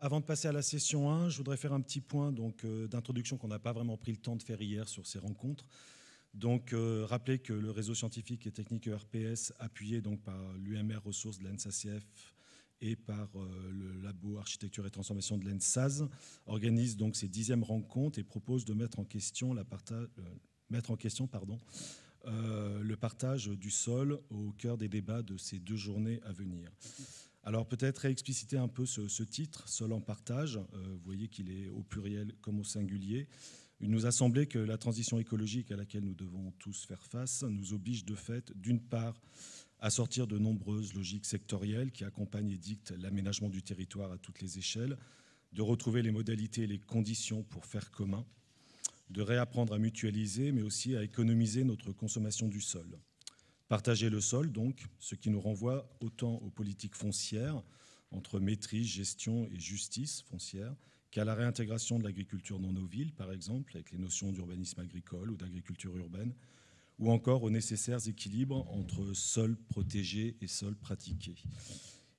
Avant de passer à la session 1, je voudrais faire un petit point d'introduction qu'on n'a pas vraiment pris le temps de faire hier sur ces rencontres. Donc, rappeler que le réseau scientifique et technique ERPS, appuyé donc par l'UMR Ressources de l'ENSACF et par le labo Architecture et Transformation de l'ENSAZ, organise donc ces 10e rencontres et propose de mettre en question, le partage du sol au cœur des débats de ces 2 journées à venir. Alors peut-être réexpliciter un peu ce titre, Sol en partage. Vous voyez qu'il est au pluriel comme au singulier. Il nous a semblé que la transition écologique à laquelle nous devons tous faire face nous oblige de fait, d'une part, à sortir de nombreuses logiques sectorielles qui accompagnent et dictent l'aménagement du territoire à toutes les échelles, de retrouver les modalités et les conditions pour faire commun, de réapprendre à mutualiser, mais aussi à économiser notre consommation du sol. Partager le sol, donc, ce qui nous renvoie autant aux politiques foncières, entre maîtrise, gestion et justice foncière, qu'à la réintégration de l'agriculture dans nos villes, par exemple, avec les notions d'urbanisme agricole ou d'agriculture urbaine, ou encore aux nécessaires équilibres entre sol protégé et sol pratiqué.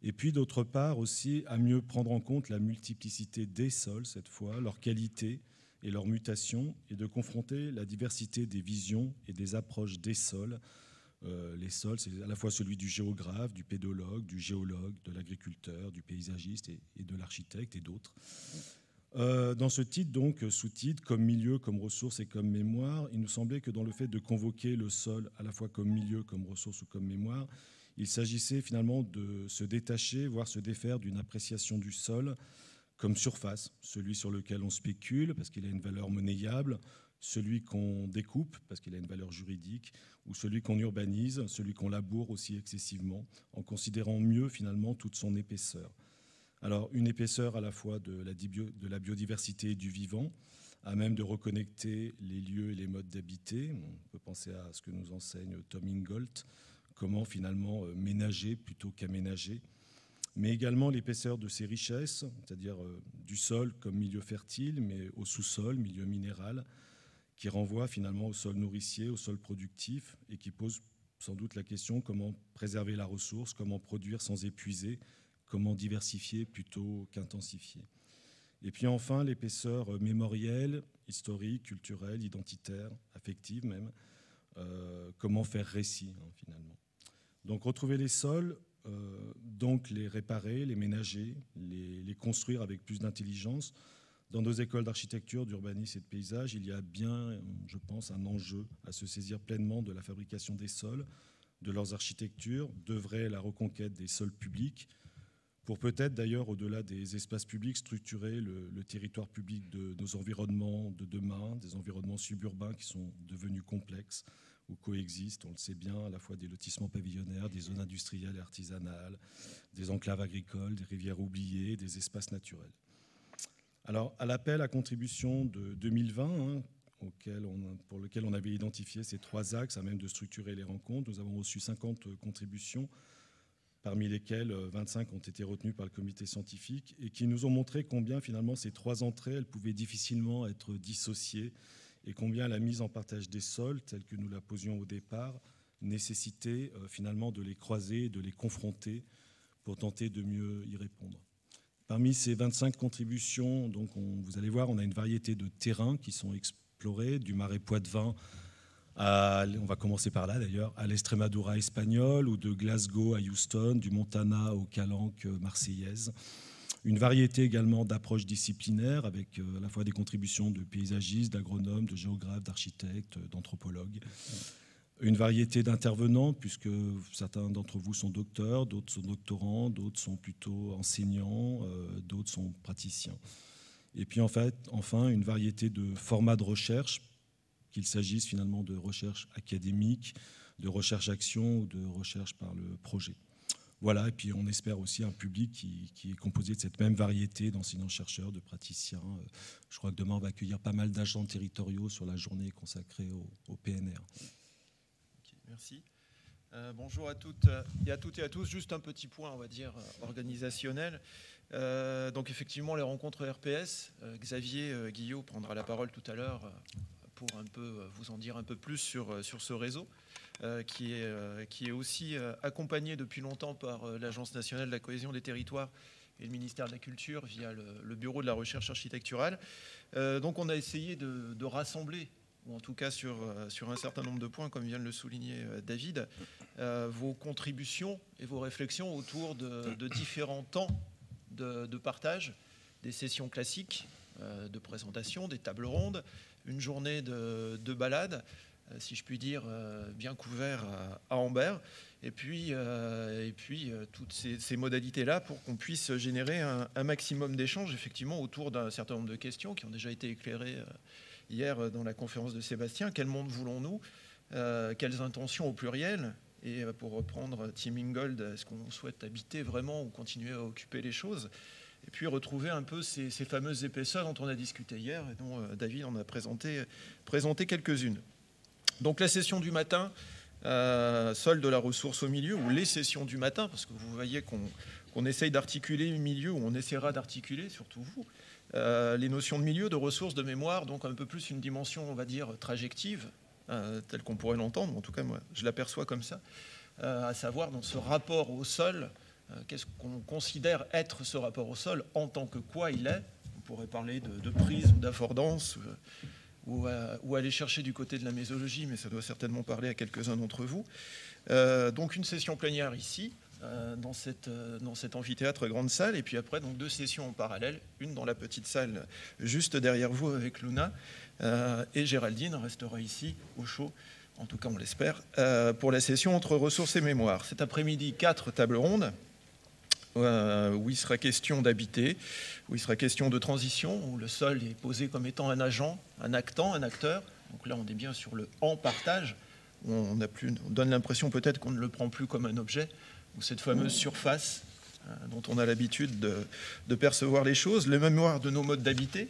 Et puis, d'autre part, aussi, à mieux prendre en compte la multiplicité des sols, cette fois, leur qualité et leur mutation, et de confronter la diversité des visions et des approches des sols. Les sols, c'est à la fois celui du géographe, du pédologue, du géologue, de l'agriculteur, du paysagiste et de l'architecte et d'autres. Dans ce titre, donc, sous-titre, comme milieu, comme ressource et comme mémoire, il nous semblait que dans le fait de convoquer le sol à la fois comme milieu, comme ressource ou comme mémoire, il s'agissait finalement de se détacher, voire se défaire d'une appréciation du sol comme surface, celui sur lequel on spécule parce qu'il a une valeur monnayable, celui qu'on découpe parce qu'il a une valeur juridique, ou celui qu'on urbanise, celui qu'on laboure aussi excessivement, en considérant mieux finalement toute son épaisseur. Alors une épaisseur à la fois de la biodiversité et du vivant, à même de reconnecter les lieux et les modes d'habiter. On peut penser à ce que nous enseigne Tom Ingolt, comment finalement ménager plutôt qu'aménager, mais également l'épaisseur de ses richesses, c'est-à-dire du sol comme milieu fertile, mais au sous-sol, milieu minéral, qui renvoie finalement au sol nourricier, au sol productif, et qui pose sans doute la question comment préserver la ressource, comment produire sans épuiser, comment diversifier plutôt qu'intensifier. Et puis enfin, l'épaisseur mémorielle, historique, culturelle, identitaire, affective même, comment faire récit finalement. Donc retrouver les sols, donc les réparer, les ménager, les construire avec plus d'intelligence. Dans nos écoles d'architecture, d'urbanisme et de paysage, il y a bien, je pense, un enjeu à se saisir pleinement de la fabrication des sols, de leurs architectures, d'œuvrer à la reconquête des sols publics, pour peut-être d'ailleurs, au-delà des espaces publics, structurer le territoire public de nos environnements de demain, des environnements suburbains qui sont devenus complexes, où coexistent, on le sait bien, à la fois des lotissements pavillonnaires, des zones industrielles et artisanales, des enclaves agricoles, des rivières oubliées, des espaces naturels. Alors, à l'appel à contribution de 2020, pour lequel on avait identifié ces 3 axes, à même de structurer les rencontres, nous avons reçu 50 contributions, parmi lesquelles 25 ont été retenues par le comité scientifique, et qui nous ont montré combien, finalement, ces 3 entrées, elles pouvaient difficilement être dissociées, et combien la mise en partage des sols, telle que nous la posions au départ, nécessitait finalement de les croiser, de les confronter, pour tenter de mieux y répondre. Parmi ces 25 contributions, donc vous allez voir, on a une variété de terrains qui sont explorés, du Marais Poitevin on va commencer par là d'ailleurs, à l'Estremadura espagnole, ou de Glasgow à Houston, du Montana aux Calanques marseillaises. Une variété également d'approches disciplinaires, avec à la fois des contributions de paysagistes, d'agronomes, de géographes, d'architectes, d'anthropologues. Une variété d'intervenants, puisque certains d'entre vous sont docteurs, d'autres sont doctorants, d'autres sont plutôt enseignants, d'autres sont praticiens. Et puis en fait, enfin, une variété de formats de recherche, qu'il s'agisse finalement de recherche académique, de recherche-action ou de recherche par le projet. Voilà, et puis on espère aussi un public qui est composé de cette même variété d'enseignants-chercheurs, de praticiens. Je crois que demain, on va accueillir pas mal d'agents territoriaux sur la journée consacrée au PNR. Merci. Bonjour à toutes et à tous. Juste un petit point, on va dire, organisationnel. Donc effectivement, les rencontres RPS, Xavier Guillot prendra la parole tout à l'heure pour un peu vous en dire un peu plus sur ce réseau qui est aussi accompagné depuis longtemps par l'Agence nationale de la cohésion des territoires et le ministère de la Culture via le Bureau de la recherche architecturale. Donc on a essayé de rassembler, ou en tout cas sur un certain nombre de points, comme vient de le souligner David, vos contributions et vos réflexions autour de différents temps de partage, des sessions classiques de présentation, des tables rondes, une journée de balade, si je puis dire, bien couvert à Ambert, et puis toutes ces modalités-là pour qu'on puisse générer un maximum d'échanges, effectivement, autour d'un certain nombre de questions qui ont déjà été éclairées hier dans la conférence de Sébastien. Quel monde voulons-nous? Quelles intentions au pluriel? Et pour reprendre Tim Ingold, est-ce qu'on souhaite habiter vraiment ou continuer à occuper les choses? Et puis retrouver un peu ces fameuses épaisseurs dont on a discuté hier et dont David en a présenté quelques-unes. Donc la session du matin, sol de la ressource au milieu, ou les sessions du matin, parce que vous voyez qu'on essaye d'articuler le milieu, ou on essaiera d'articuler, surtout vous, les notions de milieu, de ressources, de mémoire, donc un peu plus une dimension, on va dire, trajective, telle qu'on pourrait l'entendre, en tout cas moi je l'aperçois comme ça, à savoir dans ce rapport au sol, qu'est-ce qu'on considère être ce rapport au sol, en tant que quoi il est. On pourrait parler de prise ou d'affordance, ou aller chercher du côté de la mésologie, mais ça doit certainement parler à quelques-uns d'entre vous. Donc une session plénière ici, dans cet amphithéâtre grande salle, et puis après donc 2 sessions en parallèle, une dans la petite salle juste derrière vous avec Luna, et Géraldine restera ici au chaud, en tout cas on l'espère, pour la session entre ressources et mémoire. Cet après-midi, 4 tables rondes, où il sera question d'habiter, où il sera question de transition, où le sol est posé comme étant un agent, un actant, un acteur. Donc là, on est bien sur le « en partage », où on donne l'impression peut-être qu'on ne le prend plus comme un objet, ou cette fameuse surface dont on a l'habitude de percevoir les choses, la mémoire de nos modes d'habiter.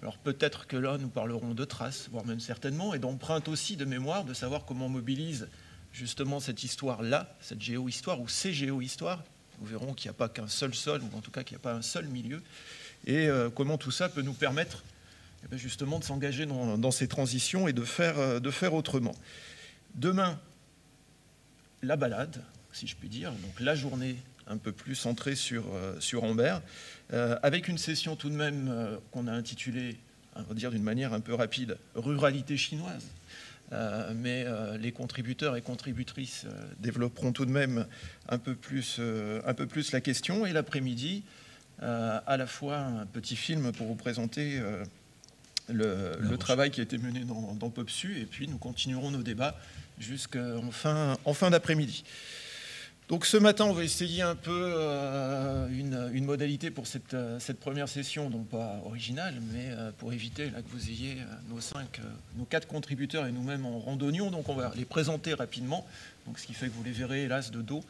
Alors peut-être que là, nous parlerons de traces, voire même certainement, et d'empreintes aussi de mémoire, de savoir comment on mobilise justement cette histoire-là, cette géohistoire, ou ces géohistoires. Nous verrons qu'il n'y a pas qu'un seul sol, ou en tout cas qu'il n'y a pas un seul milieu, et comment tout ça peut nous permettre justement de s'engager dans ces transitions et de faire autrement. Demain, la balade, si je puis dire, donc la journée un peu plus centrée sur Ambert, avec une session tout de même qu'on a intitulée, on va dire d'une manière un peu rapide, « Ruralité chinoise ». Mais les contributeurs et contributrices développeront tout de même un peu plus la question. Et l'après-midi, à la fois un petit film pour vous présenter le travail qui a été mené dans PopSu, et puis nous continuerons nos débats jusqu'en fin d'après-midi. Donc ce matin, on va essayer un peu une modalité pour cette première session, donc pas originale, mais pour éviter là, que vous ayez nos 4 contributeurs et nous-mêmes en randonnion. Donc on va les présenter rapidement, donc ce qui fait que vous les verrez hélas de dos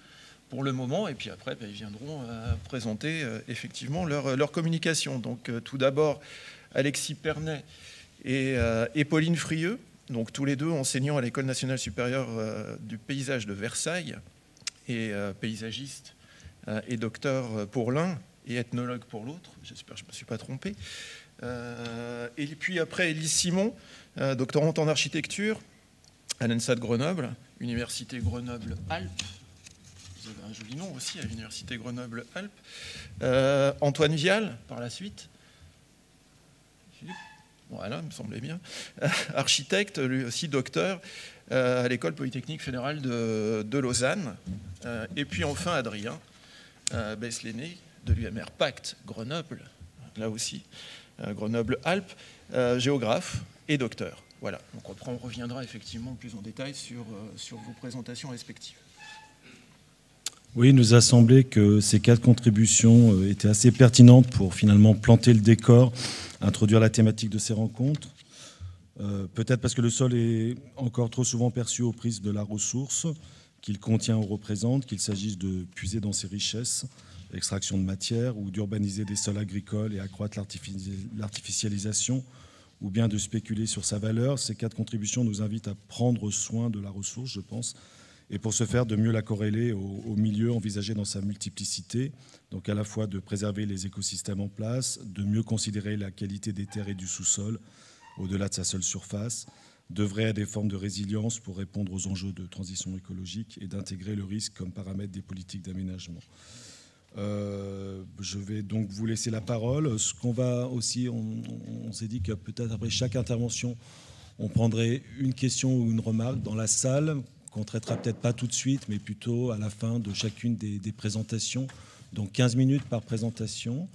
pour le moment, et puis après ils viendront présenter effectivement leur communication. Donc tout d'abord Alexis Pernet et Pauline Frieux, donc tous les deux enseignants à l'École nationale supérieure du paysage de Versailles, et paysagiste et docteur pour l'un et ethnologue pour l'autre, j'espère que je ne me suis pas trompé. Et puis après, Élise Simon, doctorante en architecture à l'ENSA de Grenoble, Université Grenoble-Alpes. Vous avez un joli nom aussi à l'Université Grenoble-Alpes. Antoine Vial, par la suite. Voilà, me semblait bien. Architecte, lui aussi docteur, à l'École Polytechnique Fédérale de Lausanne. Et puis enfin Adrien Besléné de l'UMR Pacte Grenoble, là aussi, Grenoble-Alpes, géographe et docteur. Voilà, donc après on reviendra effectivement plus en détail sur vos présentations respectives. Oui, il nous a semblé que ces 4 contributions étaient assez pertinentes pour finalement planter le décor, introduire la thématique de ces rencontres. Peut-être parce que le sol est encore trop souvent perçu au prisme de la ressource qu'il contient ou représente, qu'il s'agisse de puiser dans ses richesses, l'extraction de matière, ou d'urbaniser des sols agricoles et accroître l'artificialisation, ou bien de spéculer sur sa valeur. Ces 4 contributions nous invitent à prendre soin de la ressource, je pense, et pour ce faire, de mieux la corréler au milieu envisagé dans sa multiplicité, donc à la fois de préserver les écosystèmes en place, de mieux considérer la qualité des terres et du sous-sol, au-delà de sa seule surface, d'œuvrer à des formes de résilience pour répondre aux enjeux de transition écologique et d'intégrer le risque comme paramètre des politiques d'aménagement. Je vais donc vous laisser la parole. Ce qu'on va aussi, on s'est dit que peut-être après chaque intervention, on prendrait une question ou une remarque dans la salle, qu'on ne traitera peut-être pas tout de suite, mais plutôt à la fin de chacune des présentations. Donc 15 minutes par présentation.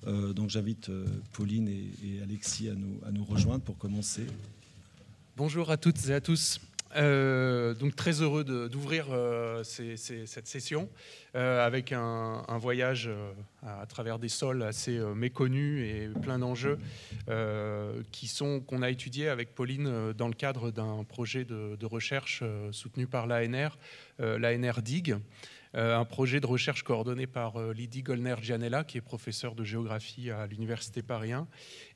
Donc j'invite Pauline et Alexis à nous rejoindre pour commencer. Bonjour à toutes et à tous. Donc très heureux d'ouvrir cette session avec un voyage à travers des sols assez méconnus et plein d'enjeux qu'on a étudiés avec Pauline dans le cadre d'un projet de recherche soutenu par l'ANR, l'ANR DIG. Un projet de recherche coordonné par Lydie Gollner-Gianella, qui est professeure de géographie à l'Université Paris 1,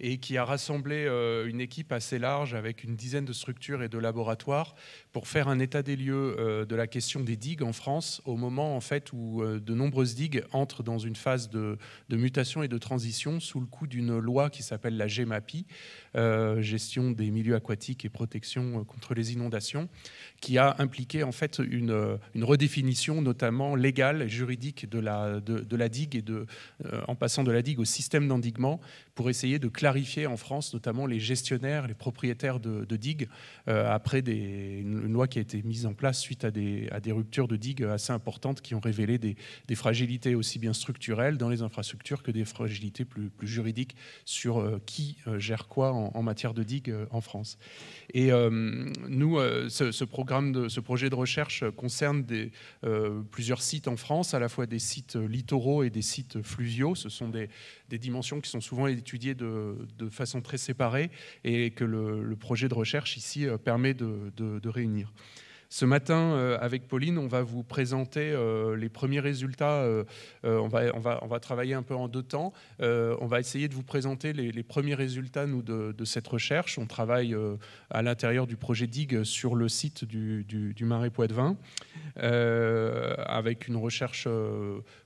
et qui a rassemblé une équipe assez large avec une dizaine de structures et de laboratoires pour faire un état des lieux de la question des digues en France, au moment en fait, où de nombreuses digues entrent dans une phase de mutation et de transition sous le coup d'une loi qui s'appelle la GEMAPI, gestion des milieux aquatiques et protection contre les inondations, qui a impliqué en fait une redéfinition notamment légale et juridique de la digue et en passant de la digue au système d'endiguement pour essayer de clarifier en France notamment les gestionnaires, les propriétaires de digues après une loi qui a été mise en place suite à des ruptures de digues assez importantes qui ont révélé des fragilités aussi bien structurelles dans les infrastructures que des fragilités plus juridiques sur qui gère quoi en matière de digues en France. Et nous, ce projet de recherche concerne plusieurs sites en France, à la fois des sites littoraux et des sites fluviaux. Ce sont des dimensions qui sont souvent étudiées de façon très séparée et que le projet de recherche ici permet de réunir. Ce matin, avec Pauline, on va vous présenter les premiers résultats. On va travailler un peu en deux temps. On va essayer de vous présenter les premiers résultats nous, de cette recherche. On travaille à l'intérieur du projet DIG sur le site du Marais Poitevin avec une recherche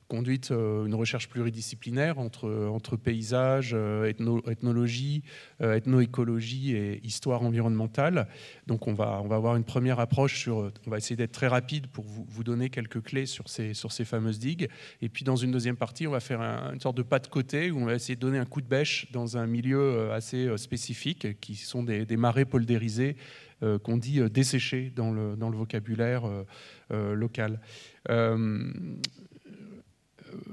conduite, une recherche pluridisciplinaire entre paysage, ethnologie, ethnoécologie et histoire environnementale. Donc on va avoir une première approche on va essayer d'être très rapide pour vous donner quelques clés sur ces fameuses digues. Et puis dans une deuxième partie, on va faire une sorte de pas de côté où on va essayer de donner un coup de bêche dans un milieu assez spécifique qui sont des marais poldérisés qu'on dit desséchés dans le vocabulaire local.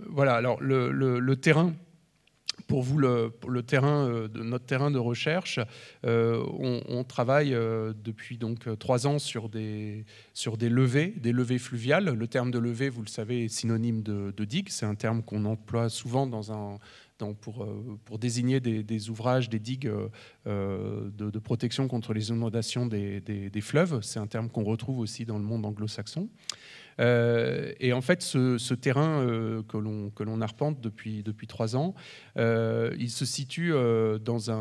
Voilà, alors le terrain, pour vous, notre terrain de recherche, on travaille depuis donc 3 ans sur des levées fluviales. Le terme de levée, vous le savez, est synonyme de digue. C'est un terme qu'on emploie souvent pour désigner des ouvrages, des digues de protection contre les inondations des fleuves. C'est un terme qu'on retrouve aussi dans le monde anglo-saxon. Et en fait, ce terrain que l'on arpente depuis 3 ans, il se situe dans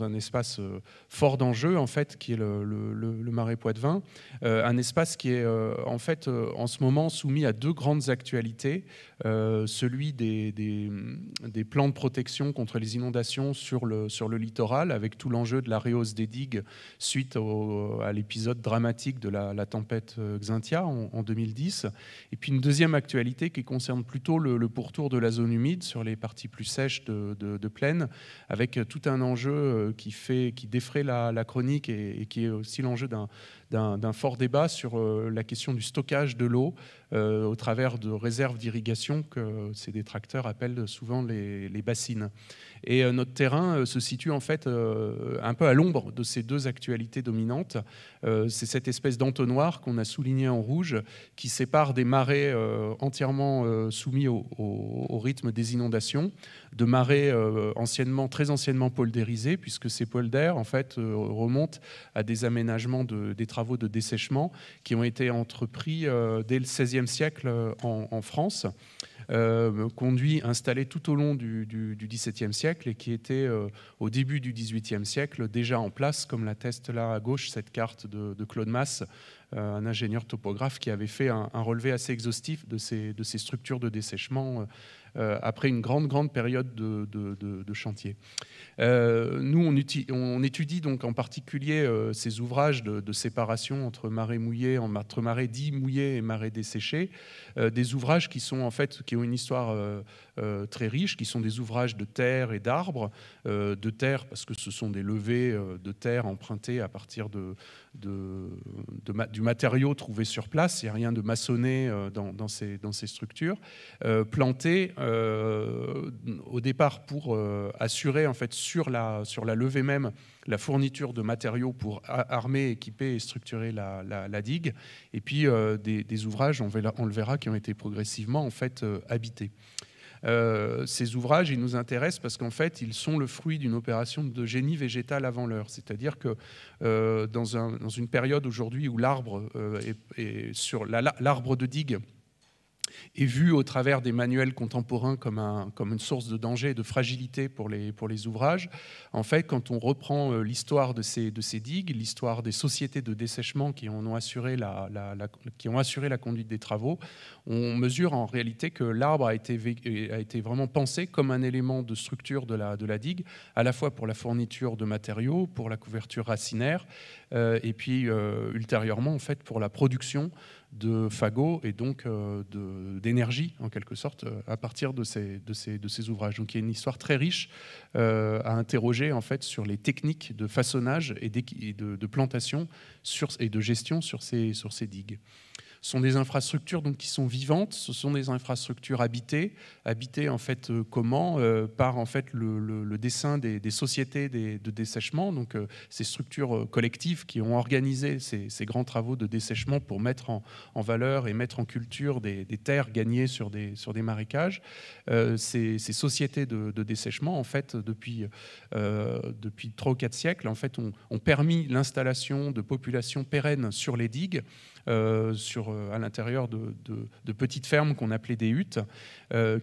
un espace fort d'enjeux, en fait, qui est le Marais Poitevin, un espace qui est en fait en ce moment soumis à 2 grandes actualités, celui des plans de protection contre les inondations sur le littoral, avec tout l'enjeu de la rehausse des digues suite à l'épisode dramatique de la tempête Xynthia en 2010. Et puis une deuxième actualité qui concerne plutôt le pourtour de la zone humide sur les parties plus sèches de plaine, avec tout un enjeu qui défraie la chronique et qui est aussi l'enjeu d'un fort débat sur la question du stockage de l'eau au travers de réserves d'irrigation que ces détracteurs appellent souvent les bassines. Et notre terrain se situe en fait un peu à l'ombre de ces 2 actualités dominantes. C'est cette espèce d'entonnoir qu'on a souligné en rouge qui sépare des marais entièrement soumis au rythme des inondations, de marais très anciennement poldérisés, puisque ces polders en fait remontent à des aménagements des travaux de dessèchement qui ont été entrepris dès le XVIe siècle en France. Conduits installés tout au long du XVIIe siècle et qui étaient au début du XVIIIe siècle déjà en place, comme l'atteste là à gauche cette carte de Claude Masse un ingénieur topographe qui avait fait un relevé assez exhaustif de ces structures de dessèchement après une grande période de chantier. Nous, on étudie donc en particulier ces ouvrages de séparation entre marais mouillés, entre marais dits mouillés et marais desséchés, des ouvrages qui sont en fait qui ont une histoire très riche, qui sont des ouvrages de terre et d'arbres, de terre parce que ce sont des levées de terre empruntées à partir du matériau trouvé sur place. Il n'y a rien de maçonné dans ces structures, plantées au départ pour assurer en fait sur la levée même la fourniture de matériaux pour armer, équiper et structurer la digue, et puis des ouvrages, on le verra, qui ont été progressivement en fait habités. Ces ouvrages, ils nous intéressent parce qu'en fait, ils sont le fruit d'une opération de génie végétal avant l'heure. C'est-à-dire que dans une période aujourd'hui où l'arbre l'arbre de digue est vu au travers des manuels contemporains comme une source de danger et de fragilité pour les ouvrages. En fait, quand on reprend l'histoire de ces digues, l'histoire des sociétés de dessèchement qui ont assuré la conduite des travaux, on mesure en réalité que l'arbre a été vraiment pensé comme un élément de structure de la digue, à la fois pour la fourniture de matériaux, pour la couverture racinaire, et puis ultérieurement en fait pour la production de fagots et donc d'énergie en quelque sorte à partir de ces ouvrages. Donc il y a une histoire très riche à interroger en fait sur les techniques de façonnage et de plantation et de gestion sur ces digues. Ce sont des infrastructures donc, qui sont vivantes, ce sont des infrastructures habitées en fait comment par en fait le dessin des sociétés de dessèchement, donc ces structures collectives qui ont organisé ces grands travaux de dessèchement pour mettre en valeur et mettre en culture des terres gagnées sur des marécages. Ces sociétés de dessèchement en fait depuis 3 ou 4 siècles en fait ont permis l'installation de populations pérennes sur les digues, à l'intérieur de petites fermes qu'on appelait des huttes,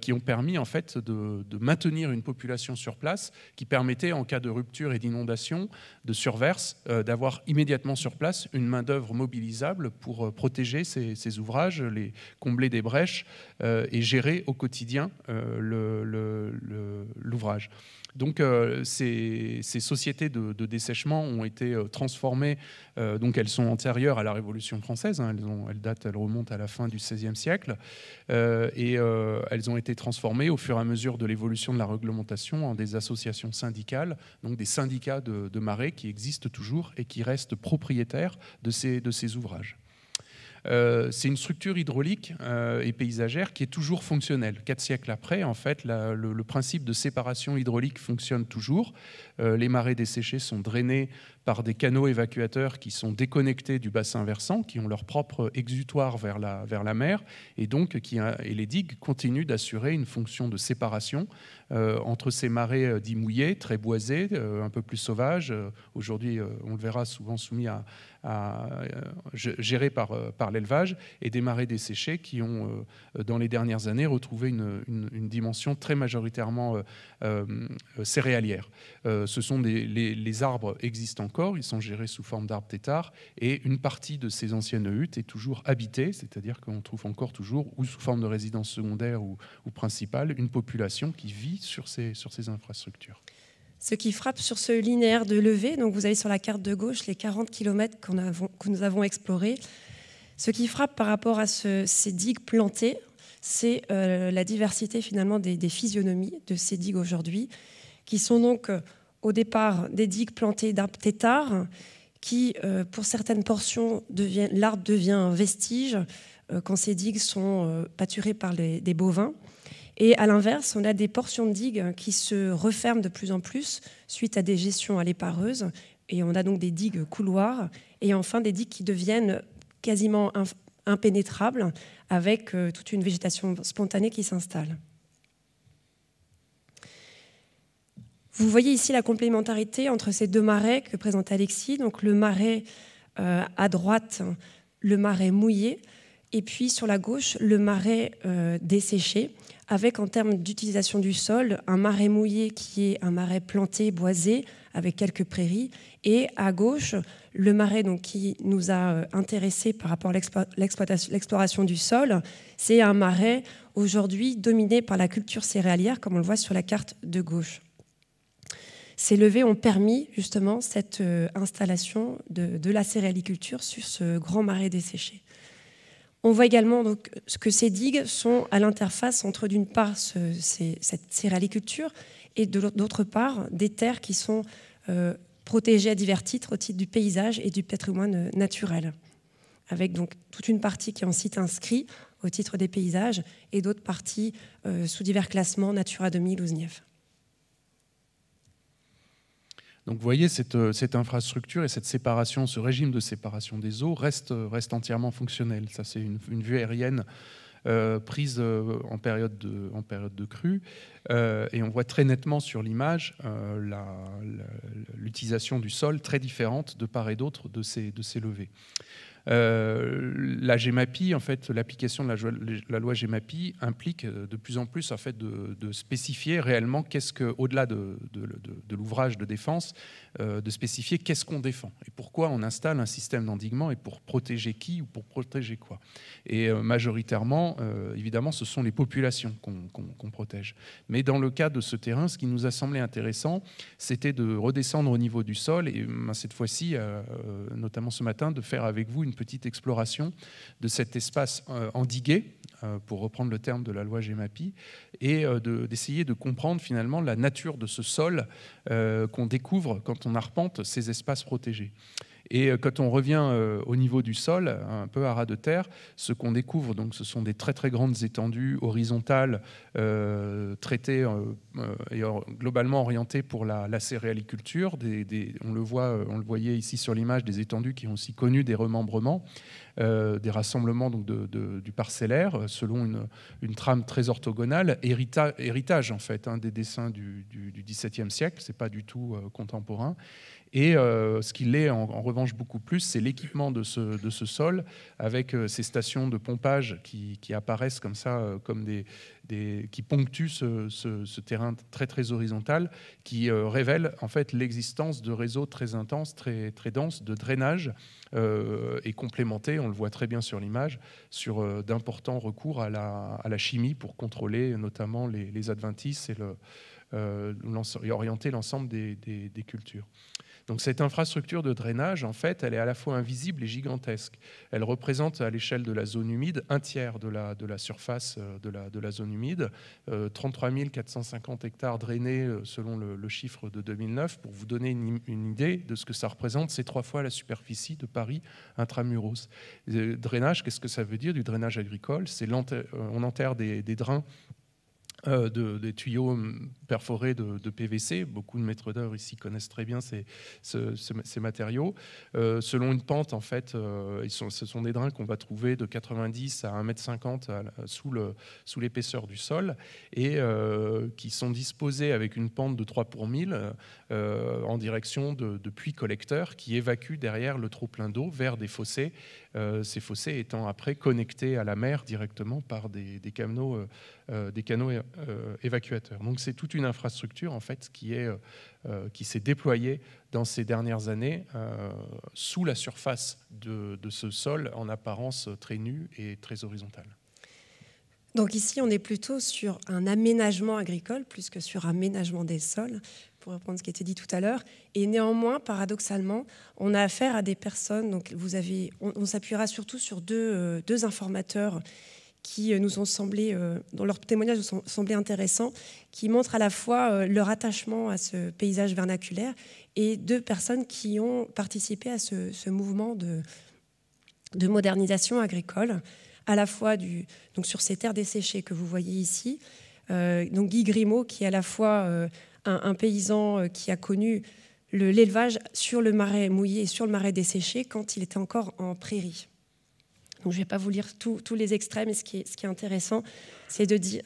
qui ont permis en fait de maintenir une population sur place, qui permettait en cas de rupture et d'inondation, de surverse, d'avoir immédiatement sur place une main-d'œuvre mobilisable pour protéger ces ouvrages, les combler des brèches et gérer au quotidien l'ouvrage. Donc ces sociétés de dessèchement ont été transformées, donc elles sont antérieures à la Révolution française, hein, elles remontent à la fin du XVIe siècle, et elles ont été transformées au fur et à mesure de l'évolution de la réglementation en des associations syndicales, donc des syndicats de marais qui existent toujours et qui restent propriétaires de ces ouvrages. C'est une structure hydraulique et paysagère qui est toujours fonctionnelle. 4 siècles après, en fait, le principe de séparation hydraulique fonctionne toujours. Les marais desséchés sont drainés par des canaux évacuateurs qui sont déconnectés du bassin versant, qui ont leur propre exutoire vers la mer, et donc et les digues continuent d'assurer une fonction de séparation entre ces marais dits mouillés, très boisés, un peu plus sauvages, aujourd'hui, on le verra, souvent soumis gérés par l'élevage, et des marais desséchés qui ont, dans les dernières années, retrouvé une dimension très majoritairement céréalière. Ce sont les arbres existent encore, ils sont gérés sous forme d'arbres têtards, et une partie de ces anciennes huttes est toujours habitée, c'est-à-dire qu'on trouve encore toujours, ou sous forme de résidence secondaire ou principale, une population qui vit sur ces infrastructures. Ce qui frappe sur ce linéaire de levée, donc vous avez sur la carte de gauche les 40 km que nous avons explorés. Ce qui frappe par rapport à ces digues plantées, c'est la diversité finalement des physionomies de ces digues aujourd'hui, qui sont donc au départ des digues plantées d'arbres têtards, qui pour certaines portions, l'arbre devient un vestige quand ces digues sont pâturées par des bovins. Et à l'inverse, on a des portions de digues qui se referment de plus en plus suite à des gestions à l'épareuse. Et on a donc des digues couloirs. Et enfin, des digues qui deviennent quasiment impénétrables avec toute une végétation spontanée qui s'installe. Vous voyez ici la complémentarité entre ces 2 marais que présente Alexis. Donc le marais à droite, le marais mouillé, Et puis sur la gauche, le marais desséché, avec en termes d'utilisation du sol, un marais mouillé qui est un marais planté, boisé, avec quelques prairies. Et à gauche, le marais donc, qui nous a intéressés par rapport à l'exploration du sol, c'est un marais aujourd'hui dominé par la culture céréalière, comme on le voit sur la carte de gauche. Ces levées ont permis justement cette installation de la céréaliculture sur ce grand marais desséché. On voit également donc, que ces digues sont à l'interface entre d'une part cette céréaliculture et d'autre part des terres qui sont protégées à divers titres au titre du paysage et du patrimoine naturel, avec donc toute une partie qui est en site inscrit au titre des paysages et d'autres parties sous divers classements Natura 2000 ou SNIEF. Donc vous voyez, cette infrastructure et cette séparation, ce régime de séparation des eaux reste entièrement fonctionnel. Ça, c'est une vue aérienne prise en période de crue. Et on voit très nettement sur l'image l'utilisation du sol très différente de part et d'autre de ces levées. La GEMAPI, en fait, l'application de la loi GEMAPI implique de plus en plus en fait, de spécifier réellement qu'est-ce que, au-delà de l'ouvrage de défense, de spécifier qu'est-ce qu'on défend et pourquoi on installe un système d'endiguement et pour protéger qui ou pour protéger quoi. Et majoritairement, évidemment, ce sont les populations qu'on protège. Mais dans le cas de ce terrain, ce qui nous a semblé intéressant, c'était de redescendre au niveau du sol et cette fois-ci, notamment ce matin, de faire avec vous une petite exploration de cet espace endigué, pour reprendre le terme de la loi GEMAPI, et d'essayer de comprendre finalement la nature de ce sol qu'on découvre quand on arpente ces espaces protégés. Et quand on revient au niveau du sol, un peu à ras de terre, ce qu'on découvre, donc, ce sont des très très grandes étendues horizontales traitées et globalement orientées pour la céréaliculture. On le voyait ici sur l'image, des étendues qui ont aussi connu des remembrements, des rassemblements donc, du parcellaire selon une trame très orthogonale, héritage en fait des dessins du XVIIe siècle, c'est pas du tout contemporain. Et ce qui l'est en revanche beaucoup plus, c'est l'équipement de ce sol avec ces stations de pompage qui apparaissent comme ça, comme qui ponctuent ce terrain très très horizontal, qui révèle en fait l'existence de réseaux très intenses, très très denses de drainage et complémentés, on le voit très bien sur l'image, sur d'importants recours à la chimie pour contrôler notamment les adventices et orienter l'ensemble des cultures. Donc cette infrastructure de drainage, en fait, elle est à la fois invisible et gigantesque. Elle représente à l'échelle de la zone humide un tiers de la surface de la zone humide, 33 450 hectares drainés selon le chiffre de 2009. Pour vous donner une idée de ce que ça représente, c'est 3 fois la superficie de Paris intramuros. Drainage, qu'est-ce que ça veut dire? Du drainage agricole, on enterre des drains, des tuyaux perforés de PVC. Beaucoup de maîtres d'œuvre ici connaissent très bien ces matériaux. Selon une pente, en fait, ce sont des drains qu'on va trouver de 90 à 1,50 m sous l'épaisseur du sol et qui sont disposés avec une pente de 3 pour 1000 en direction de puits collecteurs qui évacuent derrière le trop-plein d'eau vers des fossés. Ces fossés étant après connectés à la mer directement par des canaux évacuateurs. Donc c'est toute une infrastructure en fait qui s'est déployée dans ces dernières années sous la surface de ce sol en apparence très nu et très horizontal. Donc ici, on est plutôt sur un aménagement agricole plus que sur un aménagement des sols, pour reprendre ce qui a été dit tout à l'heure. Et néanmoins, paradoxalement, on a affaire à des personnes. Donc on s'appuiera surtout sur deux informateurs qui nous ont semblé, dont leurs témoignages nous ont semblé intéressants, qui montrent à la fois leur attachement à ce paysage vernaculaire et 2 personnes qui ont participé à ce mouvement de modernisation agricole, à la fois donc sur ces terres desséchées que vous voyez ici. Donc Guy Grimaud, qui est à la fois un paysan qui a connu l'élevage sur le marais mouillé et sur le marais desséché quand il était encore en prairie. Donc, je ne vais pas vous lire tous les extraits, mais ce qui est intéressant, c'est de dire,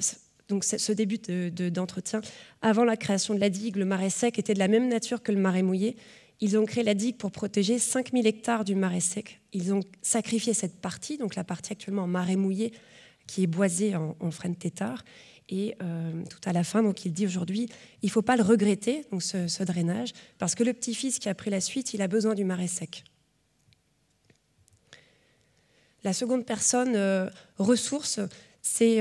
donc ce début d'entretien, avant la création de la digue, le marais sec était de la même nature que le marais mouillé, Ils ont créé la digue pour protéger 5000 hectares du marais sec. Ils ont sacrifié cette partie, donc la partie actuellement en marais mouillé, qui est boisée en frêne tétard. Et tout à la fin, donc, il dit aujourd'hui, il ne faut pas le regretter, donc ce drainage, parce que le petit-fils qui a pris la suite, il a besoin du marais sec. La seconde personne ressource, c'est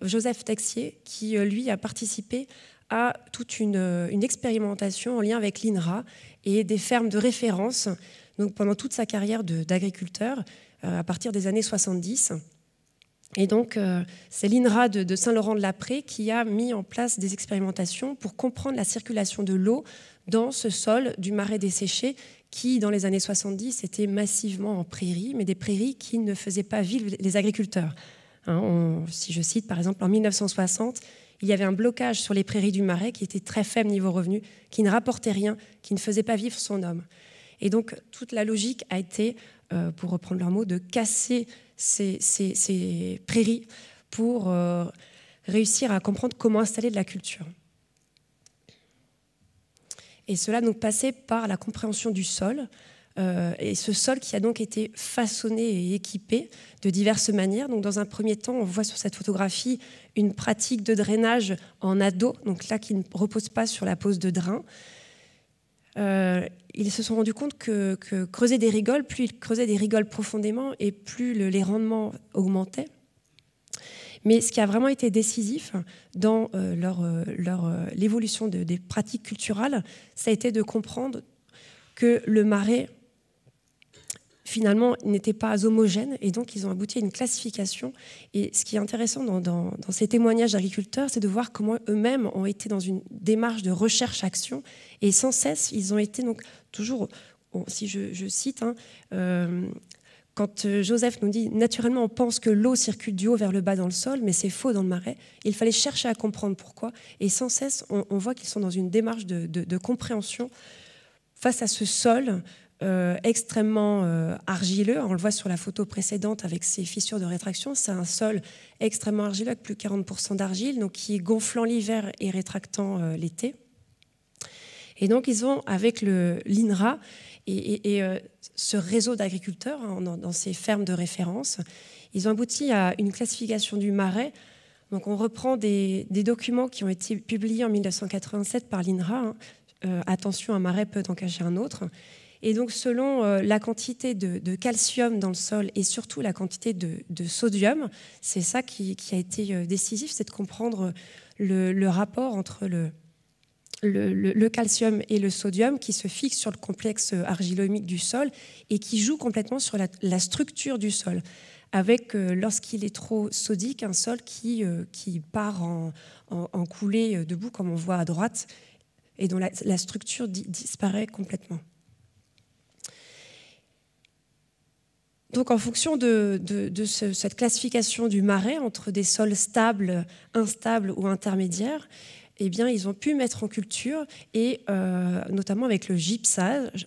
Joseph Texier, qui, lui, a participé à toute une expérimentation en lien avec l'INRA et des fermes de référence donc pendant toute sa carrière d'agriculteur, à partir des années 70. Et donc, c'est l'INRA de Saint-Laurent-de-Laprée qui a mis en place des expérimentations pour comprendre la circulation de l'eau dans ce sol du marais desséché qui, dans les années 70, était massivement en prairies, mais des prairies qui ne faisaient pas vivre les agriculteurs. Si je cite, par exemple, en 1960, il y avait un blocage sur les prairies du Marais qui était très faible niveau revenu, qui ne rapportait rien, qui ne faisait pas vivre son homme. Et donc, toute la logique a été, pour reprendre leur mot, de casser ces prairies pour réussir à comprendre comment installer de la culture. Et cela donc passait par la compréhension du sol, et ce sol qui a donc été façonné et équipé de diverses manières. Donc dans un premier temps, on voit sur cette photographie une pratique de drainage en ado, donc là qui ne repose pas sur la pose de drain. Ils se sont rendus compte que creuser des rigoles, plus ils creusaient des rigoles profondément et plus les rendements augmentaient. Mais ce qui a vraiment été décisif dans l'évolution des pratiques culturales, ça a été de comprendre que le marais, finalement, n'était pas homogène, et donc ils ont abouti à une classification. Et ce qui est intéressant dans ces témoignages d'agriculteurs, c'est de voir comment eux-mêmes ont été dans une démarche de recherche-action, et sans cesse, ils ont été donc toujours, si je cite, quand Joseph nous dit « Naturellement, on pense que l'eau circule du haut vers le bas dans le sol, mais c'est faux dans le marais. » Il fallait chercher à comprendre pourquoi. Et sans cesse, on voit qu'ils sont dans une démarche de compréhension face à ce sol extrêmement argileux. On le voit sur la photo précédente avec ses fissures de rétraction. C'est un sol extrêmement argileux avec plus de 40% d'argile, donc qui est gonflant l'hiver et rétractant l'été. Et donc, ils ont, avec l'INRA et ce réseau d'agriculteurs dans ces fermes de référence, ils ont abouti à une classification du marais. Donc, on reprend des documents qui ont été publiés en 1987 par l'INRA. Attention, un marais peut en cacher un autre. Et donc, selon la quantité de calcium dans le sol et surtout la quantité de sodium, c'est ça qui a été décisif, c'est de comprendre le rapport entre le calcium et le sodium qui se fixe sur le complexe argilo-humique du sol et qui joue complètement sur la structure du sol, avec, lorsqu'il est trop sodique, un sol qui part en coulée debout, comme on voit à droite, et dont la structure disparaît complètement. Donc, en fonction de cette classification du marais entre des sols stables, instables ou intermédiaires, eh bien, ils ont pu mettre en culture, et notamment avec le gypsage,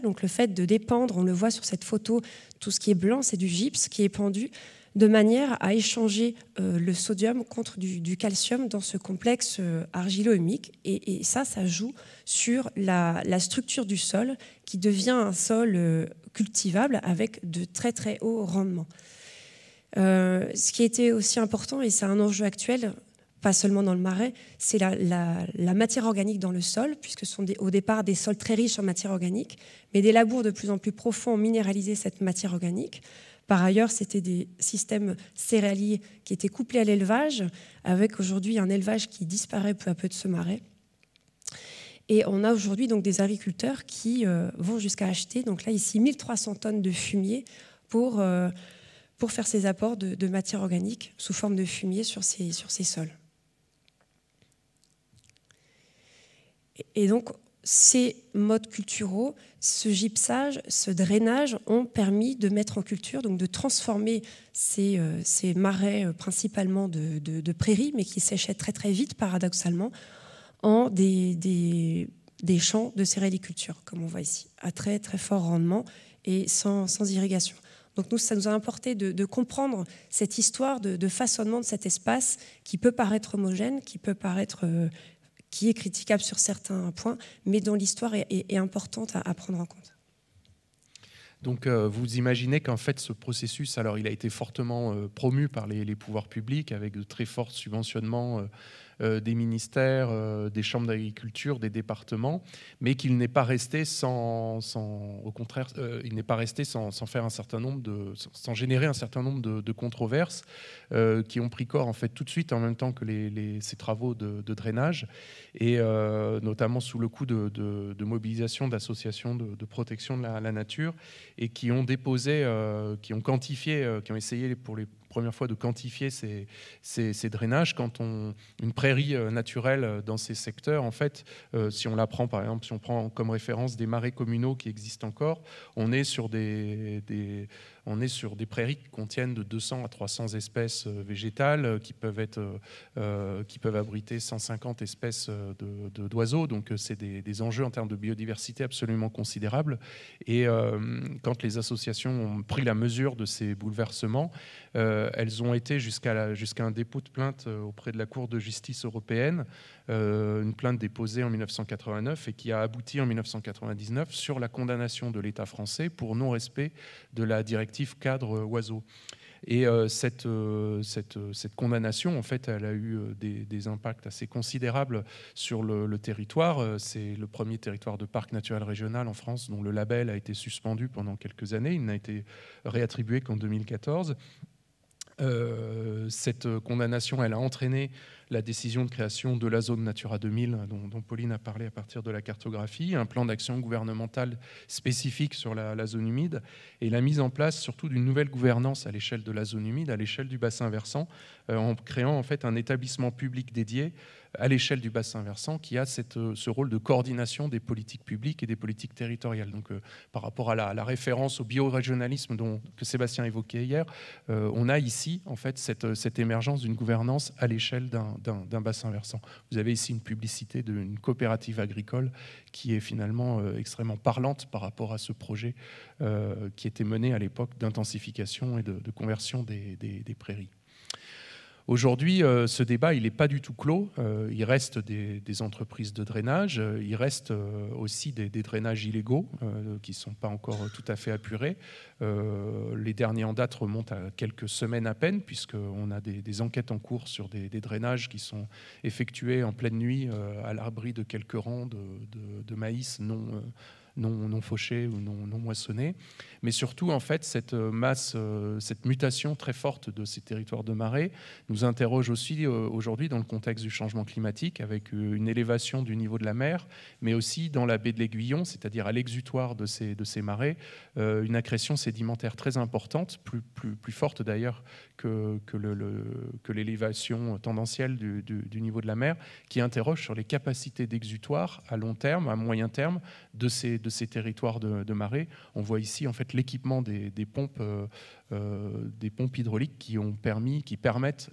donc le fait de dépendre, on le voit sur cette photo, tout ce qui est blanc, c'est du gypse qui est pendu, de manière à échanger le sodium contre du calcium dans ce complexe argilo-humique. Et ça joue sur la structure du sol, qui devient un sol cultivable avec de très très hauts rendements. Ce qui était aussi important, et c'est un enjeu actuel, pas seulement dans le marais, c'est la matière organique dans le sol, puisque ce sont au départ des sols très riches en matière organique, mais des labours de plus en plus profonds ont minéralisé cette matière organique. Par ailleurs, c'était des systèmes céréaliers qui étaient couplés à l'élevage, avec aujourd'hui un élevage qui disparaît peu à peu de ce marais. Et on a aujourd'hui donc des agriculteurs qui vont jusqu'à acheter, donc là ici, 1300 tonnes de fumier pour faire ces apports de matière organique sous forme de fumier sur ces sols. Et donc, ces modes culturaux, ce gypsage, ce drainage ont permis de mettre en culture, donc de transformer ces marais principalement de prairies, mais qui séchaient très très vite, paradoxalement, en des champs de céréaliculture, comme on voit ici, à très très fort rendement et sans irrigation. Donc nous, ça nous a importé de comprendre cette histoire de façonnement de cet espace qui peut paraître homogène, qui peut paraître qui est critiquable sur certains points, mais dont l'histoire est importante à prendre en compte. Donc vous imaginez qu'en fait ce processus, alors il a été fortement promu par les pouvoirs publics avec de très forts subventionnements des ministères, des chambres d'agriculture, des départements, mais qu'il n'est pas resté au contraire, il n'est pas resté sans faire un certain nombre sans générer un certain nombre de controverses qui ont pris corps en fait tout de suite en même temps que ces travaux de drainage, et notamment sous le coup de mobilisation d'associations de protection de la nature, et qui ont déposé, qui ont quantifié, qui ont essayé pour les première fois de quantifier ces drainages. Quand une prairie naturelle dans ces secteurs, en fait, si on la prend par exemple, si on prend comme référence des marais communaux qui existent encore, on est sur des prairies qui contiennent de 200 à 300 espèces végétales qui peuvent abriter 150 espèces d'oiseaux. Donc c'est des enjeux en termes de biodiversité absolument considérables. Et quand les associations ont pris la mesure de ces bouleversements, elles ont été jusqu'à un dépôt de plainte auprès de la Cour de justice européenne, une plainte déposée en 1989 et qui a abouti en 1999 sur la condamnation de l'État français pour non-respect de la directive cadre oiseaux. Et cette condamnation, en fait, elle a eu des impacts assez considérables sur le territoire. C'est le premier territoire de parc naturel régional en France dont le label a été suspendu pendant quelques années. Il n'a été réattribué qu'en 2014. Cette condamnation, elle a entraîné la décision de création de la zone Natura 2000 dont Pauline a parlé à partir de la cartographie, un plan d'action gouvernemental spécifique sur la zone humide et la mise en place surtout d'une nouvelle gouvernance à l'échelle de la zone humide, à l'échelle du bassin versant, en créant en fait un établissement public dédié à l'échelle du bassin versant qui a ce rôle de coordination des politiques publiques et des politiques territoriales. Donc par rapport à la référence au biorégionalisme que Sébastien évoquait hier, on a ici en fait cette émergence d'une gouvernance à l'échelle d'un bassin versant. Vous avez ici une publicité d'une coopérative agricole qui est finalement extrêmement parlante par rapport à ce projet qui était mené à l'époque d'intensification et de conversion des prairies. Aujourd'hui, ce débat, il n'est pas du tout clos. Il reste des entreprises de drainage. Il reste aussi des drainages illégaux qui ne sont pas encore tout à fait apurés. Les derniers en date remontent à quelques semaines à peine, puisqu'on a des enquêtes en cours sur des drainages qui sont effectués en pleine nuit à l'abri de quelques rangs de maïs non fauchés ou non moissonnés. Mais surtout, en fait, cette mutation très forte de ces territoires de marais nous interroge aussi aujourd'hui dans le contexte du changement climatique, avec une élévation du niveau de la mer, mais aussi dans la baie de l'Aiguillon, c'est-à-dire à l'exutoire de ces marais, une accrétion sédimentaire très importante, plus forte d'ailleurs que l'élévation tendancielle du niveau de la mer, qui interroge sur les capacités d'exutoire à long terme, à moyen terme, de ces territoires de marais. On voit ici en fait l'équipement des pompes hydrauliques qui permettent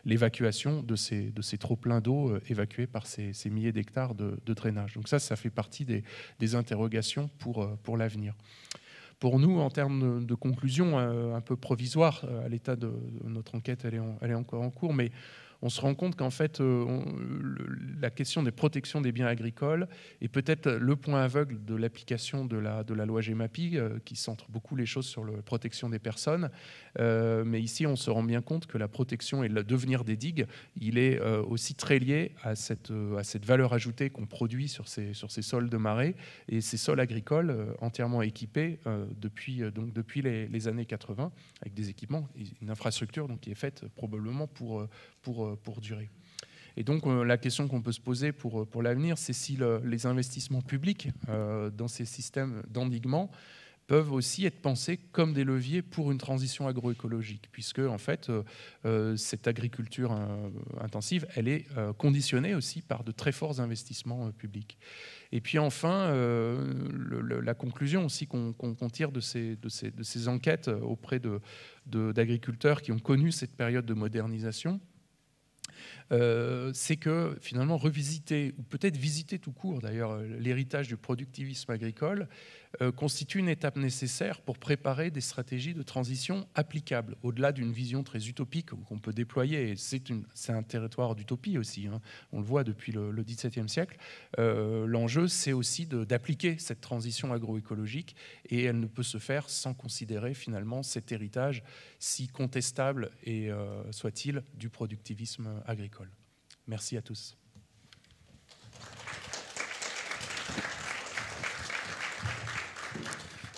l'évacuation de ces trop-pleins d'eau évacués par ces milliers d'hectares de drainage. Donc ça fait partie des interrogations pour l'avenir. Pour nous, en termes de conclusion un peu provisoire, à l'état de notre enquête, elle est encore en cours, mais on se rend compte qu'en fait, la question des protections des biens agricoles est peut-être le point aveugle de l'application de la loi GEMAPI, qui centre beaucoup les choses sur la protection des personnes. Mais ici, on se rend bien compte que la protection et le devenir des digues, il est aussi très lié à cette valeur ajoutée qu'on produit sur ces sols de marais et ces sols agricoles entièrement équipés depuis les années 80, avec des équipements, une infrastructure donc, qui est faite probablement pour durer. Et donc la question qu'on peut se poser pour l'avenir, c'est si les investissements publics dans ces systèmes d'endiguement peuvent aussi être pensés comme des leviers pour une transition agroécologique, puisque en fait cette agriculture intensive, elle est conditionnée aussi par de très forts investissements publics. Et puis enfin, la conclusion aussi qu'on tire de ces enquêtes auprès d'agriculteurs qui ont connu cette période de modernisation, c'est que finalement revisiter, ou peut-être visiter tout court d'ailleurs, l'héritage du productivisme agricole constitue une étape nécessaire pour préparer des stratégies de transition applicables, au-delà d'une vision très utopique qu'on peut déployer. C'est un territoire d'utopie aussi, hein. On le voit depuis le XVIIe siècle. L'enjeu, c'est aussi d'appliquer cette transition agroécologique, et elle ne peut se faire sans considérer finalement cet héritage, si contestable et soit-il, du productivisme agricole. Merci à tous.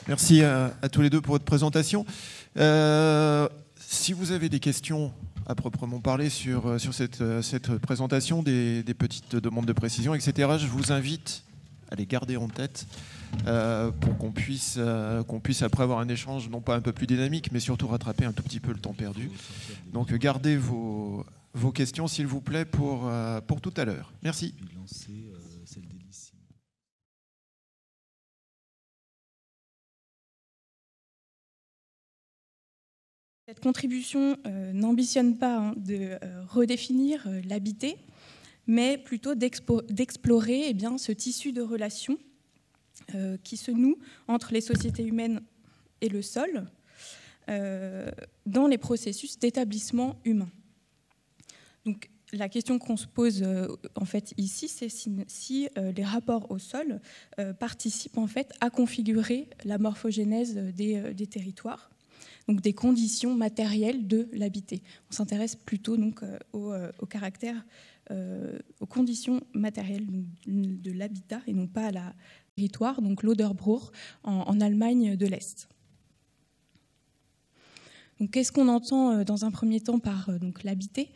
Merci à tous les deux pour votre présentation. Si vous avez des questions à proprement parler sur cette présentation, des petites demandes de précision, etc., je vous invite à les garder en tête pour qu'on puisse après avoir un échange, non pas un peu plus dynamique, mais surtout rattraper un tout petit peu le temps perdu. Donc gardez vos questions, s'il vous plaît, pour tout à l'heure. Merci. Cette contribution n'ambitionne pas de redéfinir l'habité, mais plutôt d'explorer ce tissu de relations qui se noue entre les sociétés humaines et le sol dans les processus d'établissement humain. Donc, la question qu'on se pose en fait ici, c'est si les rapports au sol participent en fait à configurer la morphogénèse des territoires, donc des conditions matérielles de l'habité. On s'intéresse plutôt donc au caractère, aux conditions matérielles de l'habitat et non pas à la territoire, donc l'Oderbruch en Allemagne de l'Est. Donc, qu'est-ce qu'on entend dans un premier temps par l'habiter ?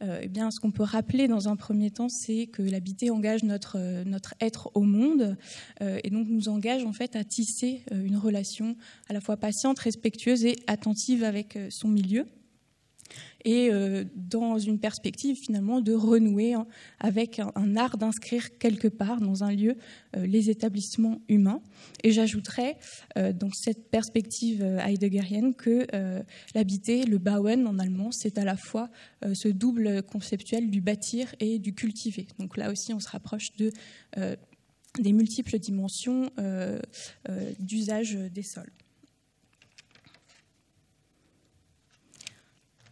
Eh bien, ce qu'on peut rappeler dans un premier temps, c'est que l'habiter engage notre être au monde et donc nous engage en fait à tisser une relation à la fois patiente, respectueuse et attentive avec son milieu, et dans une perspective finalement de renouer avec un art d'inscrire quelque part dans un lieu les établissements humains. Et j'ajouterais dans cette perspective heideggerienne que l'habiter, le bauen en allemand, c'est à la fois ce double conceptuel du bâtir et du cultiver. Donc là aussi on se rapproche des multiples dimensions d'usage des sols.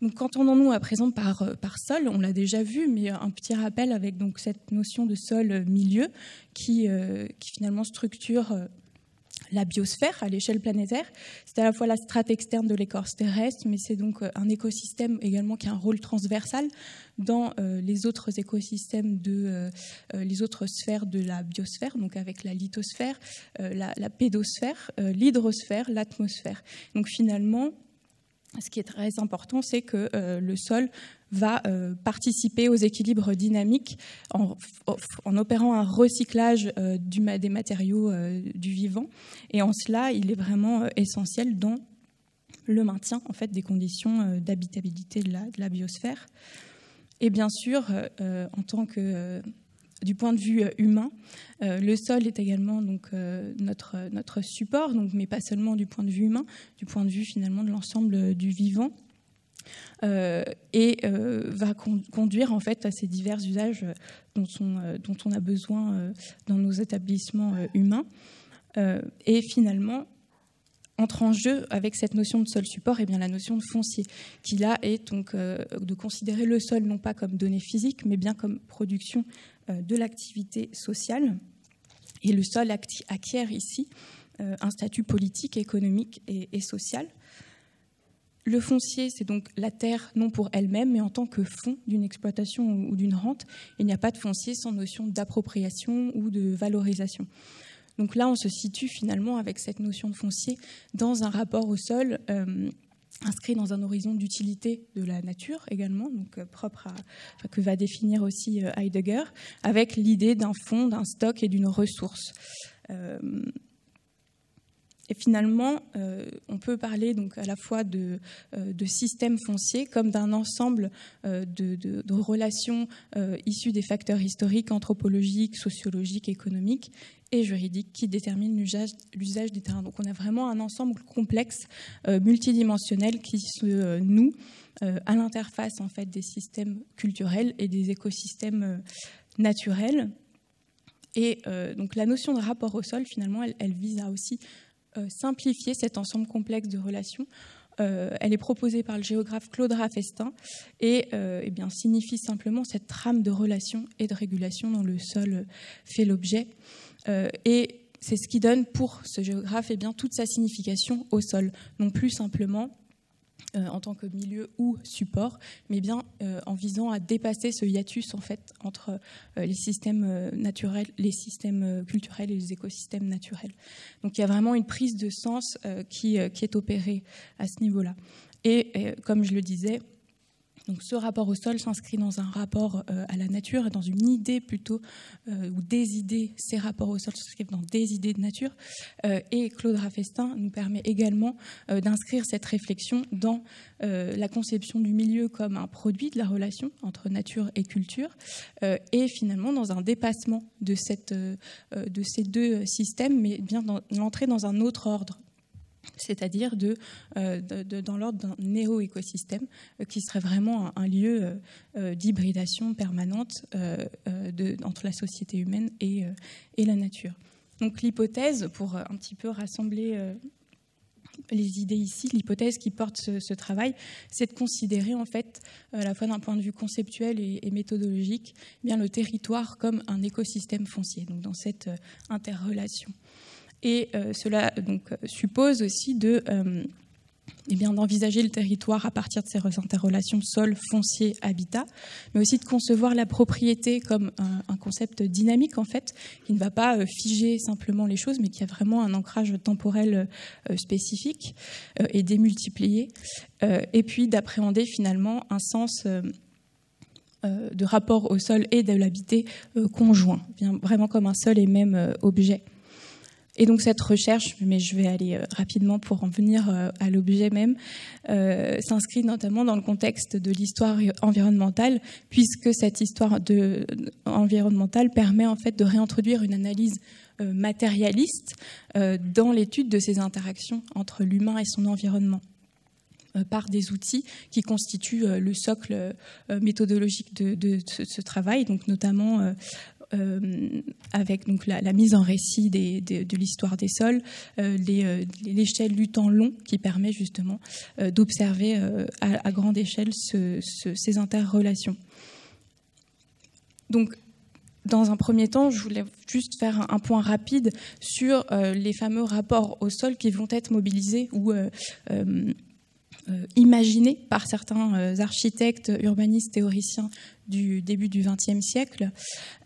Donc, qu'entendons-nous à présent par sol ? On l'a déjà vu, mais un petit rappel avec donc cette notion de sol milieu qui finalement structure la biosphère à l'échelle planétaire. C'est à la fois la strate externe de l'écorce terrestre, mais c'est donc un écosystème également qui a un rôle transversal dans les autres écosystèmes les autres sphères de la biosphère, donc avec la lithosphère, la pédosphère, l'hydrosphère, l'atmosphère. Donc finalement, ce qui est très important, c'est que le sol va participer aux équilibres dynamiques en opérant un recyclage des matériaux du vivant. Et en cela, il est vraiment essentiel dans le maintien en fait, des conditions d'habitabilité de la biosphère. Et bien sûr, en tant que... du point de vue humain, le sol est également donc, notre support, donc, mais pas seulement du point de vue humain, du point de vue finalement de l'ensemble du vivant, et va conduire en fait à ces divers usages dont on a besoin dans nos établissements humains. Et finalement, entre en jeu avec cette notion de sol support, et bien la notion de foncier, qui là est donc de considérer le sol non pas comme donnée physique, mais bien comme production de l'activité sociale. Et le sol acquiert ici un statut politique, économique et social. Le foncier, c'est donc la terre, non pour elle-même, mais en tant que fonds d'une exploitation ou d'une rente. Il n'y a pas de foncier sans notion d'appropriation ou de valorisation. Donc là, on se situe finalement avec cette notion de foncier dans un rapport au sol inscrit dans un horizon d'utilité de la nature également, donc que va définir aussi Heidegger, avec l'idée d'un fonds, d'un stock et d'une ressource. Et finalement, on peut parler donc à la fois de systèmes fonciers comme d'un ensemble de relations issues des facteurs historiques, anthropologiques, sociologiques, économiques et juridiques qui déterminent l'usage des terrains. Donc on a vraiment un ensemble complexe, multidimensionnel qui se noue à l'interface en fait, des systèmes culturels et des écosystèmes naturels. Et donc la notion de rapport au sol, finalement, elle vise à aussi simplifier cet ensemble complexe de relations. Elle est proposée par le géographe Claude Raffestin et eh bien, signifie simplement cette trame de relations et de régulation dont le sol fait l'objet. Et c'est ce qui donne pour ce géographe eh bien, toute sa signification au sol, non plus simplement en tant que milieu ou support, mais bien en visant à dépasser ce hiatus en fait, entre les systèmes naturels, les systèmes culturels et les écosystèmes naturels. Donc il y a vraiment une prise de sens qui est opérée à ce niveau-là. Et comme je le disais, donc ce rapport au sol s'inscrit dans un rapport à la nature et dans une idée plutôt, ou des idées, ces rapports au sol s'inscrivent dans des idées de nature. Et Claude Raffestin nous permet également d'inscrire cette réflexion dans la conception du milieu comme un produit de la relation entre nature et culture, et finalement dans un dépassement de ces deux systèmes, mais bien dans l'entrée dans un autre ordre, c'est-à-dire dans l'ordre d'un néo-écosystème qui serait vraiment un lieu d'hybridation permanente entre la société humaine et la nature. Donc l'hypothèse, pour un petit peu rassembler les idées ici, l'hypothèse qui porte ce travail, c'est de considérer en fait, à la fois d'un point de vue conceptuel et méthodologique, bien le territoire comme un écosystème foncier, donc dans cette interrelation. Et cela donc, suppose aussi d'envisager le territoire à partir de ces interrelations sol, foncier, habitat, mais aussi de concevoir la propriété comme un concept dynamique en fait, qui ne va pas figer simplement les choses, mais qui a vraiment un ancrage temporel spécifique et démultiplié, et puis d'appréhender finalement un sens de rapport au sol et de l'habité conjoint, vraiment comme un seul et même objet. Et donc cette recherche, mais je vais aller rapidement pour en venir à l'objet même, s'inscrit notamment dans le contexte de l'histoire environnementale, puisque cette histoire environnementale permet en fait de réintroduire une analyse matérialiste dans l'étude de ces interactions entre l'humain et son environnement, par des outils qui constituent le socle méthodologique de ce travail, donc notamment avec donc la mise en récit de l'histoire des sols, l'échelle du temps long qui permet justement d'observer à grande échelle ces interrelations. Donc, dans un premier temps, je voulais juste faire un point rapide sur les fameux rapports au sol qui vont être mobilisés ou imaginés par certains architectes, urbanistes, théoriciens du début du XXe siècle.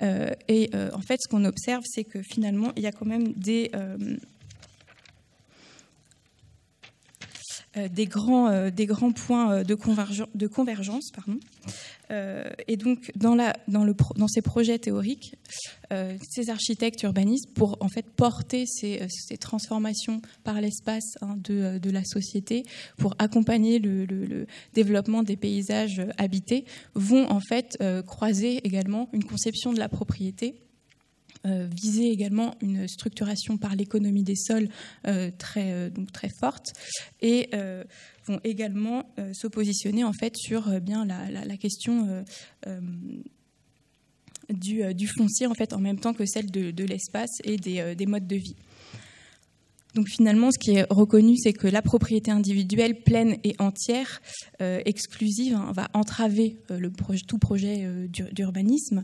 En fait, ce qu'on observe, c'est que finalement, il y a quand même des grands points de convergence. Et donc, dans ces projets théoriques, ces architectes urbanistes, pour en fait porter ces transformations par l'espace de la société, pour accompagner le développement des paysages habités, vont en fait croiser également une conception de la propriété, viser également une structuration par l'économie des sols très forte, et vont également se positionner en fait sur bien la question du foncier en fait en même temps que celle de l'espace et des modes de vie. Donc finalement, ce qui est reconnu, c'est que la propriété individuelle pleine et entière, exclusive, va entraver tout projet d'urbanisme,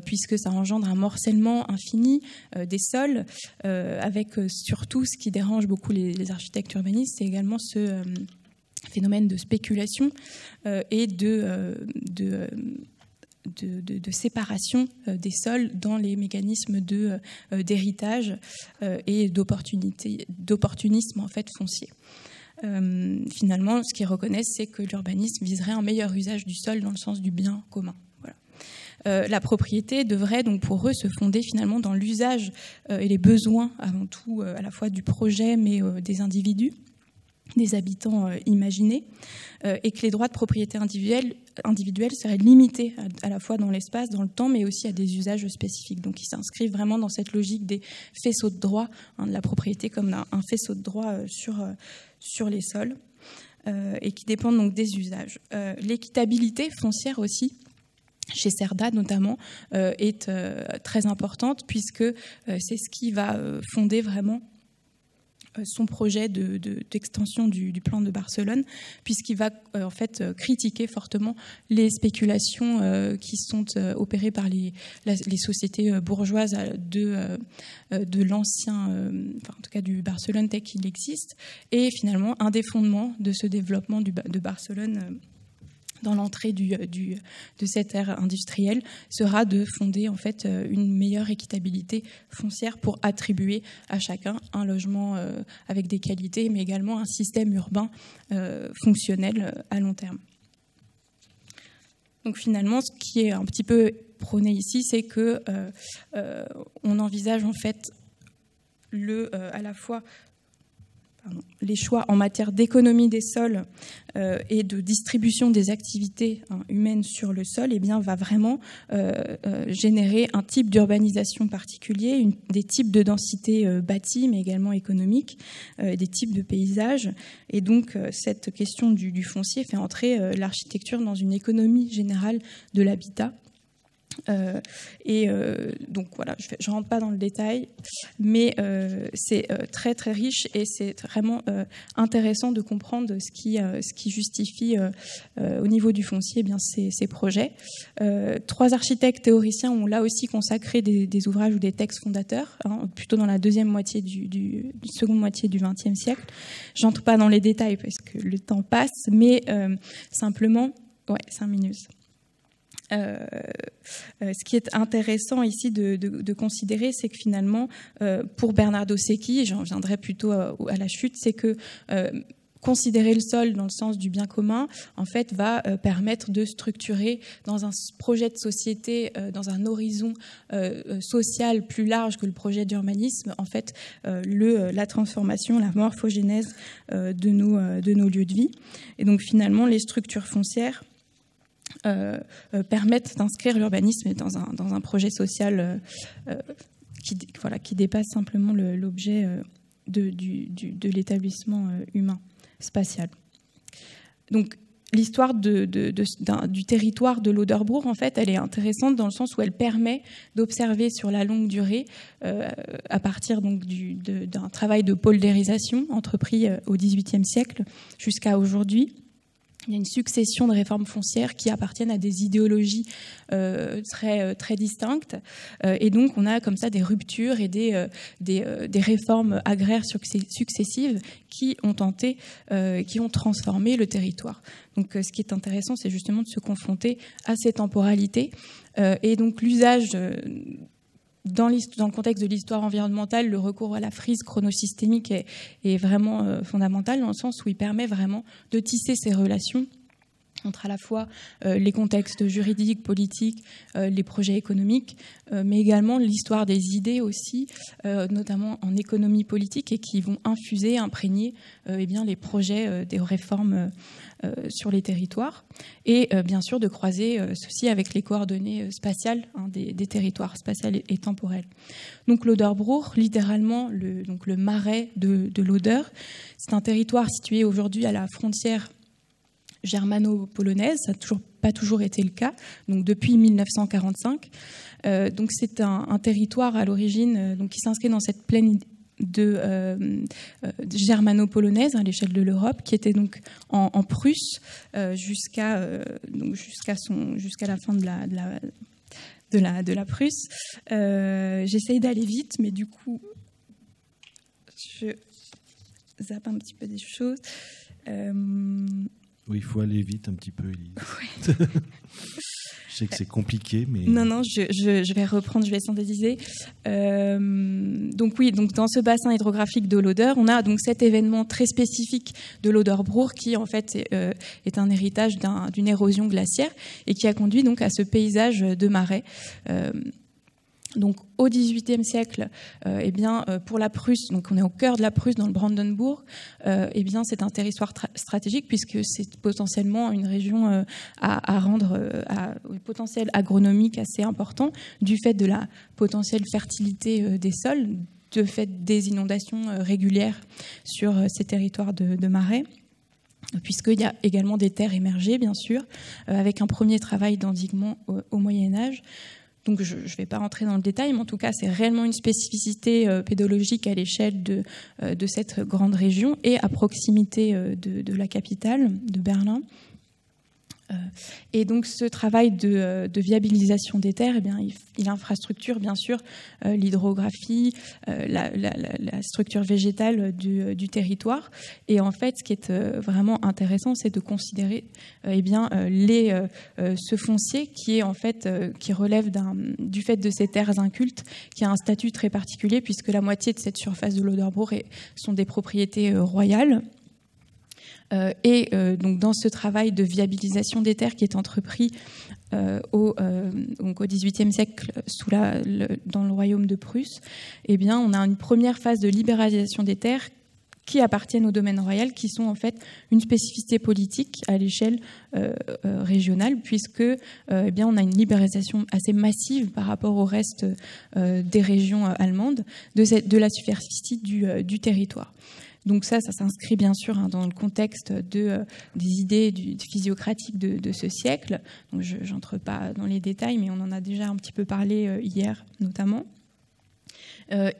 puisque ça engendre un morcellement infini des sols, avec surtout ce qui dérange beaucoup les architectes urbanistes, c'est également ce phénomène de spéculation et de séparation des sols dans les mécanismes d'héritage et d'opportunisme en fait foncier. Finalement, ce qu'ils reconnaissent, c'est que l'urbanisme viserait un meilleur usage du sol dans le sens du bien commun. Voilà. La propriété devrait donc pour eux se fonder finalement dans l'usage et les besoins avant tout à la fois du projet mais des individus, des habitants imaginés, et que les droits de propriété individuelle seraient limités à la fois dans l'espace, dans le temps, mais aussi à des usages spécifiques. Donc ils s'inscrivent vraiment dans cette logique des faisceaux de droit, de la propriété comme un faisceau de droit sur les sols, et qui dépendent donc des usages. L'équitabilité foncière aussi, chez CERDA notamment, est très importante, puisque c'est ce qui va fonder vraiment son projet d'extension du plan de Barcelone, puisqu'il va en fait critiquer fortement les spéculations qui sont opérées par les sociétés bourgeoises de l'ancien, en tout cas du Barcelone tel qu'il existe, et finalement un des fondements de ce développement de Barcelone dans l'entrée de cette ère industrielle sera de fonder en fait une meilleure équitabilité foncière pour attribuer à chacun un logement avec des qualités, mais également un système urbain fonctionnel à long terme. Donc finalement, ce qui est un petit peu prôné ici, c'est que on envisage en fait à la fois les choix en matière d'économie des sols et de distribution des activités humaines sur le sol, eh bien, va vraiment générer un type d'urbanisation particulier, des types de densité bâtie, mais également économique, des types de paysages. Et donc, cette question du foncier fait entrer l'architecture dans une économie générale de l'habitat. Donc voilà, je ne rentre pas dans le détail, mais c'est très très riche et c'est vraiment intéressant de comprendre ce qui justifie au niveau du foncier ces projets. 3 architectes théoriciens ont là aussi consacré des ouvrages ou des textes fondateurs, plutôt dans la seconde moitié du XXe siècle. Je n'entre pas dans les détails parce que le temps passe, mais simplement, 5 minutes. Ce qui est intéressant ici de considérer, c'est que finalement, pour Bernardo Secchi, et j'en viendrai plutôt à la chute, c'est que considérer le sol dans le sens du bien commun, en fait, va permettre de structurer dans un projet de société, dans un horizon social plus large que le projet d'urbanisme, en fait, la transformation, la morphogénèse de nos lieux de vie. Et donc, finalement, les structures foncières permettent d'inscrire l'urbanisme dans un projet social qui dépasse simplement l'objet de l'établissement humain spatial. Donc l'histoire du territoire de l'Oderbruch, en fait, elle est intéressante dans le sens où elle permet d'observer sur la longue durée, à partir donc d'un travail de poldérisation entrepris au XVIIIe siècle jusqu'à aujourd'hui. Il y a une succession de réformes foncières qui appartiennent à des idéologies très, très distinctes. Et donc, on a comme ça des ruptures et des réformes agraires successives qui ont qui ont transformé le territoire. Donc, ce qui est intéressant, c'est justement de se confronter à ces temporalités. Et donc, l'usage... Dans le contexte de l'histoire environnementale, le recours à la frise chronosystémique est vraiment fondamental dans le sens où il permet vraiment de tisser ces relations entre à la fois les contextes juridiques, politiques, les projets économiques, mais également l'histoire des idées aussi, notamment en économie politique, et qui vont infuser, imprégner les projets des réformes sur les territoires, et bien sûr de croiser ceci avec les coordonnées spatiales des territoires spatiales et temporels. Donc l'Oderbruch, littéralement le marais de l'Oder, c'est un territoire situé aujourd'hui à la frontière germano-polonaise. Ça n'a pas toujours été le cas, donc depuis 1945. Donc c'est un territoire à l'origine qui s'inscrit dans cette plaine germano-polonaise à l'échelle de l'Europe, qui était donc en Prusse jusqu'à la fin de la Prusse. J'essaye d'aller vite, mais du coup, je zappe un petit peu des choses. Oui, il faut aller vite un petit peu, Élise. Ouais. sais que c'est compliqué, mais... Non, je vais reprendre, je vais synthétiser. Donc oui, donc dans ce bassin hydrographique de l'Oder, on a donc cet événement très spécifique de l'Oderbruch qui en fait est un héritage d'une érosion glaciaire et qui a conduit donc à ce paysage de marais. Donc au XVIIIe siècle, pour la Prusse, donc on est au cœur de la Prusse dans le Brandenbourg, c'est un territoire stratégique puisque c'est potentiellement une région à rendre à potentiel agronomique assez important du fait de la potentielle fertilité des sols, du fait des inondations régulières sur ces territoires de marais. Puisqu'il y a également des terres émergées, bien sûr, avec un premier travail d'endiguement au Moyen-Âge. Donc je ne vais pas rentrer dans le détail, mais en tout cas, c'est réellement une spécificité pédologique à l'échelle de cette grande région et à proximité de la capitale, de Berlin. Et donc ce travail de viabilisation des terres, il infrastructure bien sûr l'hydrographie, la structure végétale du territoire. Et en fait, ce qui est vraiment intéressant, c'est de considérer ce foncier qui est en fait qui relève du fait de ces terres incultes, qui a un statut très particulier puisque la moitié de cette surface de l'Oderbruch sont des propriétés royales. Donc dans ce travail de viabilisation des terres qui est entrepris au XVIIIe siècle dans le royaume de Prusse, on a une première phase de libéralisation des terres qui appartiennent au domaine royal, qui sont en fait une spécificité politique à l'échelle régionale, puisque on a une libéralisation assez massive par rapport au reste des régions allemandes de la superficie du territoire. Donc ça s'inscrit bien sûr dans le contexte des idées physiographiques de ce siècle. Donc je n'entre pas dans les détails, mais on en a déjà un petit peu parlé hier notamment.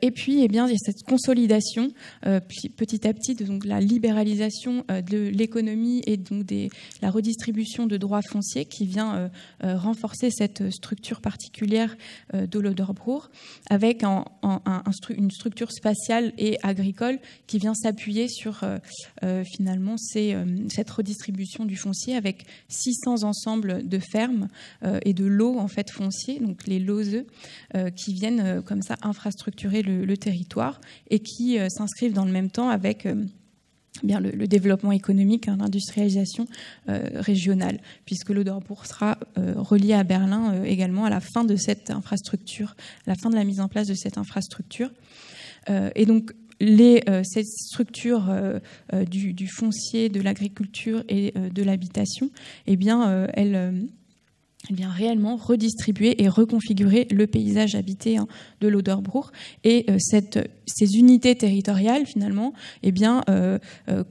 Et puis, il y a cette consolidation petit à petit, donc la libéralisation de l'économie et donc la redistribution de droits fonciers qui vient renforcer cette structure particulière de l'Oderbruch avec une structure spatiale et agricole qui vient s'appuyer sur finalement cette redistribution du foncier avec 600 ensembles de fermes et de lots en fait fonciers, donc les LOSE, qui viennent comme ça infrastructurer le territoire et qui s'inscrivent dans le même temps avec le développement économique, l'industrialisation régionale, puisque l'Oderbruch sera relié à Berlin également à la fin de cette infrastructure, à la fin de la mise en place de cette infrastructure. Et donc, cette structure du foncier, de l'agriculture et de l'habitation, elle vient réellement redistribuer et reconfigurer le paysage habité de l'Oderbruch. Et ces unités territoriales, finalement,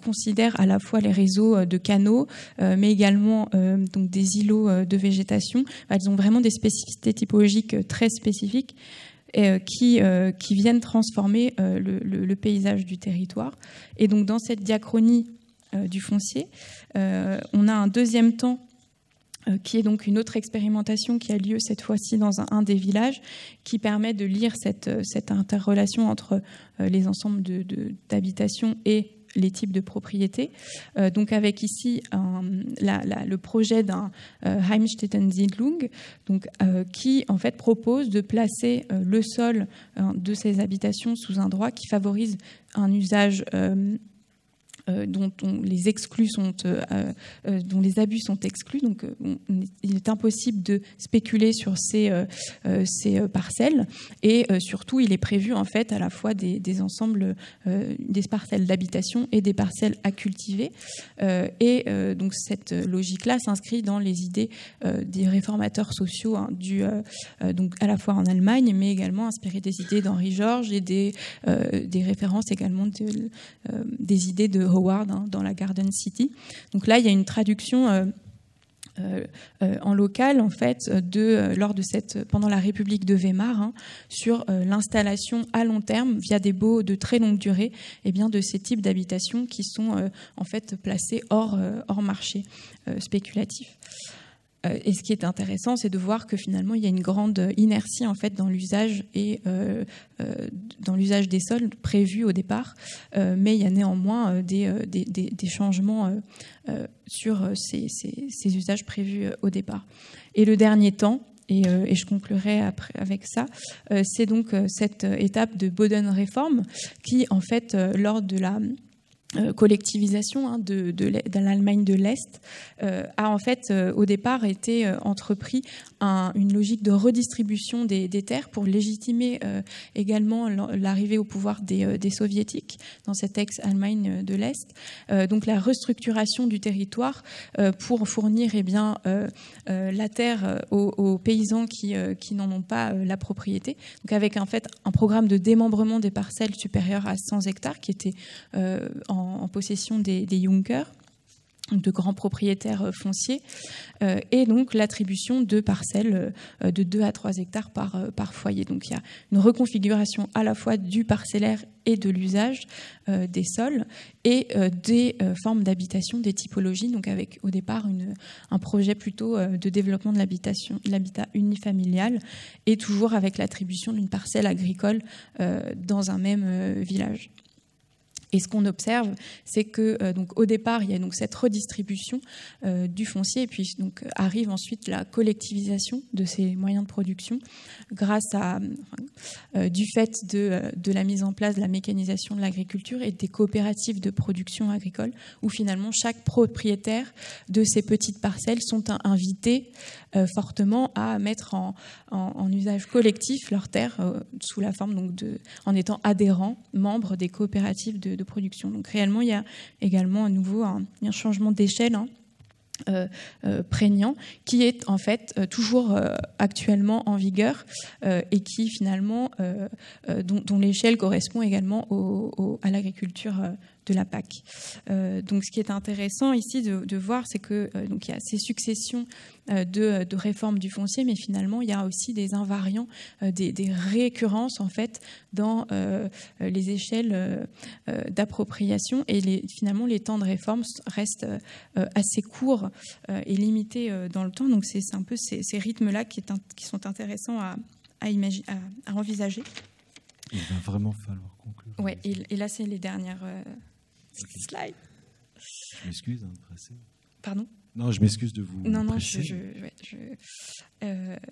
considèrent à la fois les réseaux de canaux, mais également donc des îlots de végétation. Elles ont vraiment des spécificités typologiques très spécifiques qui viennent transformer le paysage du territoire. Et donc, dans cette diachronie du foncier, on a un deuxième temps qui est donc une autre expérimentation qui a lieu cette fois-ci dans un des villages, qui permet de lire cette interrelation entre les ensembles d'habitations et les types de propriétés. Donc avec ici le projet d'un Heimstätten-Siedlung, qui en fait propose de placer le sol de ces habitations sous un droit qui favorise un usage dont les exclus dont les abus sont exclus. Donc, il est impossible de spéculer sur ces parcelles. Et surtout, il est prévu en fait à la fois des ensembles, des parcelles d'habitation et des parcelles à cultiver. Donc, cette logique-là s'inscrit dans les idées des réformateurs sociaux, donc à la fois en Allemagne, mais également inspiré des idées d'Henri Georges et des références également des idées de Howard dans la Garden City. Donc là, il y a une traduction en local, en fait, pendant la République de Weimar, sur l'installation à long terme, via des baux de très longue durée, de ces types d'habitations qui sont en fait placés hors marché spéculatif. Et ce qui est intéressant, c'est de voir que finalement, il y a une grande inertie en fait dans l'usage et dans l'usage des sols prévus au départ, mais il y a néanmoins des changements sur ces usages prévus au départ. Et le dernier temps, et je conclurai après avec ça, c'est donc cette étape de Bodenreform qui, en fait, lors de la collectivisation de l'Allemagne de l'Est, a en fait au départ été entrepris une logique de redistribution des terres pour légitimer également l'arrivée au pouvoir des soviétiques dans cette ex-Allemagne de l'Est. Donc la restructuration du territoire pour fournir la terre aux paysans qui n'en ont pas la propriété. Donc avec en fait un programme de démembrement des parcelles supérieures à 100 hectares qui était en possession des Junkers, de grands propriétaires fonciers, et donc l'attribution de parcelles de 2 à 3 hectares par foyer. Donc il y a une reconfiguration à la fois du parcellaire et de l'usage des sols et des formes d'habitation, des typologies, donc avec au départ un projet plutôt de développement de l'habitat unifamilial et toujours avec l'attribution d'une parcelle agricole dans un même village. Et ce qu'on observe, c'est que donc au départ, il y a donc cette redistribution du foncier, et puis donc arrive ensuite la collectivisation de ces moyens de production, grâce à du fait de la mise en place de la mécanisation de l'agriculture et des coopératives de production agricole, où finalement chaque propriétaire de ces petites parcelles sont invités fortement à mettre en usage collectif leurs terres sous la forme donc en étant adhérents, membres des coopératives de production. Donc réellement, il y a également à nouveau un changement d'échelle prégnant qui est en fait toujours actuellement en vigueur et qui finalement dont l'échelle correspond également à l'agriculture de la PAC. Donc ce qui est intéressant ici de voir, c'est que donc il y a ces successions de réformes du foncier, mais finalement il y a aussi des invariants, des récurrences en fait dans les échelles d'appropriation, et finalement les temps de réforme restent assez courts et limités dans le temps. Donc c'est un peu ces rythmes-là qui sont intéressants à envisager. Il va vraiment falloir conclure. Ouais, et là c'est les dernières slides. Je m'excuse de presser. Pardon ? Non, je m'excuse de vous presser.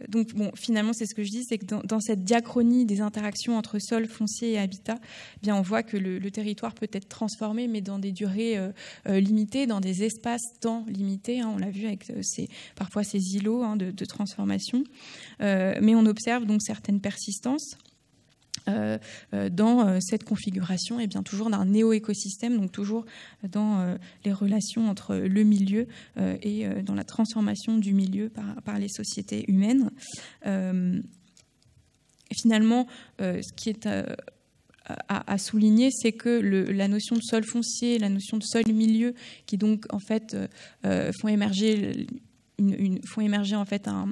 Donc bon, finalement, c'est ce que je dis, c'est que dans cette diachronie des interactions entre sol, foncier et habitat, eh bien, on voit que le territoire peut être transformé, mais dans des durées limitées, dans des espaces-temps limités. On l'a vu avec parfois ces îlots de transformation. Mais on observe donc certaines persistances. Dans cette configuration, et bien toujours d'un néo-écosystème, donc toujours dans les relations entre le milieu et dans la transformation du milieu par les sociétés humaines. Finalement, ce qui est à souligner, c'est que la notion de sol foncier, la notion de sol milieu, qui donc en fait font émerger en fait un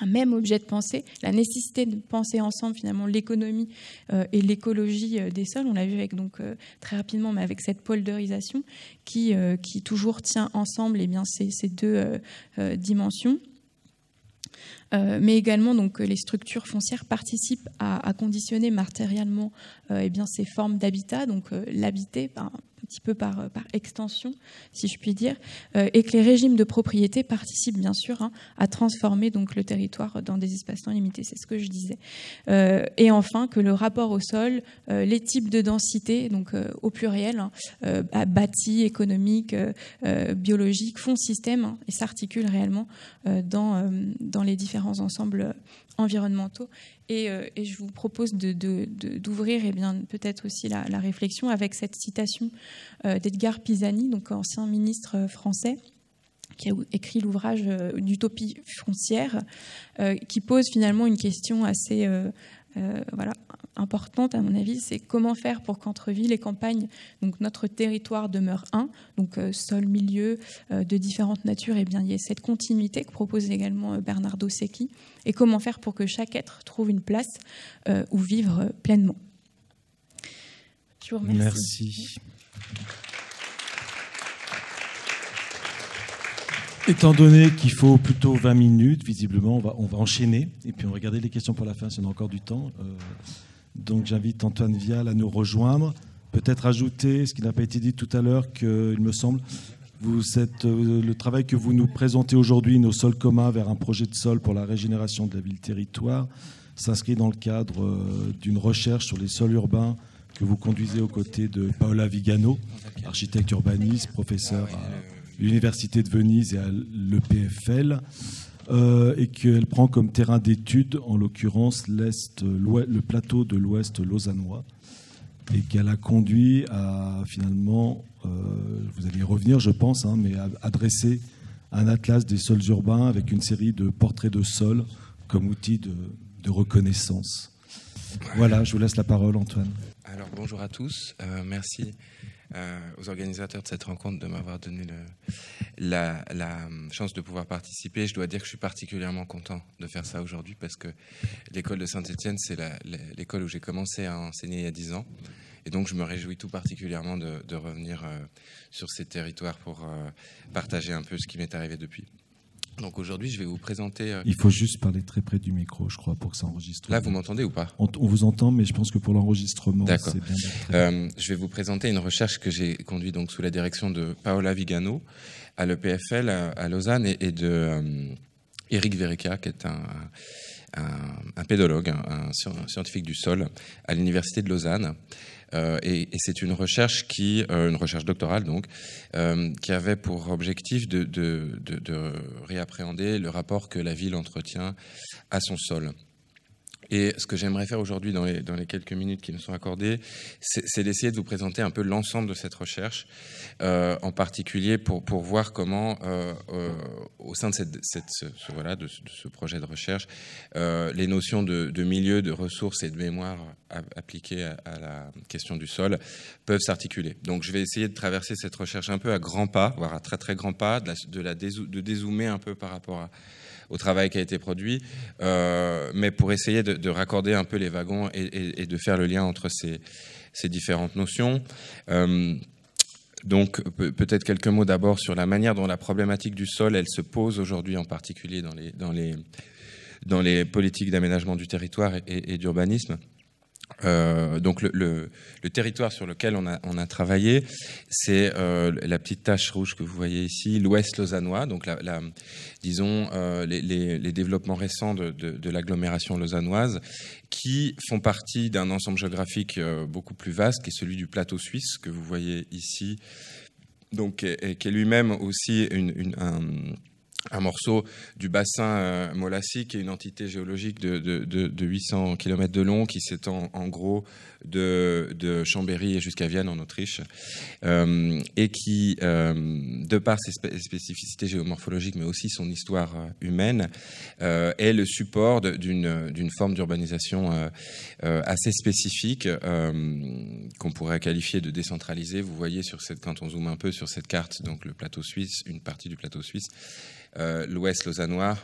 même objet de pensée, la nécessité de penser ensemble finalement l'économie et l'écologie des sols. On l'a vu avec très rapidement, mais avec cette poldérisation qui toujours tient ensemble ces deux dimensions. Mais également donc les structures foncières participent à conditionner matériellement ces formes d'habitat, donc l'habiter un petit peu par extension, si je puis dire, et que les régimes de propriété participent bien sûr à transformer donc le territoire dans des espaces-temps limités, c'est ce que je disais. Et enfin que le rapport au sol, les types de densité, donc au pluriel, bâti, économique, biologique, font système et s'articulent réellement dans les différents ensembles environnementaux. Et je vous propose d'ouvrir peut-être aussi la réflexion avec cette citation d'Edgar Pisani, donc ancien ministre français, qui a écrit l'ouvrage d'Utopie foncière, qui pose finalement une question assez importante à mon avis, c'est comment faire pour qu'entre villes et campagnes, donc notre territoire demeure donc sol, milieu, de différentes natures, et bien il y a cette continuité que propose également Bernardo Secchi, et comment faire pour que chaque être trouve une place où vivre pleinement. Je vous remercie. Merci. Étant donné qu'il faut plutôt 20 minutes, visiblement, on va enchaîner. Et puis on va regarder les questions pour la fin, si on a encore du temps. Donc j'invite Antoine Vial à nous rejoindre. Peut-être ajouter ce qui n'a pas été dit tout à l'heure, qu'il me semble, le travail que vous nous présentez aujourd'hui, Nos sols communs vers un projet de sol pour la régénération de la ville-territoire, s'inscrit dans le cadre d'une recherche sur les sols urbains que vous conduisez aux côtés de Paola Vigano, architecte urbaniste, professeur à l'Université de Venise et à l'EPFL, et qu'elle prend comme terrain d'étude, en l'occurrence, le plateau de l'Ouest lausannois, et qu'elle a conduit à, finalement, vous allez y revenir, je pense, mais à dresser un atlas des sols urbains avec une série de portraits de sols comme outil de reconnaissance. Voilà, je vous laisse la parole, Antoine. Alors, bonjour à tous. Merci aux organisateurs de cette rencontre de m'avoir donné la chance de pouvoir participer. Je dois dire que je suis particulièrement content de faire ça aujourd'hui parce que l'école de Saint-Étienne, c'est l'école où j'ai commencé à enseigner il y a 10 ans. Et donc, je me réjouis tout particulièrement de revenir sur ces territoires pour partager un peu ce qui m'est arrivé depuis. Donc aujourd'hui, je vais vous présenter... Il faut juste parler très près du micro, je crois, pour que ça enregistre. Là, vous m'entendez ou pas ? On vous entend, mais je pense que pour l'enregistrement, d'accord. C'est bien. Je vais vous présenter une recherche que j'ai conduite donc sous la direction de Paola Vigano à l'EPFL à Lausanne et de Eric Verica, qui est un pédologue, un scientifique du sol à l'Université de Lausanne. Et c'est une recherche une recherche doctorale donc, qui avait pour objectif de réappréhender le rapport que la ville entretient à son sol. Et ce que j'aimerais faire aujourd'hui dans les quelques minutes qui me sont accordées, c'est d'essayer de vous présenter un peu l'ensemble de cette recherche, en particulier pour voir comment, au sein de ce projet de recherche, les notions de milieu, de ressources et de mémoire appliquées à la question du sol peuvent s'articuler. Donc je vais essayer de traverser cette recherche un peu à grands pas, voire à très très grands pas, de dézoomer un peu par rapport au travail qui a été produit, mais pour essayer de raccorder un peu les wagons et de faire le lien entre ces différentes notions. Donc peut-être quelques mots d'abord sur la manière dont la problématique du sol, elle se pose aujourd'hui, en particulier dans les politiques d'aménagement du territoire et d'urbanisme. Donc le territoire sur lequel on a travaillé, c'est la petite tache rouge que vous voyez ici, l'Ouest lausannois, donc disons les développements récents de l'agglomération lausannoise, qui font partie d'un ensemble géographique beaucoup plus vaste, qui est celui du plateau suisse que vous voyez ici, donc qui est lui-même aussi un morceau du bassin molassique, qui est une entité géologique de 800 km de long, qui s'étend en gros de Chambéry et jusqu'à Vienne en Autriche, et qui, de par ses spécificités géomorphologiques, mais aussi son histoire humaine, est le support d'une forme d'urbanisation assez spécifique, qu'on pourrait qualifier de décentralisée. Vous voyez quand on zoome un peu sur cette carte, donc le plateau suisse, une partie du plateau suisse, l'Ouest lausannois,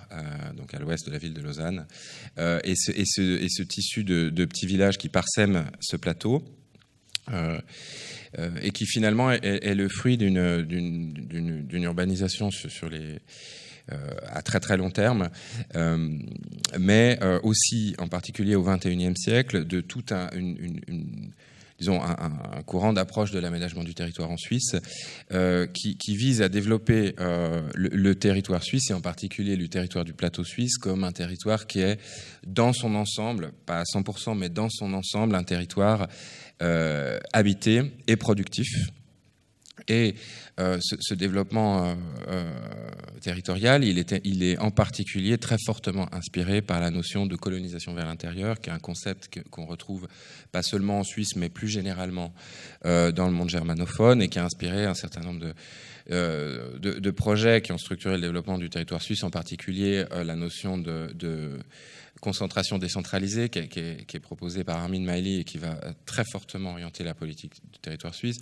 donc à l'ouest de la ville de Lausanne, et ce tissu de petits villages qui parsèment ce plateau, et qui finalement est le fruit d'une urbanisation à très très long terme, mais aussi en particulier au XXIe siècle, de tout disons un courant d'approche de l'aménagement du territoire en Suisse, qui vise à développer le territoire suisse, et en particulier le territoire du plateau suisse, comme un territoire qui est dans son ensemble, pas à 100%, mais dans son ensemble, un territoire habité et productif. Et ce développement territorial, il est en particulier très fortement inspiré par la notion de colonisation vers l'intérieur, qui est un concept qu'on retrouve pas seulement en Suisse, mais plus généralement dans le monde germanophone, et qui a inspiré un certain nombre de projets qui ont structuré le développement du territoire suisse, en particulier la notion de concentration décentralisée qui est proposée par Armin Maili et qui va très fortement orienter la politique du territoire suisse.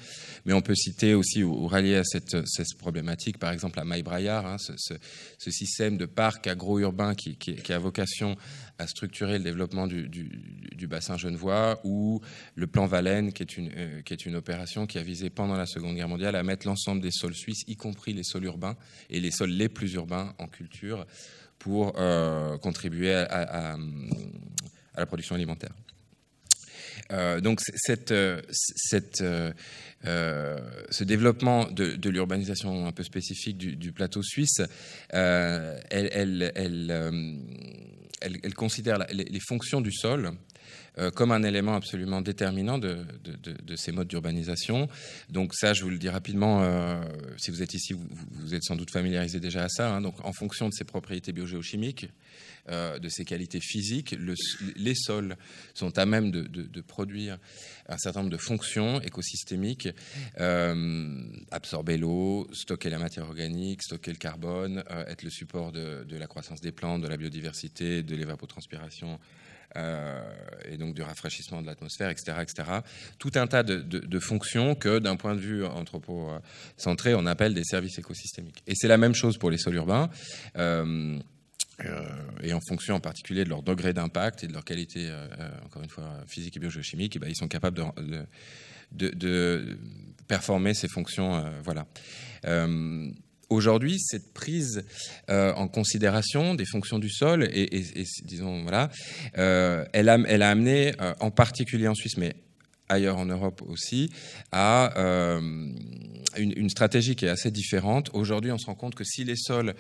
Mais on peut citer aussi, ou rallier à cette problématique, par exemple à Maille-Braillard, ce système de parc agro-urbain qui a vocation à structurer le développement du bassin genevois, ou le plan Valène, qui est une opération qui a visé pendant la Seconde Guerre mondiale à mettre l'ensemble des sols suisses propice, y compris les sols urbains et les sols les plus urbains en culture, pour contribuer à la production alimentaire. Donc ce développement de l'urbanisation un peu spécifique du plateau suisse, elle considère les fonctions du sol comme un élément absolument déterminant de ces modes d'urbanisation. Donc ça, je vous le dis rapidement, si vous êtes ici, vous êtes sans doute familiarisé déjà à ça, hein. Donc en fonction de ses propriétés biogéochimiques, de ses qualités physiques, les sols sont à même de produire un certain nombre de fonctions écosystémiques, absorber l'eau, stocker la matière organique, stocker le carbone, être le support de la croissance des plantes, de la biodiversité, de l'évapotranspiration, et donc du rafraîchissement de l'atmosphère, etc., etc. Tout un tas de fonctions que, d'un point de vue anthropocentré, on appelle des services écosystémiques. Et c'est la même chose pour les sols urbains, et en fonction en particulier de leur degré d'impact et de leur qualité, encore une fois, physique et biogéochimique, ils sont capables de performer ces fonctions. Voilà. Aujourd'hui, cette prise en considération des fonctions du sol, et disons, voilà, elle a amené, en particulier en Suisse, mais ailleurs en Europe aussi, à une stratégie qui est assez différente. Aujourd'hui, on se rend compte que si les sols,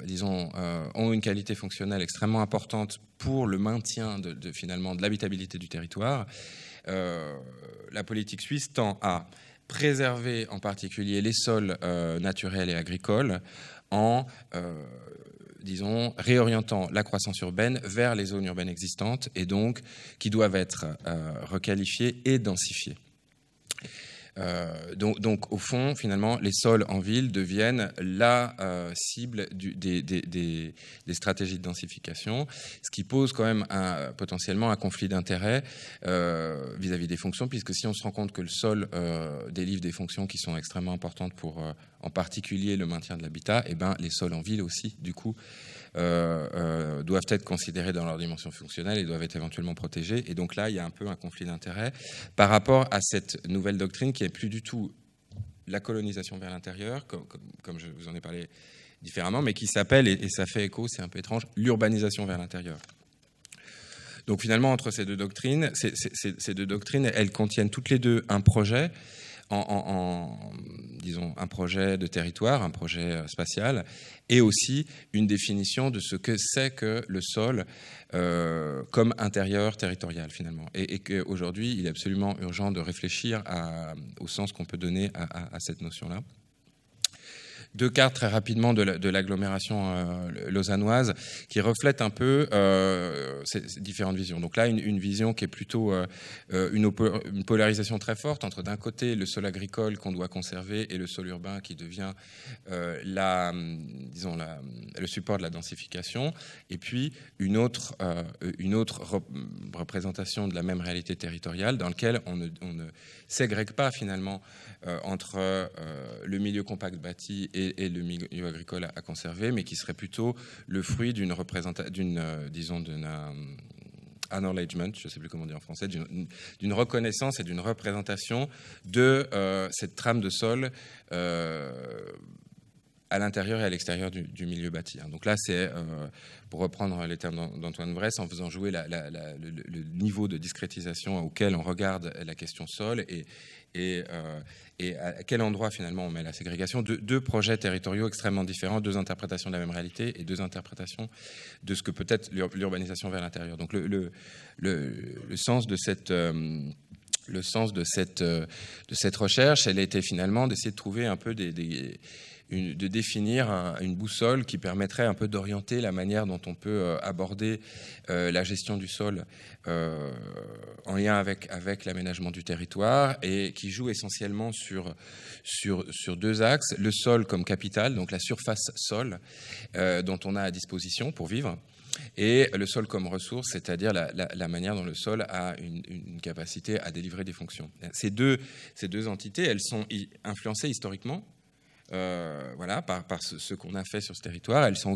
disons, ont une qualité fonctionnelle extrêmement importante pour le maintien finalement de l'habitabilité du territoire, la politique suisse tend à préserver en particulier les sols naturels et agricoles en, disons, réorientant la croissance urbaine vers les zones urbaines existantes et donc qui doivent être requalifiées et densifiées. Donc, au fond, finalement, les sols en ville deviennent la cible des stratégies de densification, ce qui pose quand même potentiellement un conflit d'intérêts vis-à-vis des fonctions, puisque si on se rend compte que le sol délivre des fonctions qui sont extrêmement importantes pour, en particulier, le maintien de l'habitat, et ben, les sols en ville aussi, du coup, doivent être considérés dans leur dimension fonctionnelle et doivent être éventuellement protégés. Et donc là, il y a un peu un conflit d'intérêts par rapport à cette nouvelle doctrine qui n'est plus du tout la colonisation vers l'intérieur, comme je vous en ai parlé différemment, mais qui s'appelle, et ça fait écho, c'est un peu étrange, l'urbanisation vers l'intérieur. Donc finalement, entre ces deux doctrines, elles contiennent toutes les deux un projet, disons, un projet de territoire, un projet spatial, et aussi une définition de ce que c'est que le sol comme intérieur territorial, finalement. Et qu'aujourd'hui, il est absolument urgent de réfléchir au sens qu'on peut donner à cette notion-là. Deux cartes très rapidement de l'agglomération lausannoise qui reflètent un peu ces différentes visions. Donc là, une vision qui est plutôt une polarisation très forte entre d'un côté le sol agricole qu'on doit conserver et le sol urbain qui devient disons le support de la densification, et puis une autre représentation de la même réalité territoriale dans laquelle on ne ségrègue pas finalement entre le milieu compact bâti et le milieu agricole à conserver, mais qui serait plutôt le fruit d'une acknowledgement, je ne sais plus comment dire en français, d'une reconnaissance et d'une représentation de cette trame de sol à l'intérieur et à l'extérieur du milieu bâti. Donc là, c'est, pour reprendre les termes d'Antoine Bress, en faisant jouer le niveau de discrétisation auquel on regarde la question sol et à quel endroit finalement on met la ségrégation. Deux projets territoriaux extrêmement différents, deux interprétations de la même réalité et deux interprétations de ce que peut être l'urbanisation vers l'intérieur. Donc le sens de cette... Le sens de cette recherche, elle était finalement d'essayer de trouver un peu de définir une boussole qui permettrait un peu d'orienter la manière dont on peut aborder la gestion du sol en lien avec l'aménagement du territoire, et qui joue essentiellement sur deux axes: le sol comme capital, donc la surface sol dont on a à disposition pour vivre, et le sol comme ressource, c'est-à-dire la manière dont le sol a une capacité à délivrer des fonctions. Ces deux entités, elles sont influencées historiquement, voilà, par ce qu'on a fait sur ce territoire. Elles sont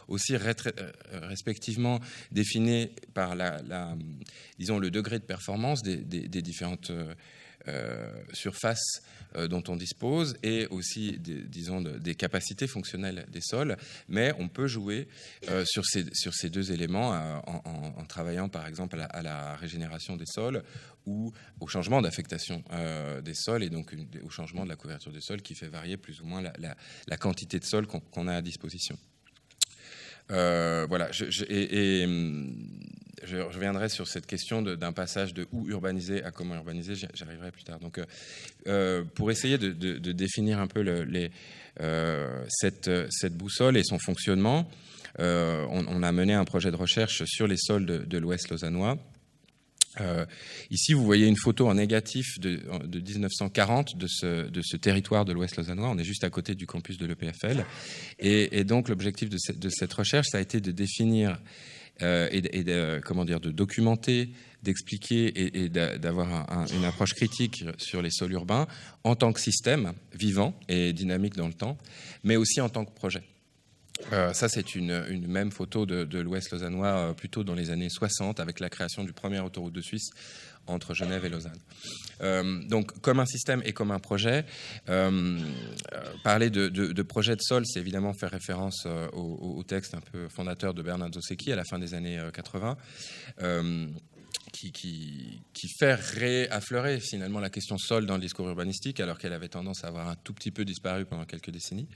aussi respectivement définies par disons, le degré de performance des différentes surface dont on dispose et aussi, des capacités fonctionnelles des sols. Mais on peut jouer sur ces deux éléments en travaillant par exemple à la régénération des sols ou au changement d'affectation des sols et donc au changement de la couverture des sols qui fait varier plus ou moins la quantité de sol qu'on a à disposition. Voilà, je reviendrai sur cette question d'un passage de où urbaniser à comment urbaniser, j'arriverai plus tard. Donc, pour essayer de définir un peu cette boussole et son fonctionnement, on a mené un projet de recherche sur les sols de l'Ouest lausannois. Ici, vous voyez une photo en négatif de 1940 de ce territoire de l'Ouest lausannois. On est juste à côté du campus de l'EPFL. Et donc, l'objectif de cette recherche, ça a été de définir et de documenter, d'expliquer et d'avoir une approche critique sur les sols urbains en tant que système vivant et dynamique dans le temps, mais aussi en tant que projet. Ça, c'est une même photo de l'Ouest lausannois plutôt dans les années 60 avec la création du premier autoroute de Suisse entre Genève et Lausanne. Donc, comme un système et comme un projet, parler de projet de sol, c'est évidemment faire référence au texte un peu fondateur de Bernardo Secchi à la fin des années 80, qui fait réaffleurer finalement la question sol dans le discours urbanistique, alors qu'elle avait tendance à avoir un tout petit peu disparu pendant quelques décennies.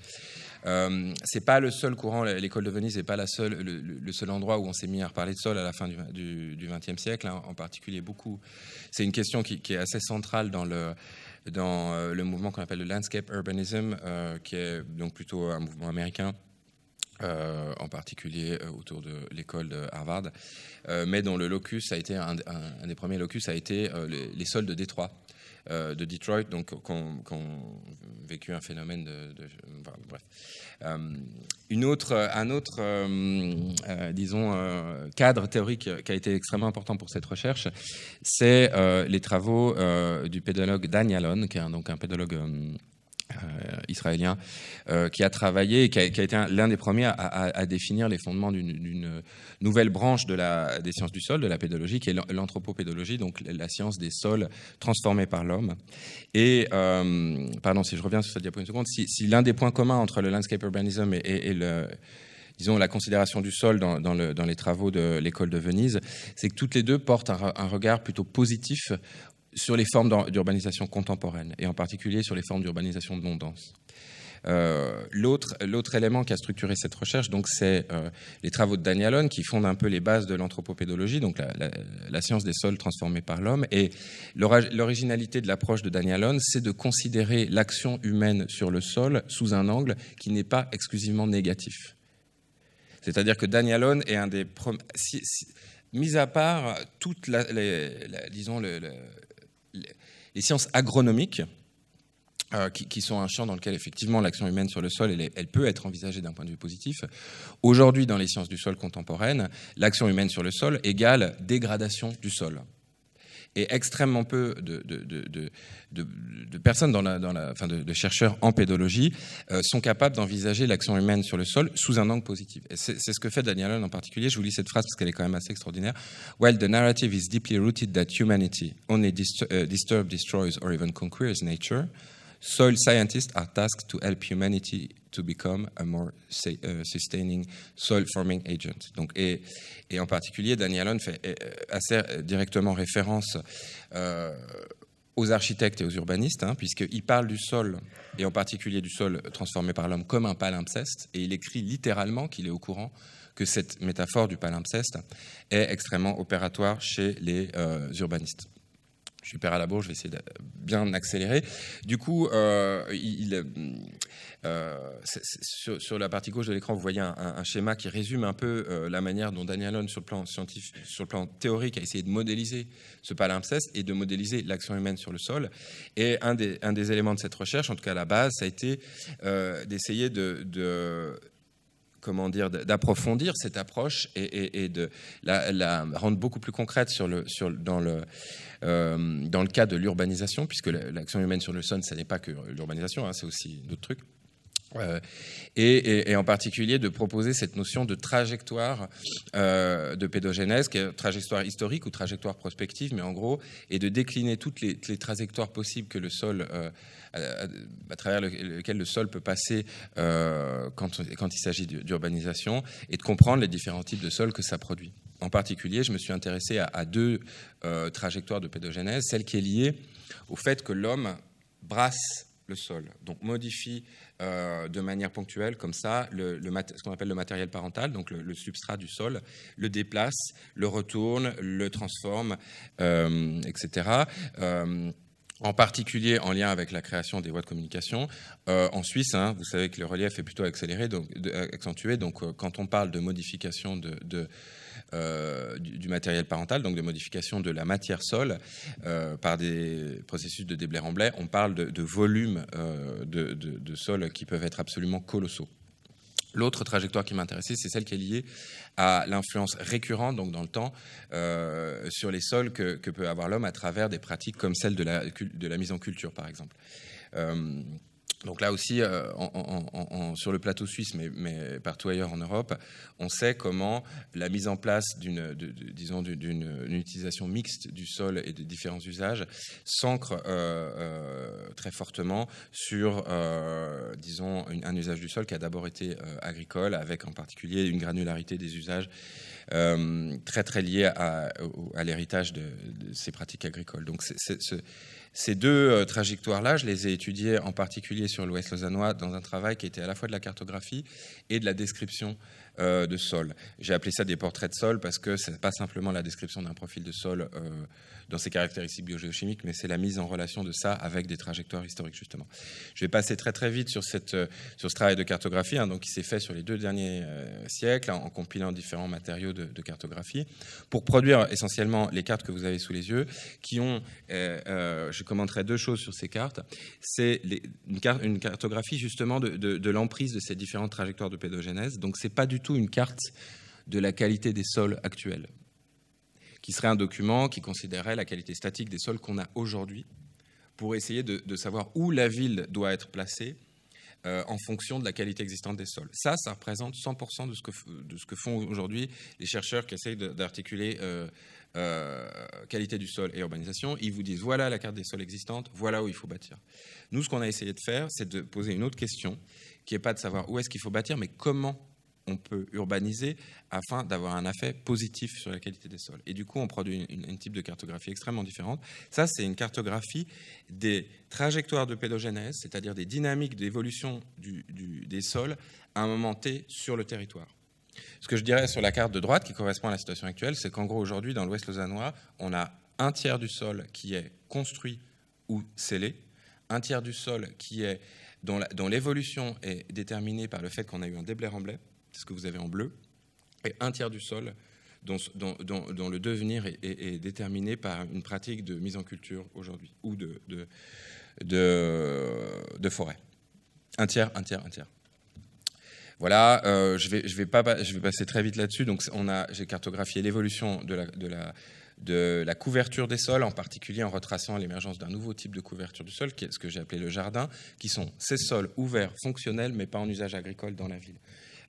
C'est pas le seul courant, l'école de Venise n'est pas le seul endroit où on s'est mis à reparler de sol à la fin du XXe siècle, hein, en particulier beaucoup. C'est une question qui est assez centrale dans le mouvement qu'on appelle le landscape urbanism, qui est donc plutôt un mouvement américain, en particulier autour de l'école de Harvard, mais dont le locus a été un des premiers locus a été les sols de Détroit, de Detroit, donc qu'on vécu un phénomène enfin, bref. Un autre cadre théorique qui a été extrêmement important pour cette recherche, c'est les travaux du pédologue Dan Yalon, qui est donc un pédologue israélien, qui a travaillé et qui a été l'un des premiers à définir les fondements d'une nouvelle branche des sciences du sol, de la pédologie, qui est l'anthropopédologie, donc la science des sols transformés par l'homme. Et, pardon, si je reviens sur cette diapo une seconde, si l'un des points communs entre le landscape urbanism et la considération du sol dans les travaux de l'école de Venise, c'est que toutes les deux portent un regard plutôt positif sur les formes d'urbanisation contemporaine, et en particulier sur les formes d'urbanisation non dense. L'autre élément qui a structuré cette recherche, donc, c'est les travaux de Dan Yalon, qui fondent un peu les bases de l'anthropopédologie, donc la science des sols transformés par l'homme. Et l'originalité de l'approche de Dan Yalon, c'est de considérer l'action humaine sur le sol sous un angle qui n'est pas exclusivement négatif. C'est-à-dire que Dan Yalon est un des premiers... mis à part toutes les sciences agronomiques, qui sont un champ dans lequel effectivement l'action humaine sur le sol, elle peut être envisagée d'un point de vue positif. Aujourd'hui, dans les sciences du sol contemporaines, l'action humaine sur le sol égale dégradation du sol. Et extrêmement peu de personnes de chercheurs en pédologie sont capables d'envisager l'action humaine sur le sol sous un angle positif. Et c'est ce que fait Dan Yalon en particulier. Je vous lis cette phrase parce qu'elle est quand même assez extraordinaire. While the narrative is deeply rooted that humanity only disturbs, destroys or even conquers nature, soil scientists are tasked to help humanity to become a more sustaining soil-forming agent. Donc, et en particulier, Dan Yalon fait assez directement référence aux architectes et aux urbanistes, hein, puisqu'il parle du sol, et en particulier du sol transformé par l'homme, comme un palimpseste, et il écrit littéralement qu'il est au courant que cette métaphore du palimpseste est extrêmement opératoire chez les urbanistes. Je suis père à la bourre, je vais essayer de bien accélérer. Du coup, sur la partie gauche de l'écran, vous voyez un schéma qui résume un peu la manière dont Dan Yalon, sur le plan scientifique, sur le plan théorique, a essayé de modéliser ce palimpseste et de modéliser l'action humaine sur le sol. Et un des éléments de cette recherche, en tout cas à la base, ça a été d'essayer d'approfondir cette approche et de la rendre beaucoup plus concrète dans le cas de l'urbanisation, puisque l'action humaine sur le sol, ça n'est pas que l'urbanisation, hein, c'est aussi d'autres trucs. Et en particulier de proposer cette notion de trajectoire de pédogénèse, qui est trajectoire historique ou trajectoire prospective, mais en gros, et de décliner toutes les trajectoires possibles que le sol, à travers lequel le sol peut passer quand il s'agit d'urbanisation, et de comprendre les différents types de sols que ça produit. En particulier, je me suis intéressé à deux trajectoires de pédogénèse, celle qui est liée au fait que l'homme brasse le sol, donc modifie de manière ponctuelle, comme ça, ce qu'on appelle le matériel parental, donc le substrat du sol, le déplace, le retourne, le transforme, etc. En particulier en lien avec la création des voies de communication. En Suisse, hein, vous savez que le relief est plutôt accentué, donc quand on parle de modification du matériel parental, donc de modification de la matière sol par des processus de déblai-remblai, on parle de volumes de sol qui peuvent être absolument colossaux. L'autre trajectoire qui m'intéressait, c'est celle qui est liée à l'influence récurrente, donc dans le temps, sur les sols que peut avoir l'homme à travers des pratiques comme celle de la mise en culture, par exemple. Donc là aussi, sur le plateau suisse, mais partout ailleurs en Europe, on sait comment la mise en place d'une utilisation mixte du sol et de différents usages s'ancre très fortement sur, disons, un usage du sol qui a d'abord été agricole, avec en particulier une granularité des usages très très liée à l'héritage de ces pratiques agricoles. Donc ces deux trajectoires-là, je les ai étudiées en particulier sur l'Ouest lausannois dans un travail qui était à la fois de la cartographie et de la description de sol. J'ai appelé ça des portraits de sol parce que ce n'est pas simplement la description d'un profil de sol dans ses caractéristiques biogéochimiques, mais c'est la mise en relation de ça avec des trajectoires historiques, justement. Je vais passer très très vite sur ce travail de cartographie, hein, donc, qui s'est fait sur les 2 derniers siècles, en compilant différents matériaux de cartographie, pour produire essentiellement les cartes que vous avez sous les yeux, qui ont, je commenterai 2 choses sur ces cartes. C'est une cartographie justement de l'emprise de ces différentes trajectoires de pédogénèse. Donc c'est pas du tout une carte de la qualité des sols actuels, qui serait un document qui considérait la qualité statique des sols qu'on a aujourd'hui pour essayer de savoir où la ville doit être placée en fonction de la qualité existante des sols. Ça représente 100% de ce que font aujourd'hui les chercheurs qui essayent d'articuler qualité du sol et urbanisation. Ils vous disent voilà la carte des sols existantes, voilà où il faut bâtir. Nous, ce qu'on a essayé de faire, c'est de poser une autre question, qui n'est pas de savoir où est-ce qu'il faut bâtir, mais comment on peut urbaniser afin d'avoir un effet positif sur la qualité des sols. Et du coup, on produit un type de cartographie extrêmement différente. Ça, c'est une cartographie des trajectoires de pédogénèse, c'est-à-dire des dynamiques d'évolution des sols à un moment T sur le territoire. Ce que je dirais sur la carte de droite, qui correspond à la situation actuelle, c'est qu'en gros, aujourd'hui, dans l'Ouest lausannois, on a un tiers du sol qui est construit ou scellé, un tiers du sol dont l'évolution est déterminée par le fait qu'on a eu un déblai-remblai, c'est ce que vous avez en bleu, et un tiers du sol dont le devenir est déterminé par une pratique de mise en culture aujourd'hui, ou de forêt. Un tiers. Voilà, je vais passer très vite là-dessus. Donc j'ai cartographié l'évolution de la couverture des sols, en particulier en retraçant l'émergence d'un nouveau type de couverture du sol, qui est ce que j'ai appelé le jardin, qui sont ces sols ouverts, fonctionnels, mais pas en usage agricole dans la ville.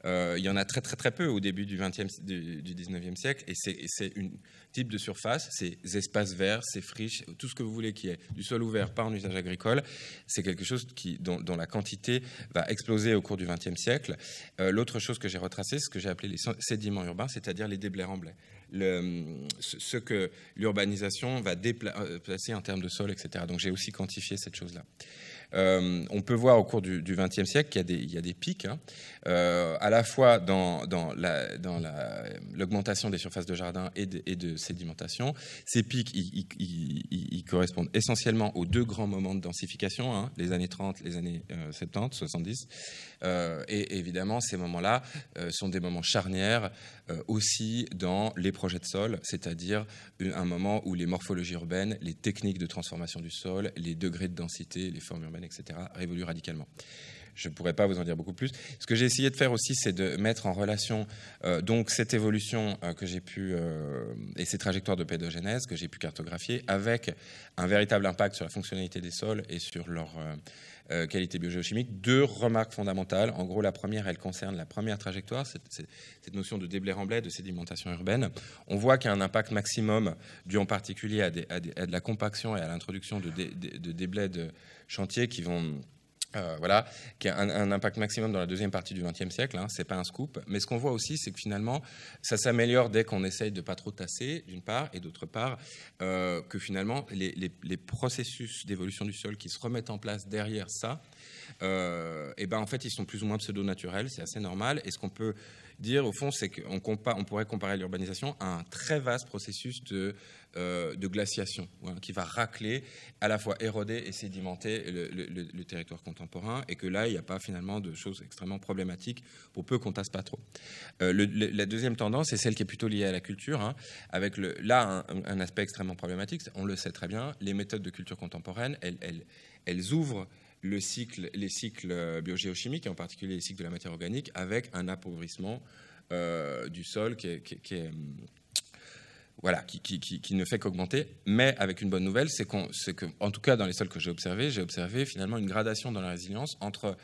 Il y en a très très très peu au début du 19e siècle, et c'est un type de surface, ces espaces verts, ces friches, tout ce que vous voulez qui est du sol ouvert, pas en usage agricole, c'est quelque chose dont la quantité va exploser au cours du 20e siècle. L'autre chose que j'ai retracée, c'est ce que j'ai appelé les sédiments urbains, c'est-à-dire les déblais-remblais. Ce que l'urbanisation va déplacer en termes de sol, etc. Donc j'ai aussi quantifié cette chose-là. On peut voir au cours du XXe siècle qu'il y a des pics, hein, à la fois dans l'augmentation des surfaces de jardin et de sédimentation. Ces pics, ils correspondent essentiellement aux 2 grands moments de densification, hein, les années 30, les années 70, 70. Et évidemment, ces moments-là sont des moments charnières aussi dans les projets de sol, c'est-à-dire un moment où les morphologies urbaines, les techniques de transformation du sol, les degrés de densité, les formes urbaines, etc., révoluent radicalement. Je ne pourrais pas vous en dire beaucoup plus. Ce que j'ai essayé de faire aussi, c'est de mettre en relation donc cette évolution que j'ai pu et ces trajectoires de pédogénèse que j'ai pu cartographier avec un véritable impact sur la fonctionnalité des sols et sur qualité biogéochimique. 2 remarques fondamentales. En gros, la première, elle concerne la première trajectoire, cette notion de déblai-remblai, de sédimentation urbaine. On voit qu'il y a un impact maximum dû en particulier à de la compaction et à l'introduction de déblais de chantier qui vont... voilà, qui a un impact maximum dans la deuxième partie du XXe siècle, hein, c'est pas un scoop. Mais ce qu'on voit aussi, c'est que finalement, ça s'améliore dès qu'on essaye de pas trop tasser, d'une part, et d'autre part, que finalement, les processus d'évolution du sol qui se remettent en place derrière ça, et ben en fait, ils sont plus ou moins pseudo-naturels, c'est assez normal. Et ce qu'on peut dire, au fond, c'est qu'on pourrait comparer l'urbanisation à un très vaste processus de glaciation, hein, qui va racler, à la fois éroder et sédimenter le territoire contemporain, et que là, il n'y a pas finalement de choses extrêmement problématiques, pour peu qu'on tasse pas trop. La deuxième tendance, c'est celle qui est plutôt liée à la culture, hein, avec là un aspect extrêmement problématique, on le sait très bien, les méthodes de culture contemporaine, elles ouvrent les cycles biogéochimiques, et en particulier les cycles de la matière organique, avec un appauvrissement du sol qui ne fait qu'augmenter. Mais avec une bonne nouvelle, c'est que, en tout cas dans les sols que j'ai observé finalement une gradation dans la résilience entre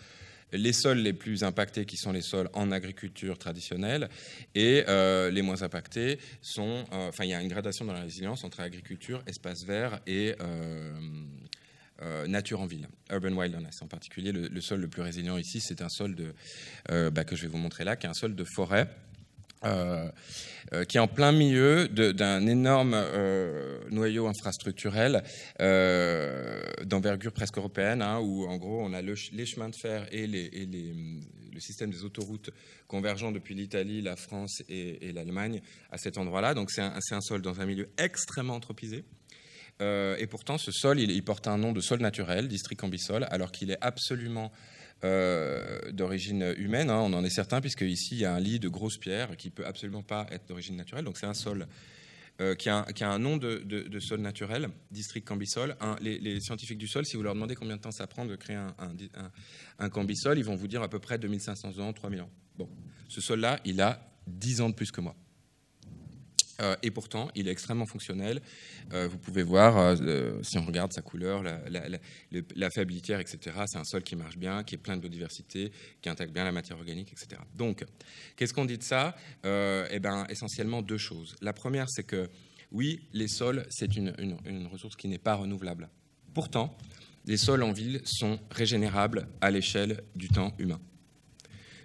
les sols les plus impactés, qui sont les sols en agriculture traditionnelle, et les moins impactés sont... il y a une gradation dans la résilience entre agriculture, espace vert et... nature en ville, urban wilderness en particulier. Le sol le plus résilient ici, c'est un sol que je vais vous montrer là, qui est un sol de forêt, qui est en plein milieu d'un énorme noyau infrastructurel d'envergure presque européenne, hein, où en gros on a les chemins de fer et le système des autoroutes convergeant depuis l'Italie, la France et l'Allemagne à cet endroit-là. Donc c'est un sol dans un milieu extrêmement anthropisé. Et pourtant, ce sol, il porte un nom de sol naturel, district Cambisol, alors qu'il est absolument d'origine humaine, hein, on en est certain, puisque ici, il y a un lit de grosses pierres qui ne peut absolument pas être d'origine naturelle. Donc c'est un sol qui a un nom de sol naturel, district Cambisol. Les scientifiques du sol, si vous leur demandez combien de temps ça prend de créer un Cambisol, ils vont vous dire à peu près 2500 ans, 3000 ans. Bon, ce sol-là, il a 10 ans de plus que moi. Et pourtant, il est extrêmement fonctionnel. Vous pouvez voir, si on regarde sa couleur, la fiabilité, etc., c'est un sol qui marche bien, qui est plein de biodiversité, qui intègre bien la matière organique, etc. Donc, qu'est-ce qu'on dit de ça ? Essentiellement 2 choses. La première, c'est que, oui, les sols, c'est une ressource qui n'est pas renouvelable. Pourtant, les sols en ville sont régénérables à l'échelle du temps humain.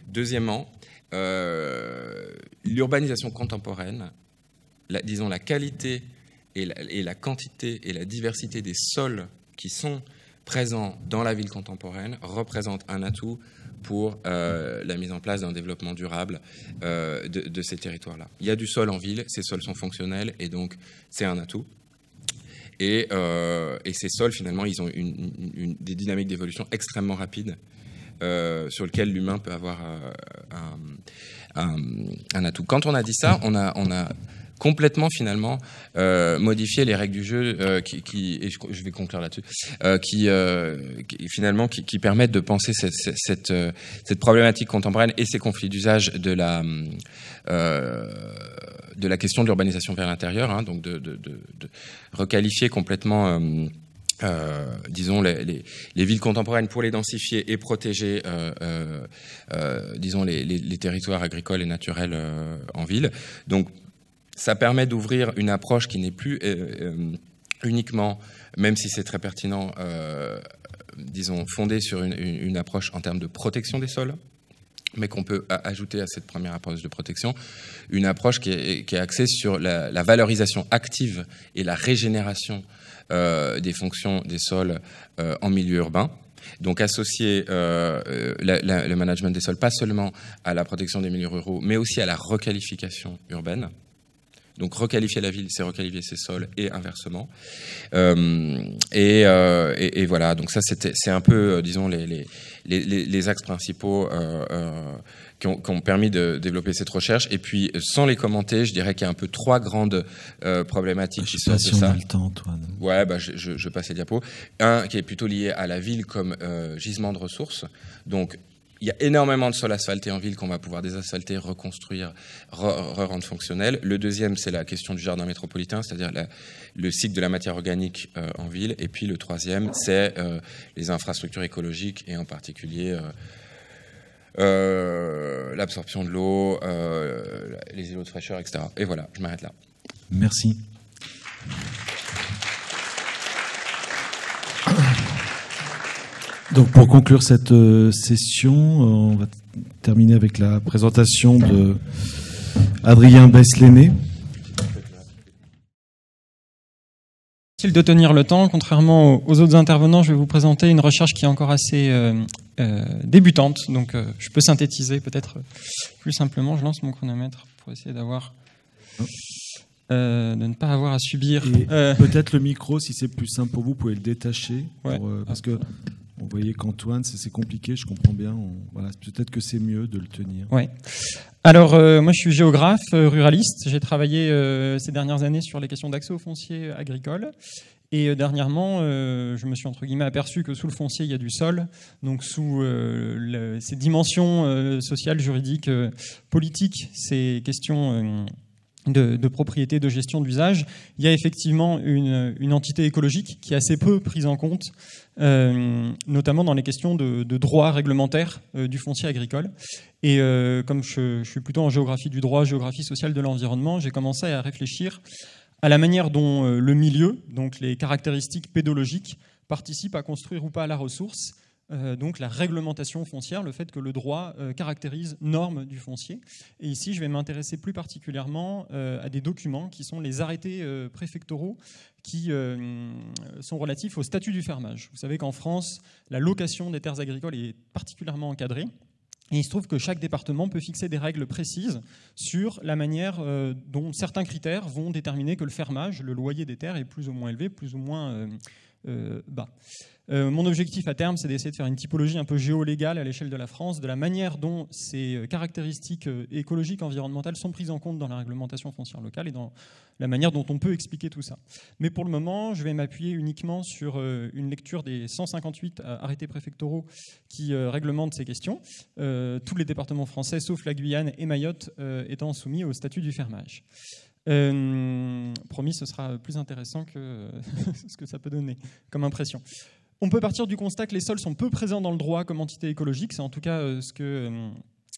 Deuxièmement, l'urbanisation contemporaine, la qualité et la quantité et la diversité des sols qui sont présents dans la ville contemporaine représentent un atout pour la mise en place d'un développement durable de ces territoires-là. Il y a du sol en ville, ces sols sont fonctionnels et donc c'est un atout. Et ces sols, finalement, ils ont des dynamiques d'évolution extrêmement rapides sur lesquelles l'humain peut avoir un atout. Quand on a dit ça, on a complètement finalement modifier les règles du jeu et je vais conclure là-dessus, qui permettent de penser cette problématique contemporaine et ces conflits d'usage de la question de l'urbanisation vers l'intérieur, hein, donc de requalifier complètement disons les villes contemporaines pour les densifier et protéger disons les territoires agricoles et naturels en ville. Donc ça permet d'ouvrir une approche qui n'est plus uniquement, même si c'est très pertinent, disons, fondée sur une approche en termes de protection des sols, mais qu'on peut ajouter à cette première approche de protection une approche qui est axée sur la valorisation active et la régénération des fonctions des sols en milieu urbain. Donc associer le management des sols pas seulement à la protection des milieux ruraux, mais aussi à la requalification urbaine. Donc requalifier la ville, c'est requalifier ses sols et inversement. Et voilà, donc ça c'est un peu, disons, les axes principaux qui ont permis de développer cette recherche. Et puis, sans les commenter, je dirais qu'il y a un peu 3 grandes problématiques qui sortent de ça. Je sais pas si on a le temps, Antoine. Ouais, je passe les diapos. Un qui est plutôt lié à la ville comme gisement de ressources. Donc, il y a énormément de sol asphalté en ville qu'on va pouvoir désasphalter, reconstruire, rendre fonctionnel. Le deuxième, c'est la question du jardin métropolitain, c'est-à-dire le cycle de la matière organique en ville. Et puis le troisième, c'est les infrastructures écologiques et en particulier l'absorption de l'eau, les îlots de fraîcheur, etc. Et voilà, je m'arrête là. Merci. Donc pour conclure cette session, on va terminer avec la présentation de Adrien Besse-Lenné. Difficile de tenir le temps. Contrairement aux autres intervenants, je vais vous présenter une recherche qui est encore assez débutante. Donc je peux synthétiser peut-être plus simplement. Je lance mon chronomètre pour essayer d'avoir... de ne pas avoir à subir... Peut-être le micro, si c'est plus simple pour vous, vous pouvez le détacher. Ouais. Parce que vous voyez qu'Antoine, c'est compliqué, je comprends bien. Voilà, peut-être que c'est mieux de le tenir. Ouais. Alors, moi, je suis géographe, ruraliste. J'ai travaillé ces dernières années sur les questions d'accès au foncier agricole. Et dernièrement, je me suis, entre guillemets, aperçu que sous le foncier, il y a du sol. Donc, sous ces dimensions sociales, juridiques, politiques, ces questions... De propriété, de gestion d'usage, il y a effectivement une entité écologique qui est assez peu prise en compte, notamment dans les questions de droit réglementaire du foncier agricole. Et comme je suis plutôt en géographie du droit, géographie sociale de l'environnement, j'ai commencé à réfléchir à la manière dont le milieu, donc les caractéristiques pédologiques, participent à construire ou pas à la ressource. Donc la réglementation foncière, le fait que le droit caractérise, norme du foncier. Et ici, je vais m'intéresser plus particulièrement à des documents qui sont les arrêtés préfectoraux qui sont relatifs au statut du fermage. Vous savez qu'en France, la location des terres agricoles est particulièrement encadrée. Et il se trouve que chaque département peut fixer des règles précises sur la manière dont certains critères vont déterminer que le fermage, le loyer des terres est plus ou moins élevé, plus ou moins bas. Mon objectif à terme, c'est d'essayer de faire une typologie un peu géolégale à l'échelle de la France, de la manière dont ces caractéristiques écologiques, environnementales sont prises en compte dans la réglementation foncière locale et dans la manière dont on peut expliquer tout ça. Mais pour le moment, je vais m'appuyer uniquement sur une lecture des 158 arrêtés préfectoraux qui réglementent ces questions, tous les départements français, sauf la Guyane et Mayotte, étant soumis au statut du fermage. Promis, ce sera plus intéressant que ce que ça peut donner comme impression. On peut partir du constat que les sols sont peu présents dans le droit comme entité écologique. C'est en tout cas ce que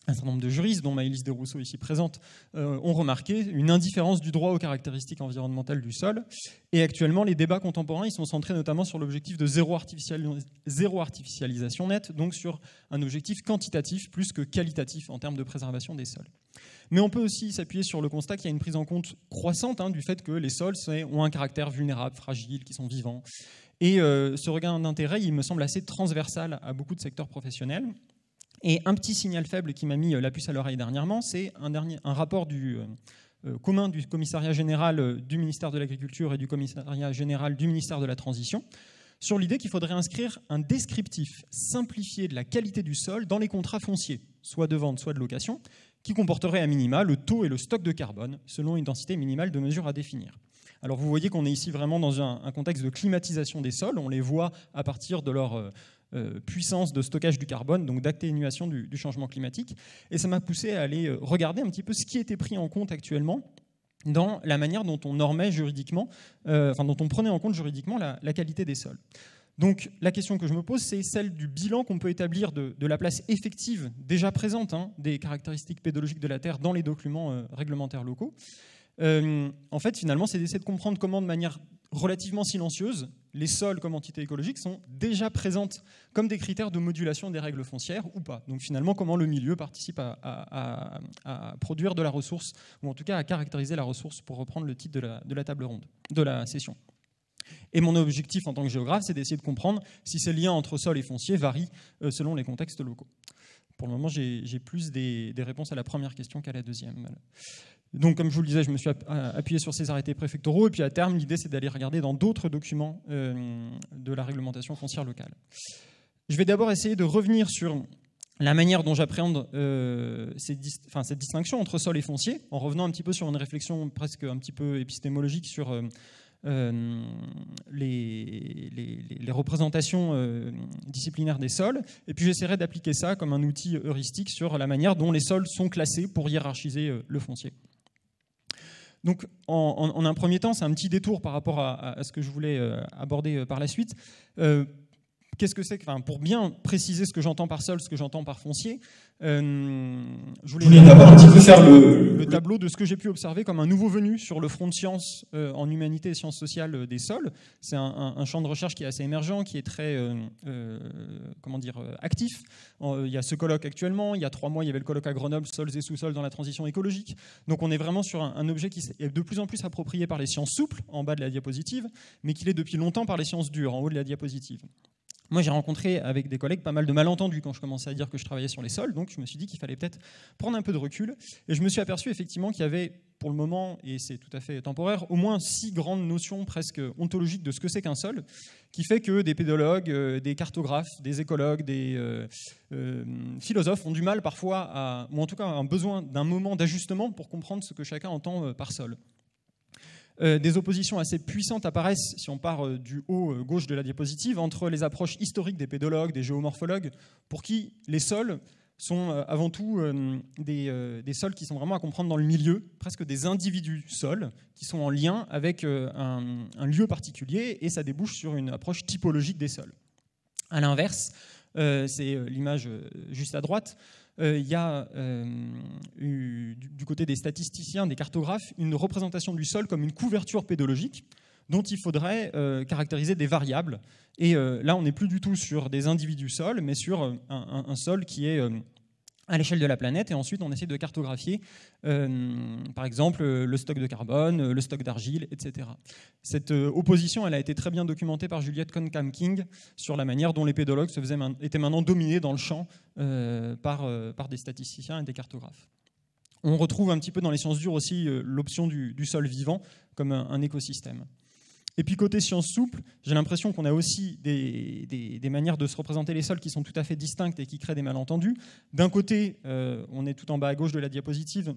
un certain nombre de juristes, dont Maëlys Desrousseaux ici présente, ont remarqué, une indifférence du droit aux caractéristiques environnementales du sol. Et actuellement, les débats contemporains ils sont centrés notamment sur l'objectif de zéro artificialisation nette, donc sur un objectif quantitatif plus que qualitatif en termes de préservation des sols. Mais on peut aussi s'appuyer sur le constat qu'il y a une prise en compte croissante du fait que les sols ont un caractère vulnérable, fragile, qu'ils sont vivants. Et ce regain d'intérêt, il me semble assez transversal à beaucoup de secteurs professionnels. Et un petit signal faible qui m'a mis la puce à l'oreille dernièrement, c'est un rapport commun du commissariat général du ministère de l'Agriculture et du commissariat général du ministère de la Transition, sur l'idée qu'il faudrait inscrire un descriptif simplifié de la qualité du sol dans les contrats fonciers, soit de vente, soit de location, qui comporterait à minima le taux et le stock de carbone, selon une densité minimale de mesure à définir. Alors vous voyez qu'on est ici vraiment dans un contexte de climatisation des sols, on les voit à partir de leur puissance de stockage du carbone, donc d'atténuation du changement climatique, et ça m'a poussé à aller regarder un petit peu ce qui était pris en compte actuellement dans la manière dont on normait juridiquement, dont on prenait en compte juridiquement la qualité des sols. Donc la question que je me pose, c'est celle du bilan qu'on peut établir de la place effective déjà présente des caractéristiques pédologiques de la terre dans les documents réglementaires locaux. En fait, finalement, c'est d'essayer de comprendre comment, de manière relativement silencieuse, les sols comme entités écologiques sont déjà présentes comme des critères de modulation des règles foncières ou pas. Donc finalement, comment le milieu participe à produire de la ressource, ou en tout cas à caractériser la ressource, pour reprendre le titre de la table ronde, de la session. Et mon objectif en tant que géographe, c'est d'essayer de comprendre si ces liens entre sol et foncier varient selon les contextes locaux. Pour le moment, j'ai plus des réponses à la première question qu'à la deuxième. Donc, comme je vous le disais, je me suis appuyé sur ces arrêtés préfectoraux, et puis à terme, l'idée, c'est d'aller regarder dans d'autres documents de la réglementation foncière locale. Je vais d'abord essayer de revenir sur la manière dont j'appréhende cette distinction entre sol et foncier, en revenant un petit peu sur une réflexion presque un petit peu épistémologique sur les représentations disciplinaires des sols, et puis j'essaierai d'appliquer ça comme un outil heuristique sur la manière dont les sols sont classés pour hiérarchiser le foncier. Donc, en un premier temps, c'est un petit détour par rapport à ce que je voulais aborder par la suite. Qu'est-ce que c'est que, pour bien préciser ce que j'entends par sol, ce que j'entends par foncier, je voulais d'abord un petit peu faire le tableau de ce que j'ai pu observer comme un nouveau venu sur le front de sciences en humanité et sciences sociales des sols. C'est un champ de recherche qui est assez émergent, qui est très actif. Il y a ce colloque actuellement, il y a 3 mois, il y avait le colloque à Grenoble, sols et sous-sols dans la transition écologique. Donc on est vraiment sur un objet qui est de plus en plus approprié par les sciences souples, en bas de la diapositive, mais qui l'est depuis longtemps par les sciences dures, en haut de la diapositive. Moi, j'ai rencontré avec des collègues pas mal de malentendus quand je commençais à dire que je travaillais sur les sols, donc je me suis dit qu'il fallait peut-être prendre un peu de recul. Et je me suis aperçu effectivement qu'il y avait, pour le moment, et c'est tout à fait temporaire, au moins 6 grandes notions presque ontologiques de ce que c'est qu'un sol, qui fait que des pédologues, des cartographes, des écologues, des philosophes ont du mal parfois, ou en tout cas un besoin d'un moment d'ajustement pour comprendre ce que chacun entend par sol. Des oppositions assez puissantes apparaissent, si on part du haut gauche de la diapositive, entre les approches historiques des pédologues, des géomorphologues, pour qui les sols sont avant tout des sols qui sont vraiment à comprendre dans le milieu, presque des individus sols, qui sont en lien avec un lieu particulier, et ça débouche sur une approche typologique des sols. À l'inverse, c'est l'image juste à droite, il y a du côté des statisticiens, des cartographes, une représentation du sol comme une couverture pédologique dont il faudrait caractériser des variables. Et là, on n'est plus du tout sur des individus sols, mais sur un sol qui est à l'échelle de la planète, et ensuite on essaie de cartographier, par exemple, le stock de carbone, le stock d'argile, etc. Cette opposition, elle a été très bien documentée par Juliette Konkam-King sur la manière dont les pédologues étaient maintenant dominés dans le champ par des statisticiens et des cartographes. On retrouve un petit peu dans les sciences dures aussi l'option du sol vivant comme un écosystème. Et puis côté sciences souples, j'ai l'impression qu'on a aussi des manières de se représenter les sols qui sont tout à fait distinctes et qui créent des malentendus. D'un côté, on est tout en bas à gauche de la diapositive,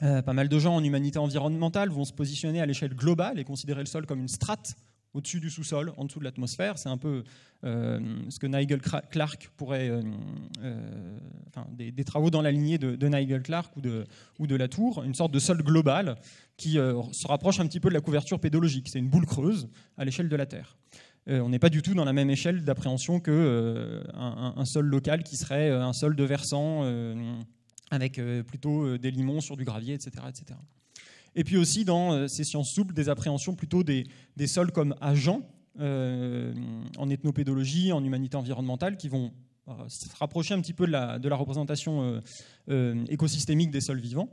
pas mal de gens en humanité environnementale vont se positionner à l'échelle globale et considérer le sol comme une strate au-dessus du sous-sol, en dessous de l'atmosphère. C'est un peu ce que Nigel Clark pourrait... des travaux dans la lignée de Nigel Clark ou de Latour, une sorte de sol global qui se rapproche un petit peu de la couverture pédologique. C'est une boule creuse à l'échelle de la Terre. On n'est pas du tout dans la même échelle d'appréhension qu'un sol local qui serait un sol de versant avec plutôt des limons sur du gravier, etc., etc. Et puis aussi dans ces sciences souples, des appréhensions plutôt des sols comme agents en ethnopédologie, en humanité environnementale, qui vont se rapprocher un petit peu de la représentation écosystémique des sols vivants.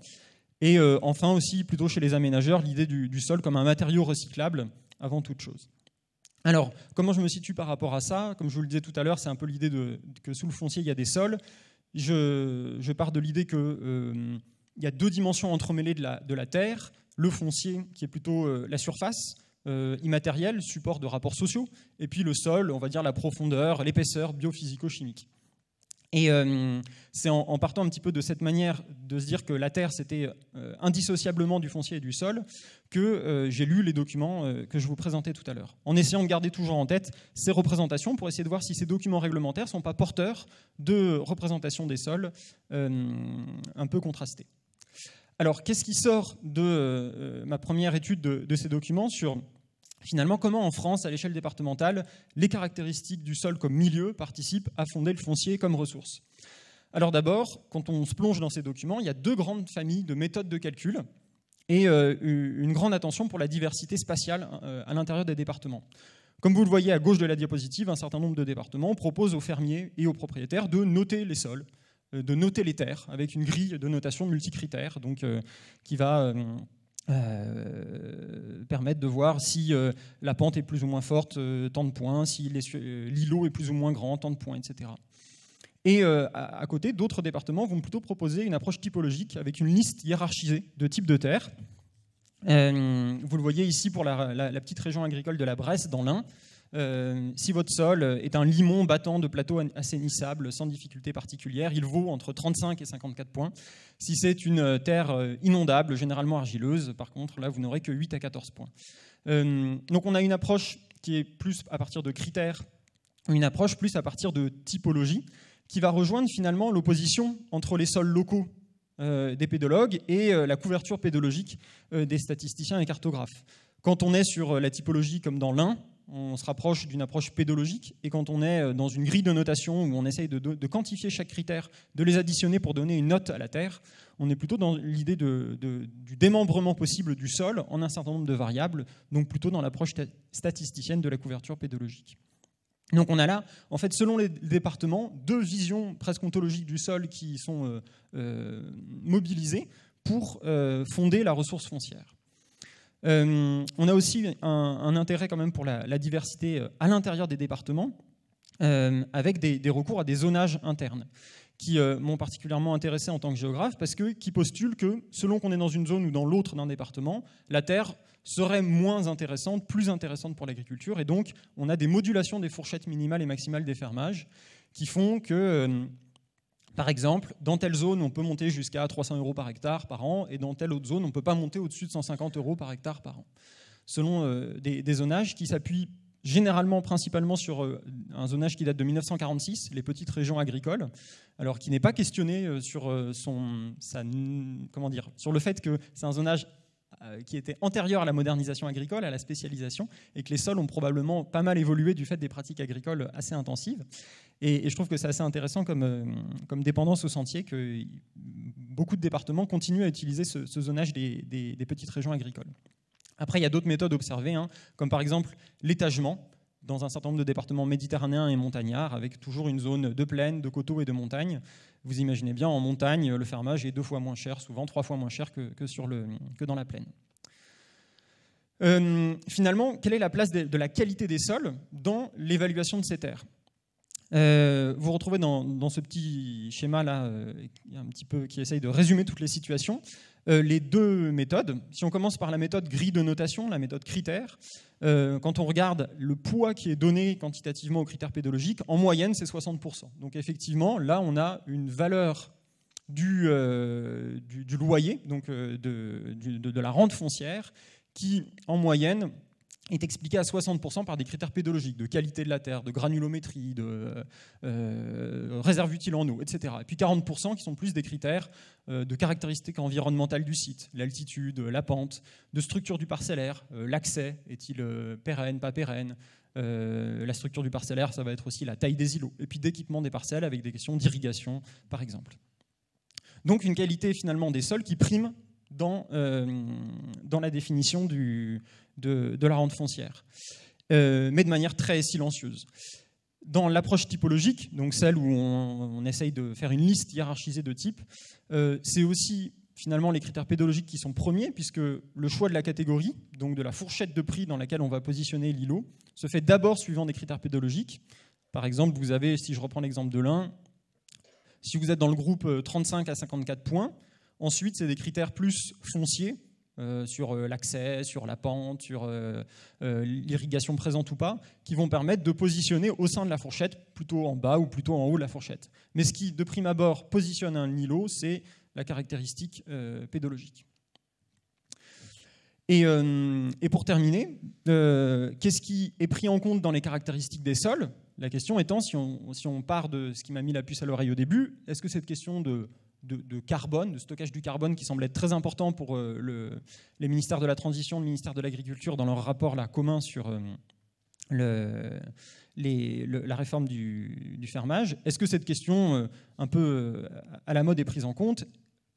Et enfin aussi, plutôt chez les aménageurs, l'idée du sol comme un matériau recyclable avant toute chose. Alors, comment je me situe par rapport à ça? Comme je vous le disais tout à l'heure, c'est un peu l'idée que sous le foncier, il y a des sols. Je pars de l'idée qu'il y a 2 dimensions entremêlées de la Terre, le foncier, qui est plutôt la surface, immatérielle, support de rapports sociaux, et puis le sol, on va dire la profondeur, l'épaisseur biophysico-chimique. Et c'est en partant un petit peu de cette manière de se dire que la Terre, c'était indissociablement du foncier et du sol, que j'ai lu les documents que je vous présentais tout à l'heure, en essayant de garder toujours en tête ces représentations pour essayer de voir si ces documents réglementaires ne sont pas porteurs de représentations des sols un peu contrastées. Alors, qu'est-ce qui sort de ma première étude de ces documents sur... Finalement, comment en France, à l'échelle départementale, les caractéristiques du sol comme milieu participent à fonder le foncier comme ressource? Alors d'abord, quand on se plonge dans ces documents, il y a 2 grandes familles de méthodes de calcul et une grande attention pour la diversité spatiale à l'intérieur des départements. Comme vous le voyez à gauche de la diapositive, un certain nombre de départements proposent aux fermiers et aux propriétaires de noter les sols, de noter les terres, avec une grille de notation multicritères, donc, qui va... permettre de voir si la pente est plus ou moins forte, tant de points, si l'îlot est plus ou moins grand, tant de points, etc. Et à côté, d'autres départements vont plutôt proposer une approche typologique avec une liste hiérarchisée de types de terres. Vous le voyez ici pour la petite région agricole de la Bresse, dans l'Ain. Si votre sol est un limon battant de plateau assainissable sans difficulté particulière, il vaut entre 35 et 54 points. Si c'est une terre inondable, généralement argileuse, par contre, là, vous n'aurez que 8 à 14 points. Donc on a une approche qui est plus à partir de critères, une approche plus à partir de typologie, qui va rejoindre finalement l'opposition entre les sols locaux des pédologues et la couverture pédologique des statisticiens et cartographes. Quand on est sur la typologie comme dans l'Ain, on se rapproche d'une approche pédologique, et quand on est dans une grille de notation où on essaye de quantifier chaque critère, de les additionner pour donner une note à la Terre, on est plutôt dans l'idée du démembrement possible du sol en un certain nombre de variables, donc plutôt dans l'approche statisticienne de la couverture pédologique. Donc on a là, en fait, selon les départements, deux visions presque ontologiques du sol qui sont mobilisées pour fonder la ressource foncière. On a aussi un intérêt quand même pour la diversité à l'intérieur des départements, avec des recours à des zonages internes, qui m'ont particulièrement intéressé en tant que géographe, parce qui postulent que selon qu'on est dans une zone ou dans l'autre d'un département, la terre serait moins intéressante, plus intéressante pour l'agriculture, et donc on a des modulations des fourchettes minimales et maximales des fermages qui font que, par exemple, dans telle zone, on peut monter jusqu'à 300 € par hectare par an, et dans telle autre zone, on ne peut pas monter au-dessus de 150 € par hectare par an, selon des zonages qui s'appuient généralement, principalement sur un zonage qui date de 1946, les petites régions agricoles, alors qui n'est pas questionné sur, sur le fait que c'est un zonage qui était antérieur à la modernisation agricole, à la spécialisation, et que les sols ont probablement pas mal évolué du fait des pratiques agricoles assez intensives. Et je trouve que c'est assez intéressant comme dépendance au sentier que beaucoup de départements continuent à utiliser ce zonage des petites régions agricoles. Après, il y a d'autres méthodes observées, comme par exemple l'étagement dans un certain nombre de départements méditerranéens et montagnards, avec toujours une zone de plaine, de coteaux et de montagne. Vous imaginez bien, en montagne, le fermage est 2 fois moins cher, souvent 3 fois moins cher que dans la plaine. Finalement, quelle est la place de la qualité des sols dans l'évaluation de ces terres ? Vous retrouvez dans ce petit schéma-là, un petit peu, qui essaye de résumer toutes les situations, les deux méthodes. Si on commence par la méthode grille de notation, la méthode critère, quand on regarde le poids qui est donné quantitativement aux critères pédologiques, en moyenne, c'est 60%. Donc effectivement, là, on a une valeur du loyer, donc de la rente foncière, qui, en moyenne, est expliqué à 60% par des critères pédologiques, de qualité de la terre, de granulométrie, de réserve utile en eau, etc. Et puis 40% qui sont plus des critères de caractéristiques environnementales du site, l'altitude, la pente, de structure du parcellaire, l'accès, est-il pérenne, pas pérenne, la structure du parcellaire, ça va être aussi la taille des îlots, et puis d'équipement des parcelles avec des questions d'irrigation, par exemple. Donc une qualité finalement des sols qui prime dans la définition de la rente foncière, mais de manière très silencieuse. Dans l'approche typologique, donc celle où on essaye de faire une liste hiérarchisée de types, c'est aussi finalement les critères pédologiques qui sont premiers, puisque le choix de la catégorie, donc de la fourchette de prix dans laquelle on va positionner l'îlot, se fait d'abord suivant des critères pédologiques. Par exemple, vous avez, si je reprends l'exemple de l'Ain, si vous êtes dans le groupe 35 à 54 points, ensuite, c'est des critères plus fonciers sur l'accès, sur la pente, sur l'irrigation présente ou pas, qui vont permettre de positionner au sein de la fourchette, plutôt en bas ou plutôt en haut de la fourchette. Mais ce qui, de prime abord, positionne un îlot, c'est la caractéristique pédologique. Et pour terminer, qu'est-ce qui est pris en compte dans les caractéristiques des sols ? La question étant, si on part de ce qui m'a mis la puce à l'oreille au début, est-ce que cette question de carbone, de stockage du carbone, qui semble être très important pour les ministères de la Transition, le ministère de l'Agriculture, dans leur rapport là, commun sur la réforme du fermage, est-ce que cette question un peu à la mode est prise en compte ?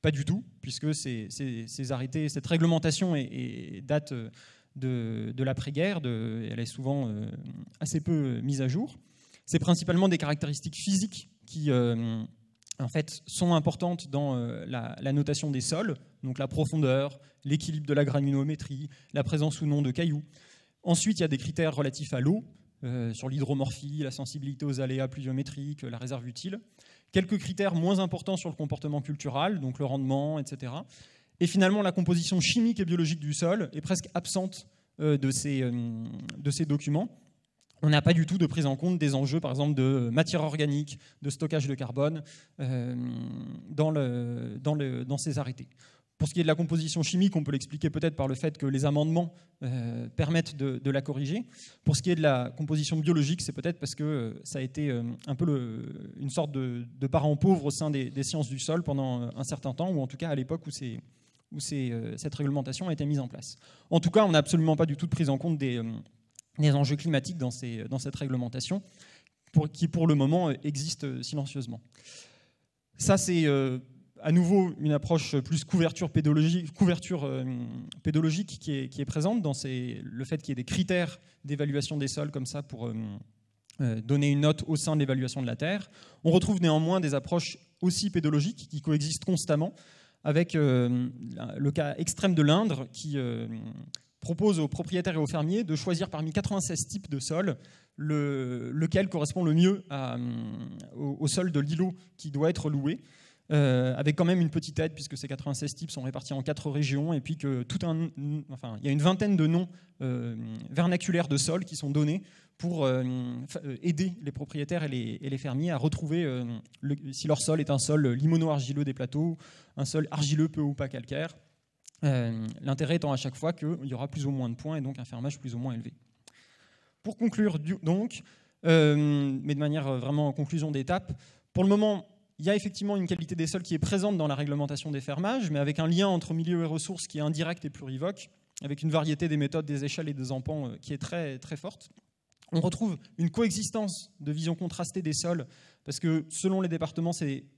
Pas du tout, puisque ces arrêtés, cette réglementation date de l'après-guerre, elle est souvent assez peu mise à jour. C'est principalement des caractéristiques physiques qui en fait, sont importantes dans la notation des sols, donc la profondeur, l'équilibre de la granulométrie, la présence ou non de cailloux. Ensuite, il y a des critères relatifs à l'eau, sur l'hydromorphie, la sensibilité aux aléas pluviométriques, la réserve utile. Quelques critères moins importants sur le comportement cultural, donc le rendement, etc. Et finalement, la composition chimique et biologique du sol est presque absente de ces documents. On n'a pas du tout de prise en compte des enjeux, par exemple, de matière organique, de stockage de carbone dans ces arrêtés. Pour ce qui est de la composition chimique, on peut l'expliquer peut-être par le fait que les amendements permettent de la corriger. Pour ce qui est de la composition biologique, c'est peut-être parce que ça a été un peu une sorte de parent pauvre au sein des sciences du sol pendant un certain temps, ou en tout cas à l'époque où cette réglementation a été mise en place. En tout cas, on n'a absolument pas du tout pris en compte des enjeux climatiques dans cette réglementation, qui pour le moment existe silencieusement. Ça, c'est à nouveau une approche plus couverture pédologique qui est présente dans le fait qu'il y ait des critères d'évaluation des sols comme ça pour donner une note au sein de l'évaluation de la Terre. On retrouve néanmoins des approches aussi pédologiques qui coexistent constamment, avec le cas extrême de l'Indre qui propose aux propriétaires et aux fermiers de choisir parmi 96 types de sols lequel correspond le mieux au sol de l'îlot qui doit être loué. Avec quand même une petite aide, puisque ces 96 types sont répartis en 4 régions, et puis que il y a une vingtaine de noms vernaculaires de sols qui sont donnés pour aider les propriétaires et les fermiers à retrouver si leur sol est un sol limono-argileux des plateaux, un sol argileux peu ou pas calcaire. L'intérêt étant à chaque fois qu'il y aura plus ou moins de points et donc un fermage plus ou moins élevé. Pour conclure, donc, mais de manière vraiment en conclusion d'étape, pour le moment, il y a effectivement une qualité des sols qui est présente dans la réglementation des fermages, mais avec un lien entre milieu et ressources qui est indirect et plurivoque, avec une variété des méthodes, des échelles et des empans qui est très, très forte. On retrouve une coexistence de visions contrastées des sols, parce que selon les départements,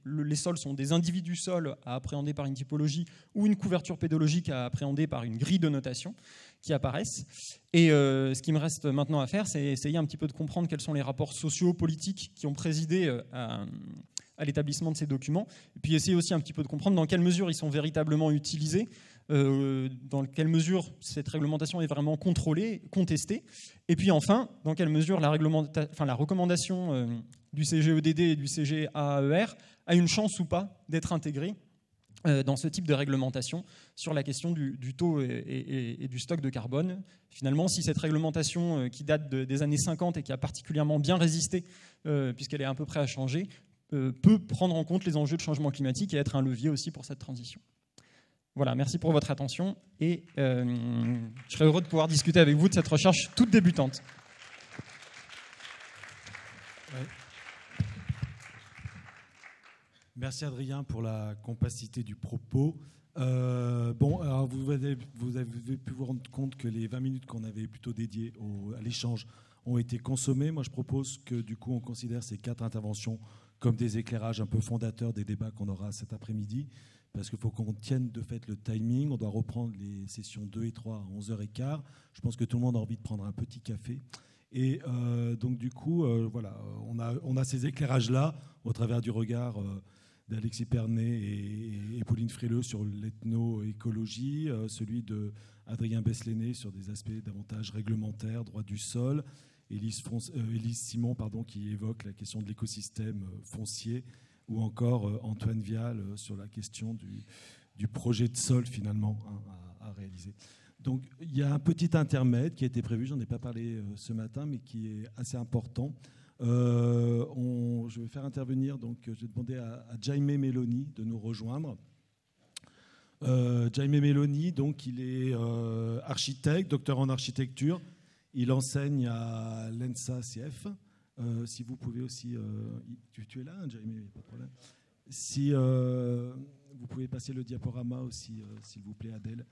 les sols sont des individus sols à appréhender par une typologie ou une couverture pédologique à appréhender par une grille de notation qui apparaissent. Et ce qui me reste maintenant à faire, c'est essayer un petit peu de comprendre quels sont les rapports sociaux, politiques qui ont présidé à l'établissement de ces documents, et puis essayer aussi un petit peu de comprendre dans quelle mesure ils sont véritablement utilisés, dans quelle mesure cette réglementation est vraiment contrôlée, contestée, et puis enfin, dans quelle mesure la recommandation du CGEDD et du CGAAER a une chance ou pas d'être intégrée dans ce type de réglementation sur la question du taux et du stock de carbone. Finalement, si cette réglementation qui date des années 50 et qui a particulièrement bien résisté, puisqu'elle est à peu près à changer, peut prendre en compte les enjeux de changement climatique et être un levier aussi pour cette transition. Voilà, merci pour votre attention et je serais heureux de pouvoir discuter avec vous de cette recherche toute débutante. Ouais. Merci Adrien pour la compacité du propos. Alors vous avez pu vous rendre compte que les 20 minutes qu'on avait plutôt dédiées à l'échange ont été consommées. Moi, je propose que du coup, on considère ces 4 interventions comme des éclairages un peu fondateurs des débats qu'on aura cet après-midi, parce qu'il faut qu'on tienne de fait le timing. On doit reprendre les sessions 2 et 3 à 11h15. Je pense que tout le monde a envie de prendre un petit café. Et donc du coup, voilà, on a ces éclairages-là au travers du regard d'Alexis Pernet et Pauline Frileux sur l'ethno-écologie, celui d'Adrien Besléné sur des aspects davantage réglementaires, droit du sol, Élise Simon qui évoque la question de l'écosystème foncier, ou encore Antoine Vial sur la question du projet de sol finalement à réaliser. Donc il y a un petit intermède qui a été prévu, j'en ai pas parlé ce matin, mais qui est assez important. Je vais faire intervenir, donc je vais demander à Jaime Meloni de nous rejoindre. Jaime Meloni, donc il est architecte, docteur en architecture. Il enseigne à l'ENSA-CF. Si vous pouvez aussi... tu es là, Jaime, pas de problème. Si vous pouvez passer le diaporama aussi, s'il vous plaît, Adèle.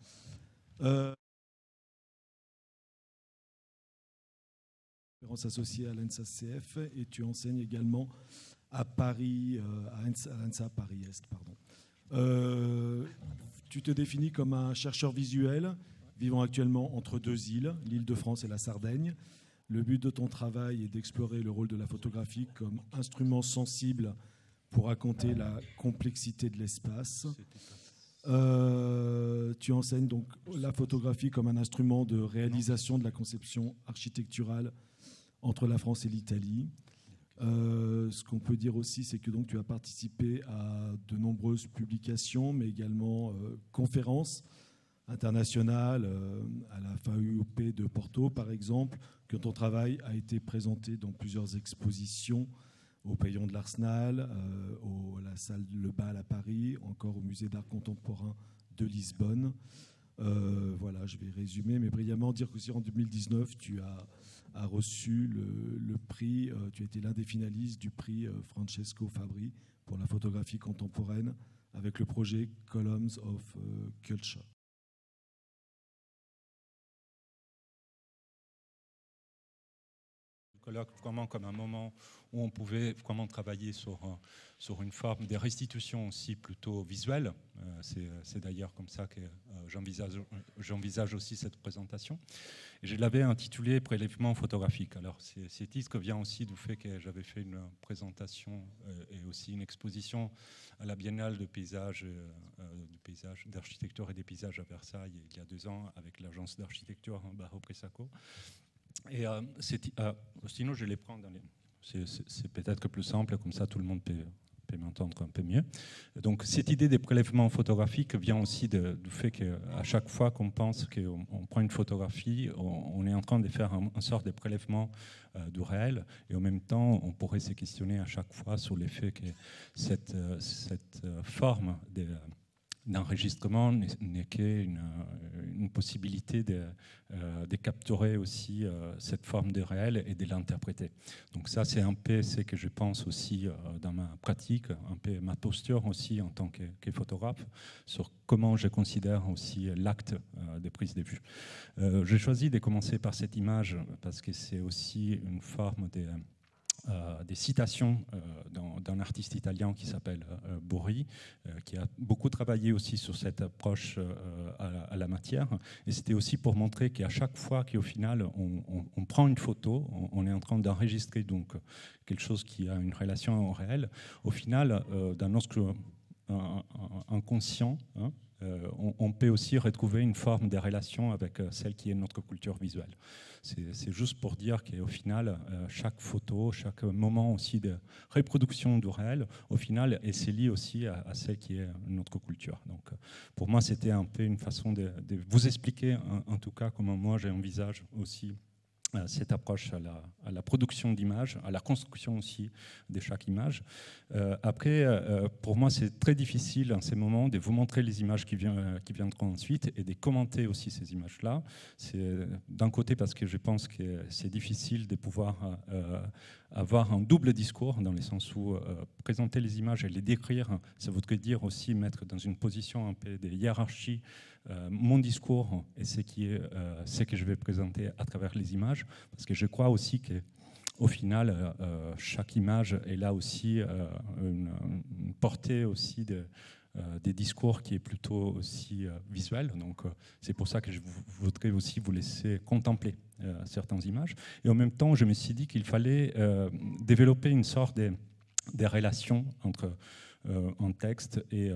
Associée à l'ENSA-CF, et tu enseignes également à Paris, à l'ENSA Paris-Est. Tu te définis comme un chercheur visuel vivant actuellement entre 2 îles, l'Île-de-France et la Sardaigne. Le but de ton travail est d'explorer le rôle de la photographie comme instrument sensible pour raconter la complexité de l'espace. Tu enseignes donc la photographie comme un instrument de réalisation de la conception architecturale entre la France et l'Italie. Ce qu'on peut dire aussi, c'est que donc, tu as participé à de nombreuses publications, mais également conférences internationales, à la FAUP de Porto, par exemple, que ton travail a été présenté dans plusieurs expositions au Pavillon de l'Arsenal, à la salle Le Bal à Paris, encore au musée d'art contemporain de Lisbonne. Voilà, je vais résumer, mais brillamment dire qu'aussi en 2019, tu as reçu le prix, tu as été l'un des finalistes du prix Francesco Fabri pour la photographie contemporaine avec le projet Columns of Culture. Colloque vraiment comme un moment où on pouvait vraiment travailler sur une forme de restitution aussi plutôt visuelle. C'est d'ailleurs comme ça que j'envisage aussi cette présentation. Et je l'avais intitulé Prélèvement photographique. Alors ce titre vient aussi du fait que j'avais fait une présentation et aussi une exposition à la Biennale de paysages, d'architecture et des paysages à Versailles il y a 2 ans avec l'agence d'architecture Barreau Pressaco. Et sinon, je les prends dans les... C'est peut-être plus simple, comme ça tout le monde peut m'entendre un peu mieux. Donc cette idée des prélèvements photographiques vient aussi du fait qu'à chaque fois qu'on pense qu'on prend une photographie, on est en train de faire une sorte de prélèvement du réel, et en même temps, on pourrait se questionner à chaque fois sur l'effet que cette forme d'enregistrement n'est qu'une possibilité de capturer aussi cette forme de réel et de l'interpréter. Donc ça, c'est un peu ce que je pense aussi dans ma pratique, un peu ma posture aussi en tant que photographe, sur comment je considère aussi l'acte de prise de vue. J'ai choisi de commencer par cette image parce que c'est aussi une forme des citations d'un artiste italien qui s'appelle Burri, qui a beaucoup travaillé aussi sur cette approche à la matière. Et c'était aussi pour montrer qu'à chaque fois qu'au final on prend une photo, on est en train d'enregistrer donc quelque chose qui a une relation au réel. Au final, dans notre inconscient, on peut aussi retrouver une forme de relation avec celle qui est notre culture visuelle. C'est juste pour dire qu'au final, chaque photo, chaque moment aussi de reproduction du réel, au final, c'est lié aussi à celle qui est notre culture. Donc, pour moi, c'était un peu une façon de vous expliquer, en tout cas, comment moi j'envisage aussi cette approche à la production d'images, à la construction aussi de chaque image. Après, pour moi, c'est très difficile en ces moments de vous montrer les images qui viendront ensuite et de commenter aussi ces images-là. C'est d'un côté parce que je pense que c'est difficile de pouvoir avoir un double discours, dans le sens où présenter les images et les décrire, ça voudrait dire aussi mettre dans une position un peu de hiérarchie mon discours et ce que je vais présenter à travers les images, parce que je crois aussi qu'au final, chaque image est là aussi une portée aussi des discours qui est plutôt aussi visuel. Donc c'est pour ça que je voudrais aussi vous laisser contempler certaines images. Et en même temps, je me suis dit qu'il fallait développer une sorte de relation entre un texte et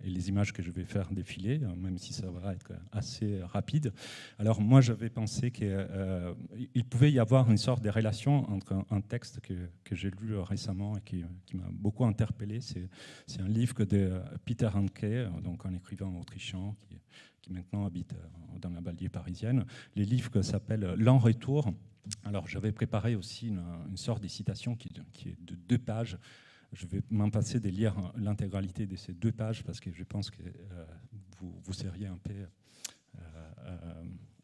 les images que je vais faire défiler, même si ça va être assez rapide. Alors moi, j'avais pensé qu'il pouvait y avoir une sorte de relation entre un texte que j'ai lu récemment et qui m'a beaucoup interpellé. C'est un livre de Peter Handke, donc un écrivain autrichien qui maintenant habite dans la banlieue parisienne. Le livre s'appelle « Lent retour ». Alors j'avais préparé aussi une sorte de citation qui est de 2 pages. Je vais m'en passer de lire l'intégralité de ces 2 pages parce que je pense que vous seriez un peu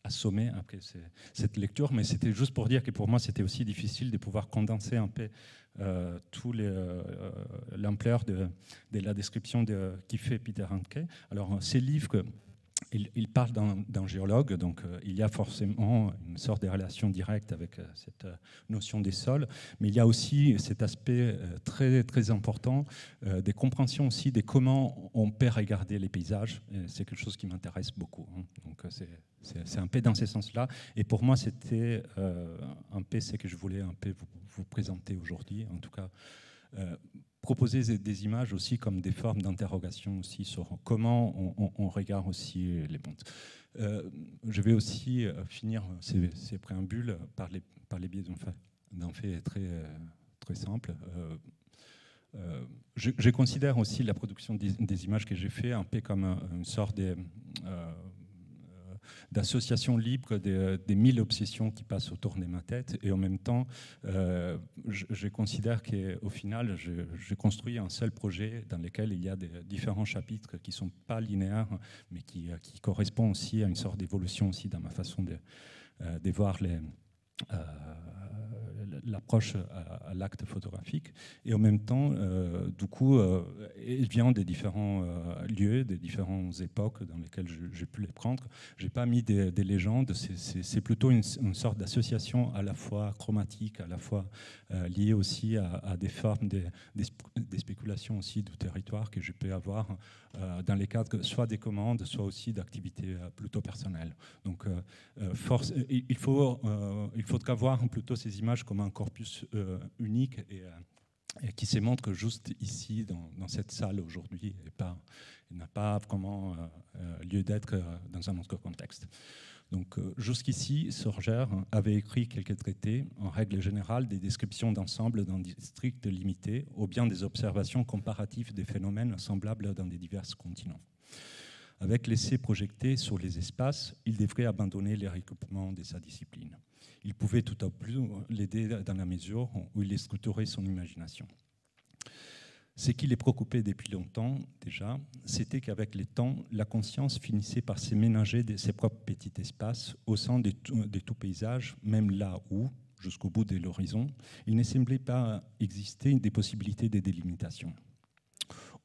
assommé après cette lecture, mais c'était juste pour dire que pour moi c'était aussi difficile de pouvoir condenser un peu l'ampleur de la description qui fait Peter Handke. Alors ces livres, il parle d'un géologue, donc il y a forcément une sorte de relation directe avec cette notion des sols, mais il y a aussi cet aspect très, très important des compréhensions aussi de comment on peut regarder les paysages. C'est quelque chose qui m'intéresse beaucoup. Donc c'est un peu dans ce sens-là. Et pour moi, c'était un peu ce que je voulais un peu vous présenter aujourd'hui, en tout cas. Proposer des images aussi comme des formes d'interrogation aussi sur comment on regarde aussi les mondes. Je vais aussi finir ces préambules par les biais d'un fait très, très simple. Je considère aussi la production des images que j'ai fait un peu comme une sorte d'association libre des 1000 obsessions qui passent autour de ma tête. Et en même temps, je considère qu'au final, j'ai construit un seul projet dans lequel il y a des différents chapitres qui ne sont pas linéaires, mais qui correspondent aussi à une sorte d'évolution aussi dans ma façon de voir l'approche à l'acte photographique. Et en même temps, du coup, il vient des différents lieux, des différentes époques dans lesquelles j'ai pu les prendre. Je n'ai pas mis des légendes, c'est plutôt une sorte d'association à la fois chromatique, à la fois liée aussi à des formes, des spéculations aussi du territoire que je peux avoir dans les cadres soit des commandes, soit aussi d'activités plutôt personnelles. Donc, il faudra voir plutôt ces images comme un corpus unique et qui se montre juste ici, dans cette salle aujourd'hui, et il n'a pas vraiment lieu d'être dans un autre contexte. Donc, jusqu'ici, Sorger avait écrit quelques traités, en règle générale, des descriptions d'ensemble dans des districts limités, ou bien des observations comparatives des phénomènes semblables dans des divers continents. Avec l'essai projeté sur les espaces, il devrait abandonner les recoupements de sa discipline. Il pouvait tout au plus l'aider dans la mesure où il structurait son imagination. Ce qui les préoccupait depuis longtemps déjà, c'était qu'avec le temps, la conscience finissait par se ménager de ses propres petits espaces au sein de tout paysage, même là où, jusqu'au bout de l'horizon, il ne semblait pas exister des possibilités de délimitation.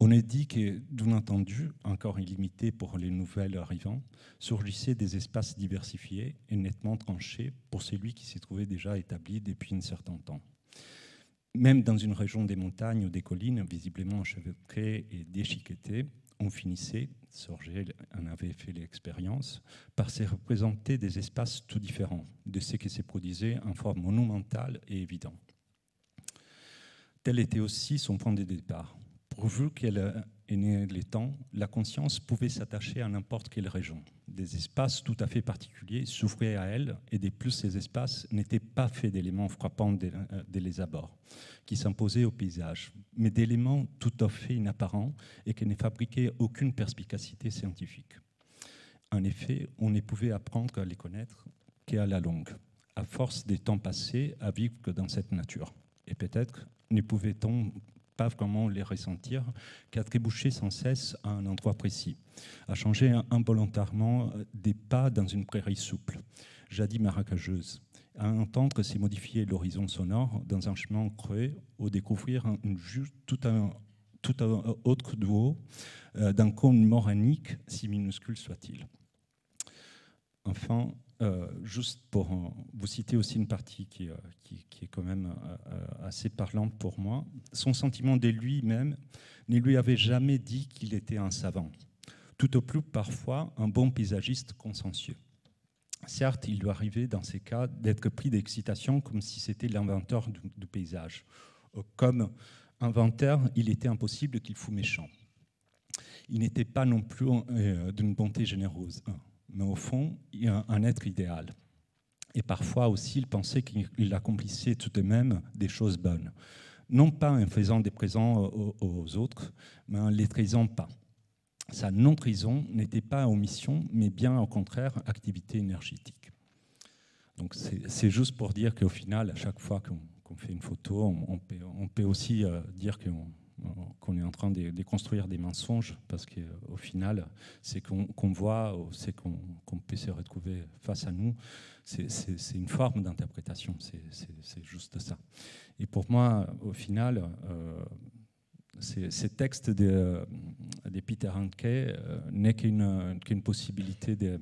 On a dit que, d'un entendu, encore illimité pour les nouvelles arrivants, surgissaient des espaces diversifiés et nettement tranchés pour celui qui s'y trouvait déjà établi depuis un certain temps. Même dans une région des montagnes ou des collines visiblement enchevêtrées et déchiquetées, on finissait, Sorger en avait fait l'expérience, par se représenter des espaces tout différents de ce qui se produisait en forme monumentale et évidente. Tel était aussi son point de départ. Pourvu qu'elle ait né les temps, la conscience pouvait s'attacher à n'importe quelle région. Des espaces tout à fait particuliers s'ouvraient à elle, et de plus ces espaces n'étaient pas faits d'éléments frappants dès les abords, qui s'imposaient au paysage, mais d'éléments tout à fait inapparents et qui ne fabriquaient aucune perspicacité scientifique. En effet, on ne pouvait apprendre à les connaître qu'à la longue, à force des temps passés à vivre dans cette nature. Et peut-être ne pouvait-on pas vraiment les ressentir qu'à trébucher sans cesse à un endroit précis, à changer involontairement des pas dans une prairie souple, jadis marécageuse, à entendre se modifier l'horizon sonore dans un chemin creux ou découvrir une vue tout autre du haut d'un cône moranique, si minuscule soit-il. Enfin, juste pour vous citer aussi une partie qui est quand même assez parlante pour moi, son sentiment de lui-même ne lui avait jamais dit qu'il était un savant, tout au plus parfois un bon paysagiste consciencieux. Certes, il lui arrivait dans ces cas d'être pris d'excitation comme si c'était l'inventeur du paysage. Comme inventeur, il était impossible qu'il fût méchant. Il n'était pas non plus d'une bonté généreuse, mais au fond, un être idéal. Et parfois aussi, il pensait qu'il accomplissait tout de même des choses bonnes. Non pas en faisant des présents aux autres, mais en les trahissant pas. Sa non-trahison n'était pas omission, mais bien au contraire, activité énergétique. Donc c'est juste pour dire qu'au final, à chaque fois qu'on fait une photo, on peut aussi dire qu'on est en train de déconstruire des mensonges, parce qu'au final, c'est qu'on voit, c'est qu'on peut se retrouver face à nous, c'est une forme d'interprétation, c'est juste ça. Et pour moi, au final, ces textes de Peter Handke n'est qu'une possibilité de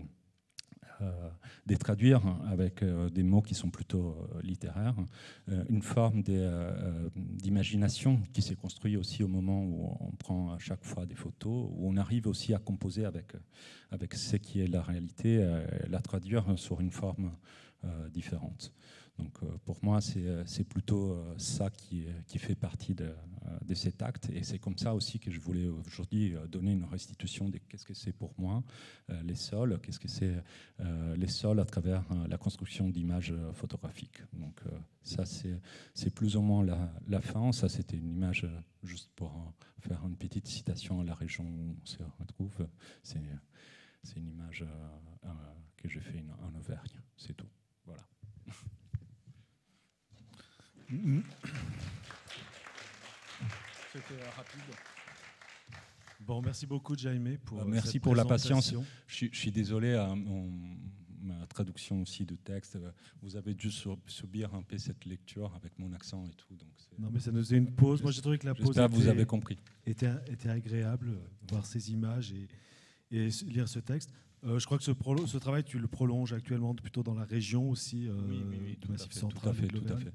traduire avec des mots qui sont plutôt littéraires, une forme d'imagination qui s'est construite aussi au moment où on prend à chaque fois des photos, où on arrive aussi à composer avec ce qui est la réalité, la traduire sur une forme différente. Donc pour moi, c'est plutôt ça qui fait partie de cet acte, et c'est comme ça aussi que je voulais aujourd'hui donner une restitution de qu'est-ce que c'est pour moi les sols, qu'est-ce que c'est les sols à travers la construction d'images photographiques. Donc ça, c'est plus ou moins la fin. Ça, c'était une image juste pour faire une petite citation à la région où on se retrouve. c'est une image que j'ai fait en Auvergne, c'est tout. Voilà. C'était rapide. Bon, merci beaucoup, Jaime, pour merci cette pour la patience. présentation. Je suis désolé, ma traduction aussi de texte, vous avez dû subir un peu cette lecture avec mon accent et tout. Donc non, mais ça nous faisait une pause. Moi, j'ai trouvé que la pause vous avez compris. Était agréable, voir ces images et lire ce texte. Je crois que ce travail, tu le prolonges actuellement plutôt dans la région aussi, oui, du Massif central. Tout à fait.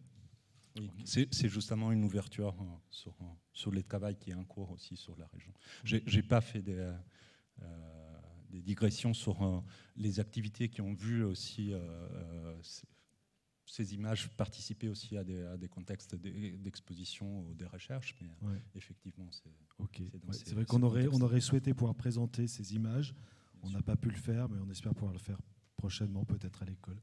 Oui. C'est justement une ouverture sur les travaux qui est en cours aussi sur la région. Je n'ai pas fait des digressions sur les activités qui ont vu aussi ces images participer aussi à des contextes d'exposition ou des recherches, mais effectivement, c'est vrai qu'on aurait souhaité pouvoir présenter ces images. On n'a pas pu le faire, mais on espère pouvoir le faire prochainement, peut-être à l'école.